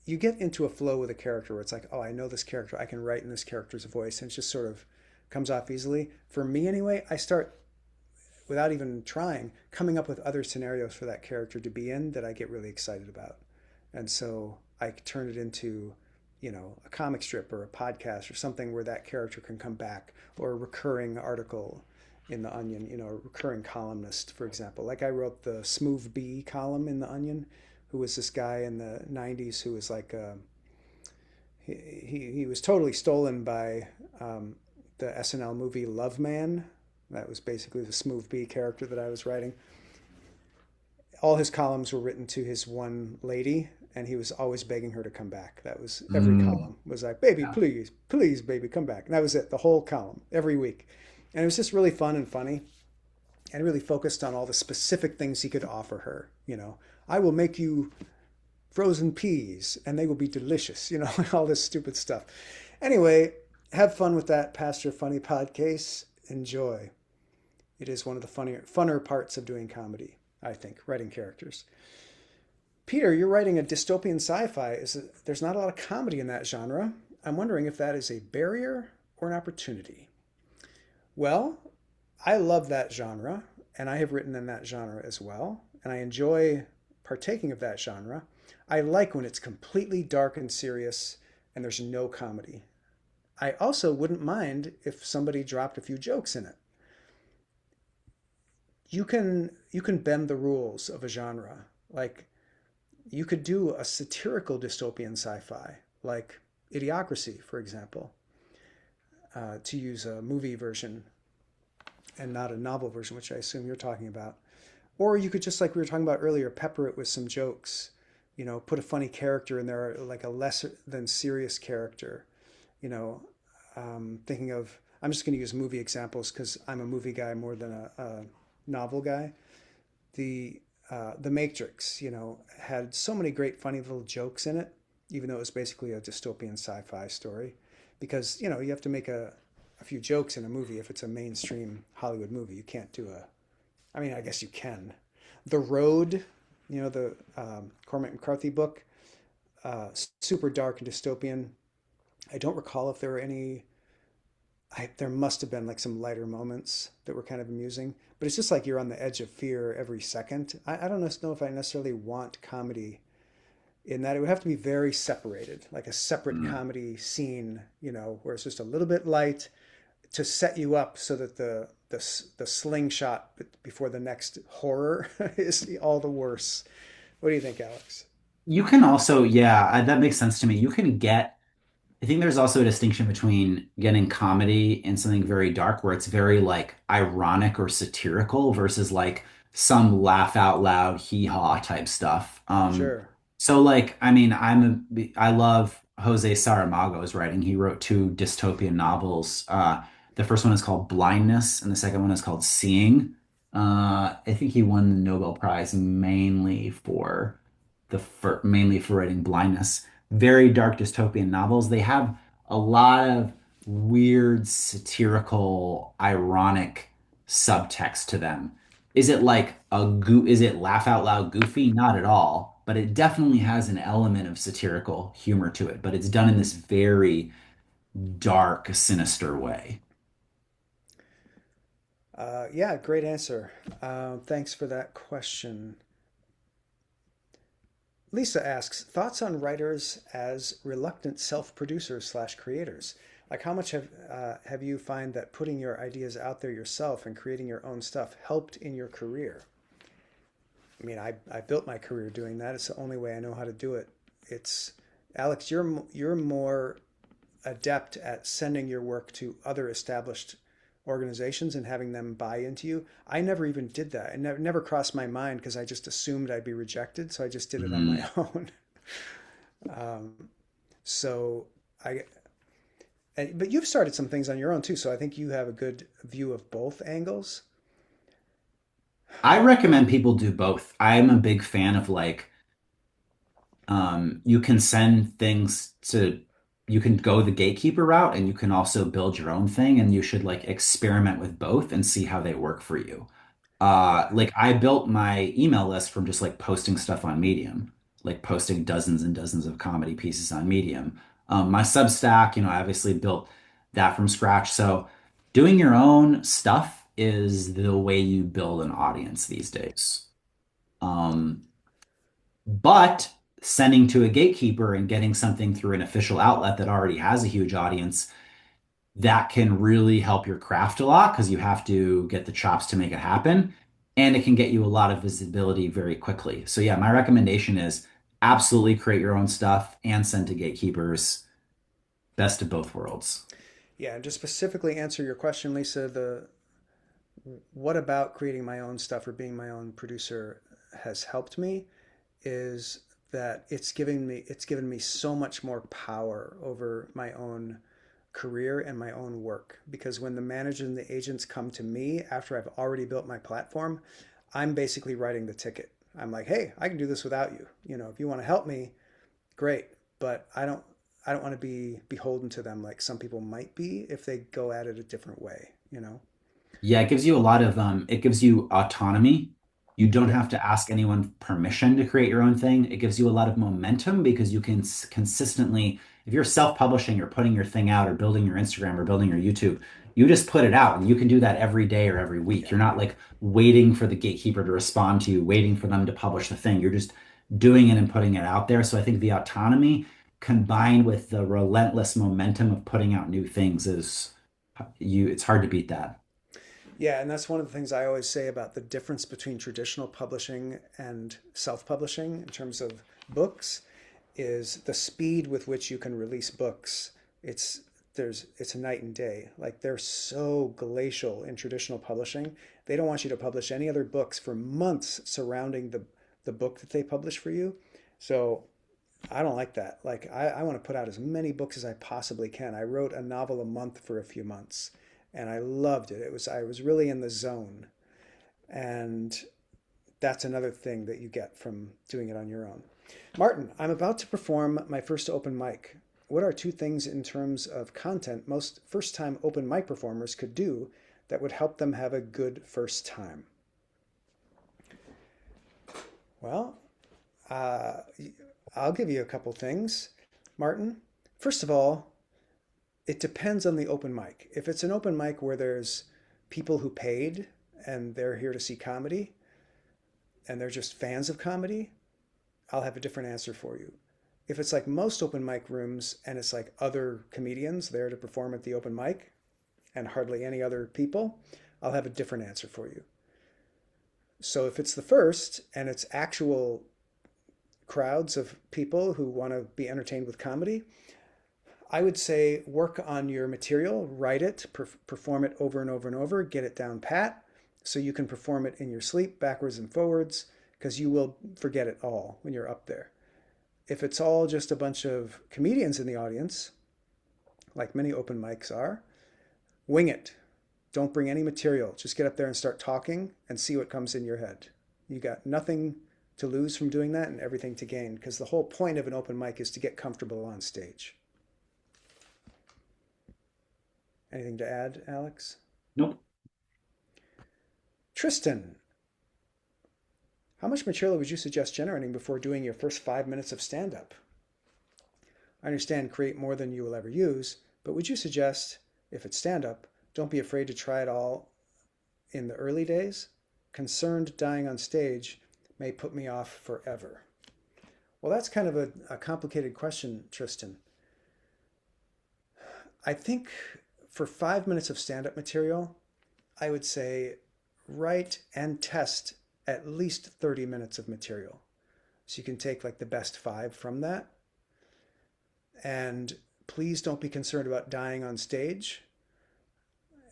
you get into a flow with a character where it's like, oh, I know this character, I can write in this character's voice, and it just sort of comes off easily. For me, anyway, I start without even trying, coming up with other scenarios for that character to be in that I get really excited about. And so I turn it into, a comic strip or a podcast or something where that character can come back, or a recurring article in the Onion, a recurring columnist, for example. Like I wrote the Smooth B column in the Onion, who was this guy in the 90s who was like, he was totally stolen by the SNL movie Love Man. That was basically the Smooth B character that I was writing. All his columns were written to his one lady, and he was always begging her to come back. That was every Mm, column was like, baby, yeah. please, please, baby, come back. And that was it, the whole column, every week. And it was just really fun and funny, and really focused on all the specific things he could offer her. I will make you frozen peas and they will be delicious, all this stupid stuff. Anyway, have fun with that Pastor Funny podcast. Enjoy. It is one of the funner parts of doing comedy, I think, writing characters. Peter, you're writing a dystopian sci-fi. There's not a lot of comedy in that genre. I'm wondering if that is a barrier or an opportunity. Well, I love that genre, and I have written in that genre as well, and I enjoy partaking of that genre. I like when it's completely dark and serious and there's no comedy. I also wouldn't mind if somebody dropped a few jokes in it. You can bend the rules of a genre. Like you could do a satirical dystopian sci-fi, like Idiocracy, for example, to use a movie version and not a novel version, which I assume you're talking about. Or you could just, like we were talking about earlier, pepper it with some jokes. Put a funny character in there, like a lesser than serious character. You know, Thinking of, I'm just going to use movie examples because I'm a movie guy more than a novel guy. The Matrix, had so many great funny little jokes in it, even though it was basically a dystopian sci-fi story. Because you have to make a few jokes in a movie if it's a mainstream Hollywood movie. You can't do a, I mean, I guess you can. The Road, the Cormac McCarthy book, super dark and dystopian. I don't recall if there were any. There must have been like some lighter moments that were kind of amusing, but it's just like you're on the edge of fear every second. I don't know if I necessarily want comedy in that. It would have to be very separated, like a separate Mm. comedy scene, where it's just a little bit light to set you up so that the slingshot before the next horror is all the worse. What do you think, Alex? You can also, yeah, that makes sense to me. You can get I think there's also a distinction between getting comedy in something very dark where it's very like ironic or satirical versus like some laugh out loud hee haw type stuff. Sure. So like I mean I love Jose Saramago's writing. He wrote two dystopian novels. The first one is called Blindness and the second one is called Seeing. I think he won the Nobel Prize mainly for writing Blindness. Very dark dystopian novels. They have a lot of weird, satirical, ironic subtext to them. Is it like is it laugh out loud goofy? Not at all. but it definitely has an element of satirical humor to it, but it's done in this very dark, sinister way. Yeah, great answer. Thanks for that question. Lisa asks, thoughts on writers as reluctant self-producers slash creators? Like how much have you find that putting your ideas out there yourself and creating your own stuff helped in your career? I mean, I built my career doing that. It's the only way I know how to do it. It's Alex, you're more adept at sending your work to other established organizations and having them buy into you. I never even did that. It never crossed my mind because I just assumed I'd be rejected. So I just did it on my Mm. own. Um, so I, but you've started some things on your own too. So I think you have a good view of both angles. I recommend people do both. I'm a big fan of like you can send things to, you can go the gatekeeper route and you can also build your own thing, and you should like experiment with both and see how they work for you. Yeah. Like I built my email list from just like posting stuff on Medium, like posting dozens and dozens of comedy pieces on Medium. My Substack, I obviously built that from scratch. So doing your own stuff is the way you build an audience these days. Um, but sending to a gatekeeper and getting something through an official outlet that already has a huge audience, that can really help your craft a lot because you have to get the chops to make it happen. And it can get you a lot of visibility very quickly. So, yeah, my recommendation is absolutely create your own stuff and send to gatekeepers. Best of both worlds. Yeah. And just specifically answer your question, Lisa, the what about creating my own stuff or being my own producer has helped me is that it's given me so much more power over my own career and my own work, because when the managers and the agents come to me after I've already built my platform, I'm basically writing the ticket. I'm like, hey, I can do this without you. If you want to help me, great, but I don't want to be beholden to them like some people might be if they go at it a different way. Yeah, it gives you a lot of it gives you autonomy. You don't Yeah. have to ask anyone permission to create your own thing. It gives you a lot of momentum because you can consistently, if you're self-publishing or putting your thing out or building your Instagram or building your YouTube, you just put it out and you can do that every day or every week. Yeah. You're not like waiting for the gatekeeper to respond to you, waiting for them to publish the thing. You're just doing it and putting it out there. So I think the autonomy combined with the relentless momentum of putting out new things is it's hard to beat that. Yeah, and that's one of the things I always say about the difference between traditional publishing and self-publishing in terms of books is the speed with which you can release books. It's it's a night and day. Like they're so glacial in traditional publishing. They don't want you to publish any other books for months surrounding the book that they publish for you. So I don't like that. Like I want to put out as many books as I possibly can. I wrote a novel a month for a few months and I loved it. I was really in the zone. And that's another thing that you get from doing it on your own. Martin, I'm about to perform my first open mic. What are two things in terms of content most first time open mic performers could do that would help them have a good first time? Well, uh, I'll give you a couple things. Martin, first of all, it depends on the open mic. If it's an open mic where there's people who paid and they're here to see comedy and they're just fans of comedy, I'll have a different answer for you. If it's like most open mic rooms and it's like other comedians there to perform at the open mic and hardly any other people, I'll have a different answer for you. So if it's the first and it's actual crowds of people who want to be entertained with comedy, I would say work on your material, write it, perform it over and over and over, get it down pat so you can perform it in your sleep, backwards and forwards, because you will forget it all when you're up there. If it's all just a bunch of comedians in the audience, like many open mics are, wing it. Don't bring any material. Just get up there and start talking and see what comes in your head. You got nothing to lose from doing that and everything to gain, because the whole point of an open mic is to get comfortable on stage. Anything to add, Alex? Nope. Tristan, How much material would you suggest generating before doing your first 5 minutes of stand-up? I understand create more than you will ever use, but would you suggest, if it's stand-up, don't be afraid to try it all in the early days? Concerned dying on stage may put me off forever. Well, that's kind of a complicated question, Tristan. I think for 5 minutes of stand-up material, I would say write and test at least 30 minutes of material. So you can take like the best five from that. And please don't be concerned about dying on stage.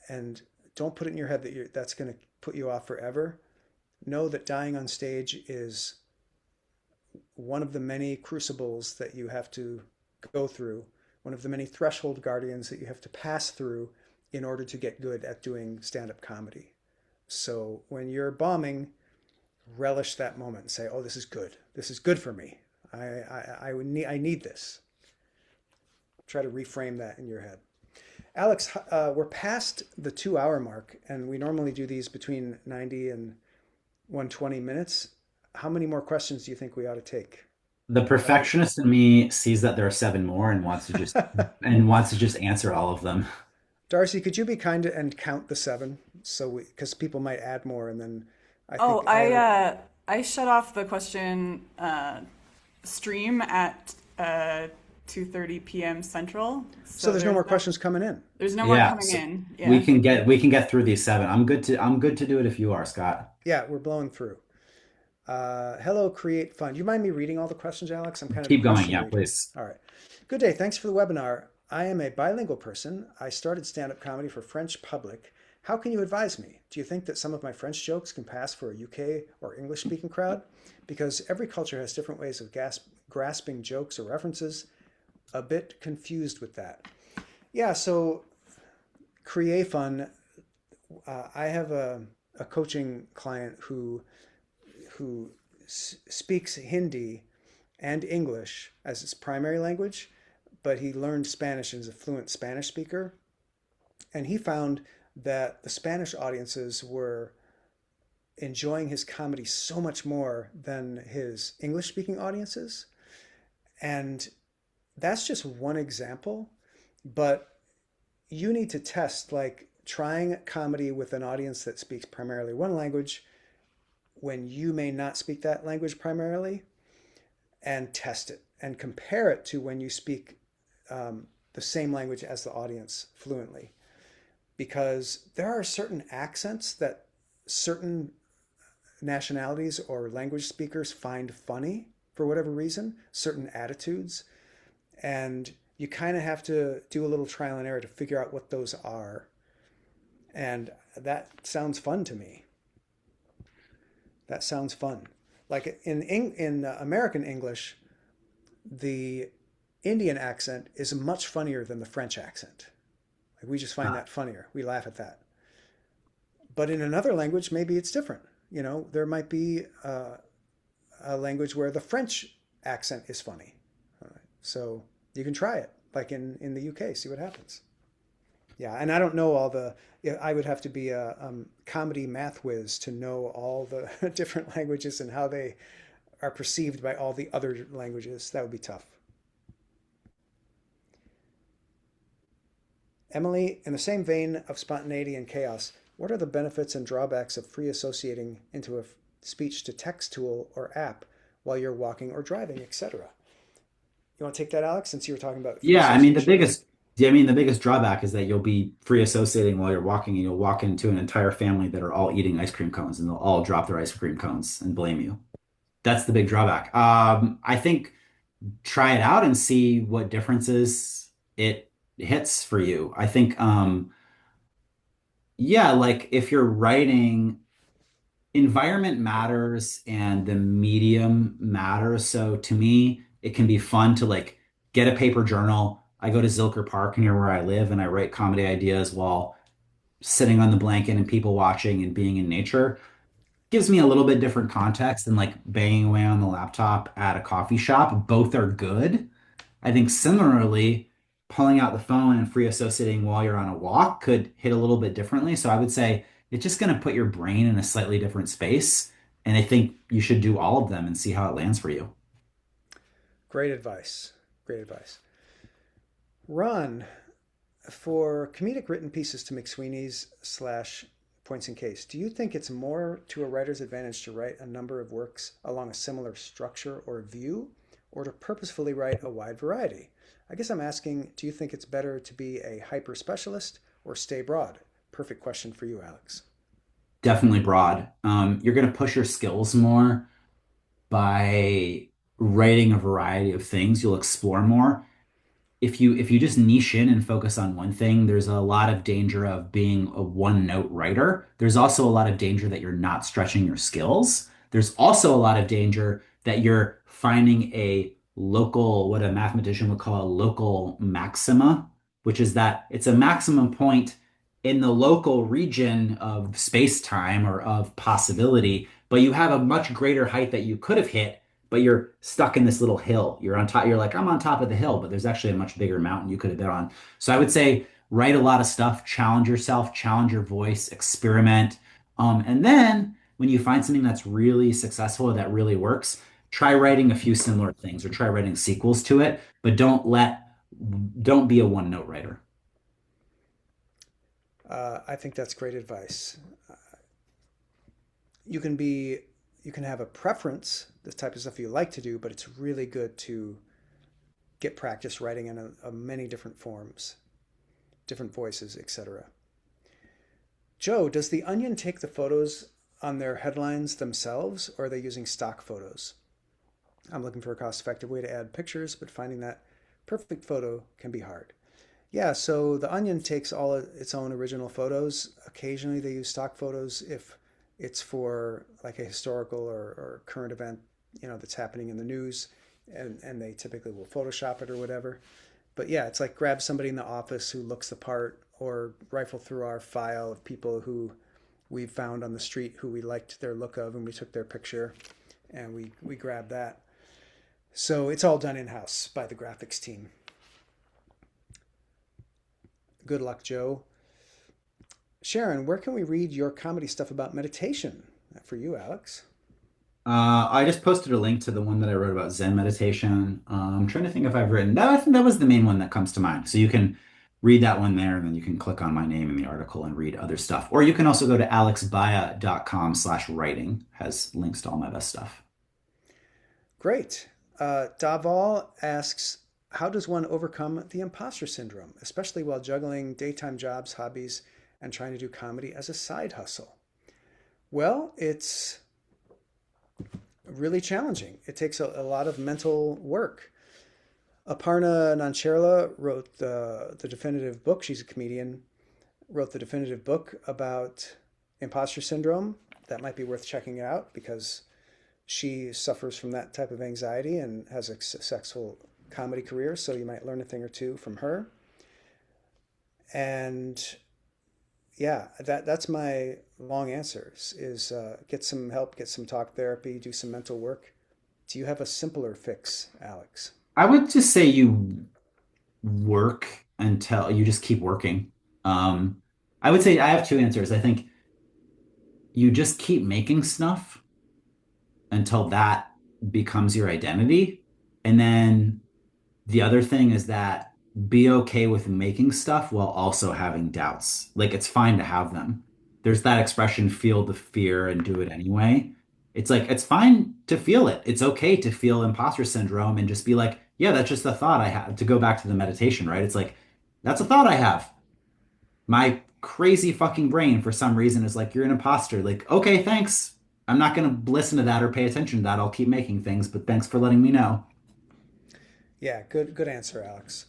And don't put it in your head that that's going to put you off forever. Know that dying on stage is one of the many crucibles that you have to go through, one of the many threshold guardians that you have to pass through in order to get good at doing stand-up comedy. So when you're bombing, relish that moment and say, oh, this is good. This is good for me. I need this. Try to reframe that in your head. Alex, we're past the 2 hour mark, and we normally do these between 90 and 120 minutes. How many more questions do you think we ought to take? The perfectionist in me sees that there are seven more and wants to just answer all of them. Darcy, could you be kind and count the seven? So because people might add more, and then I Oh, think I I shut off the question stream at 2:30 p.m. Central. so So there's no more there's questions coming in. no more Yeah, coming so in. we Yeah. can get through these seven. I'm good to do it if you are, Scott. Yeah, we're blowing through. Hello, create fun. Do you mind me reading all the questions, Alex? I'm kind of a Keep going, question yeah, reader. please. All right. Good day. Thanks for the webinar. I am a bilingual person. I started stand-up comedy for French public. How can you advise me? Do you think that some of my French jokes can pass for a UK or English-speaking crowd? Because every culture has different ways of grasping jokes or references. A bit confused with that. Yeah, so create fun. I have a coaching client who speaks Hindi and English as his primary language, but he learned Spanish and is a fluent Spanish speaker. And he found that the Spanish audiences were enjoying his comedy so much more than his English speaking audiences. And that's just one example, but you need to test like trying comedy with an audience that speaks primarily one language when you may not speak that language primarily, and test it and compare it to when you speak the same language as the audience fluently. Because there are certain accents that certain nationalities or language speakers find funny for whatever reason, certain attitudes. And you kind of have to do a little trial and error to figure out what those are. And that sounds fun to me. That sounds fun. Like in American English, the Indian accent is much funnier than the French accent. Like we just find Ah, that funnier. We laugh at that. But in another language, maybe it's different. You know, there might be a language where the French accent is funny. All right. So you can try it, like in the UK, see what happens. Yeah, and I don't know all the. Yeah, I would have to be a comedy math whiz to know all the different languages and how they are perceived by all the other languages. That would be tough. Emily, in the same vein of spontaneity and chaos, what are the benefits and drawbacks of free associating into a speech to text tool or app while you're walking or driving, etc.? You want to take that, Alex, since you were talking about free yeah, association? the biggest drawback is that you'll be free associating while you're walking, and you'll walk into an entire family that are all eating ice cream cones, and they'll all drop their ice cream cones and blame you. That's the big drawback. I think try it out and see what differences it hits for you. I think, yeah, like if you're writing, environment matters and the medium matters. So to me, it can be fun to like get a paper journal. I go to Zilker Park near where I live and I write comedy ideas while sitting on the blanket and people watching and being in nature. Gives me a little bit different context than like banging away on the laptop at a coffee shop. Both are good. I think similarly, pulling out the phone and free associating while you're on a walk could hit a little bit differently. So I would say it's just going to put your brain in a slightly different space. And I think you should do all of them and see how it lands for you. Great advice. Great advice. Ron, for comedic written pieces to McSweeney's slash Points and Case, do you think it's more to a writer's advantage to write a number of works along a similar structure or view, or to purposefully write a wide variety? I guess I'm asking, do you think it's better to be a hyper specialist or stay broad? Perfect question for you, Alex. Definitely broad. You're going to push your skills more by writing a variety of things. You'll explore more. If you just niche in and focus on one thing, there's a lot of danger of being a one note writer. There's also a lot of danger that you're not stretching your skills. There's also a lot of danger that you're finding a local, what a mathematician would call a local maxima, which is that it's a maximum point in the local region of space time or of possibility, but you have a much greater height that you could have hit, but you're stuck in this little hill. You're on top, you're like, I'm on top of the hill, but there's actually a much bigger mountain you could have been on. So I would say write a lot of stuff, challenge yourself, challenge your voice, experiment. And then when you find something that's really successful or that really works, try writing a few similar things or try writing sequels to it, but don't be a one note writer. I think that's great advice. You can be, you can have a preference, this type of stuff you like to do, but it's really good to get practice writing in many different forms, different voices, etc. Joe, does The Onion take the photos on their headlines themselves, or are they using stock photos? I'm looking for a cost-effective way to add pictures, but finding that perfect photo can be hard. Yeah, so The Onion takes all of its own original photos. Occasionally they use stock photos if it's for like a historical or current event, that's happening in the news, and they typically will Photoshop it or whatever. But yeah, it's like grab somebody in the office who looks the part, or rifle through our file of people who we found on the street who we liked their look of, and we took their picture and we grabbed that. So it's all done in-house by the graphics team. Good luck, Joe. Sharon, where can we read your comedy stuff about meditation? For you, Alex. I just posted a link to the one that I wrote about Zen meditation. I'm trying to think if I've written that. I think that was the main one that comes to mind. So you can read that one there, and then you can click on my name in the article and read other stuff. Or you can also go to alexbaya.com/writing, has links to all my best stuff. Great. Daval asks, how does one overcome the imposter syndrome, especially while juggling daytime jobs, hobbies, and trying to do comedy as a side hustle? Well, it's really challenging. It takes a lot of mental work. Aparna Nancherla wrote the definitive book. She's a comedian, wrote the definitive book about imposter syndrome. That might be worth checking out because she suffers from that type of anxiety and has a successful comedy career. So you might learn a thing or two from her. And yeah, that's my long answers is get some help, get some talk therapy, do some mental work. Do you have a simpler fix, Alex? I would just say you work until you just keep working. I would say I have two answers. I think you just keep making stuff until that becomes your identity. And then the other thing is that be okay with making stuff while also having doubts. Like it's fine to have them. There's that expression, feel the fear and do it anyway. It's like, it's fine to feel it. It's okay to feel imposter syndrome and just be like, yeah, that's just a thought I have. To go back to the meditation, right? It's like, that's a thought I have. My crazy fucking brain, for some reason, is like, you're an imposter. Like, okay, thanks. I'm not going to listen to that or pay attention to that. I'll keep making things, but thanks for letting me know. Yeah, good answer, Alex.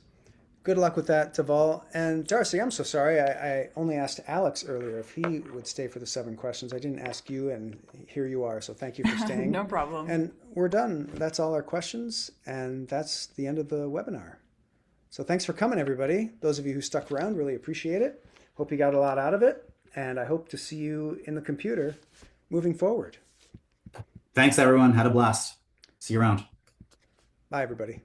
Good luck with that, Deval. And Darcy, I'm so sorry. I only asked Alex earlier if he would stay for the 7 questions. I didn't ask you, and here you are. So thank you for staying. No problem. And we're done. That's all our questions, and that's the end of the webinar. So thanks for coming, everybody. Those of you who stuck around, really appreciate it. Hope you got a lot out of it, and I hope to see you in the computer moving forward. Thanks, everyone. Had a blast. See you around. Bye, everybody.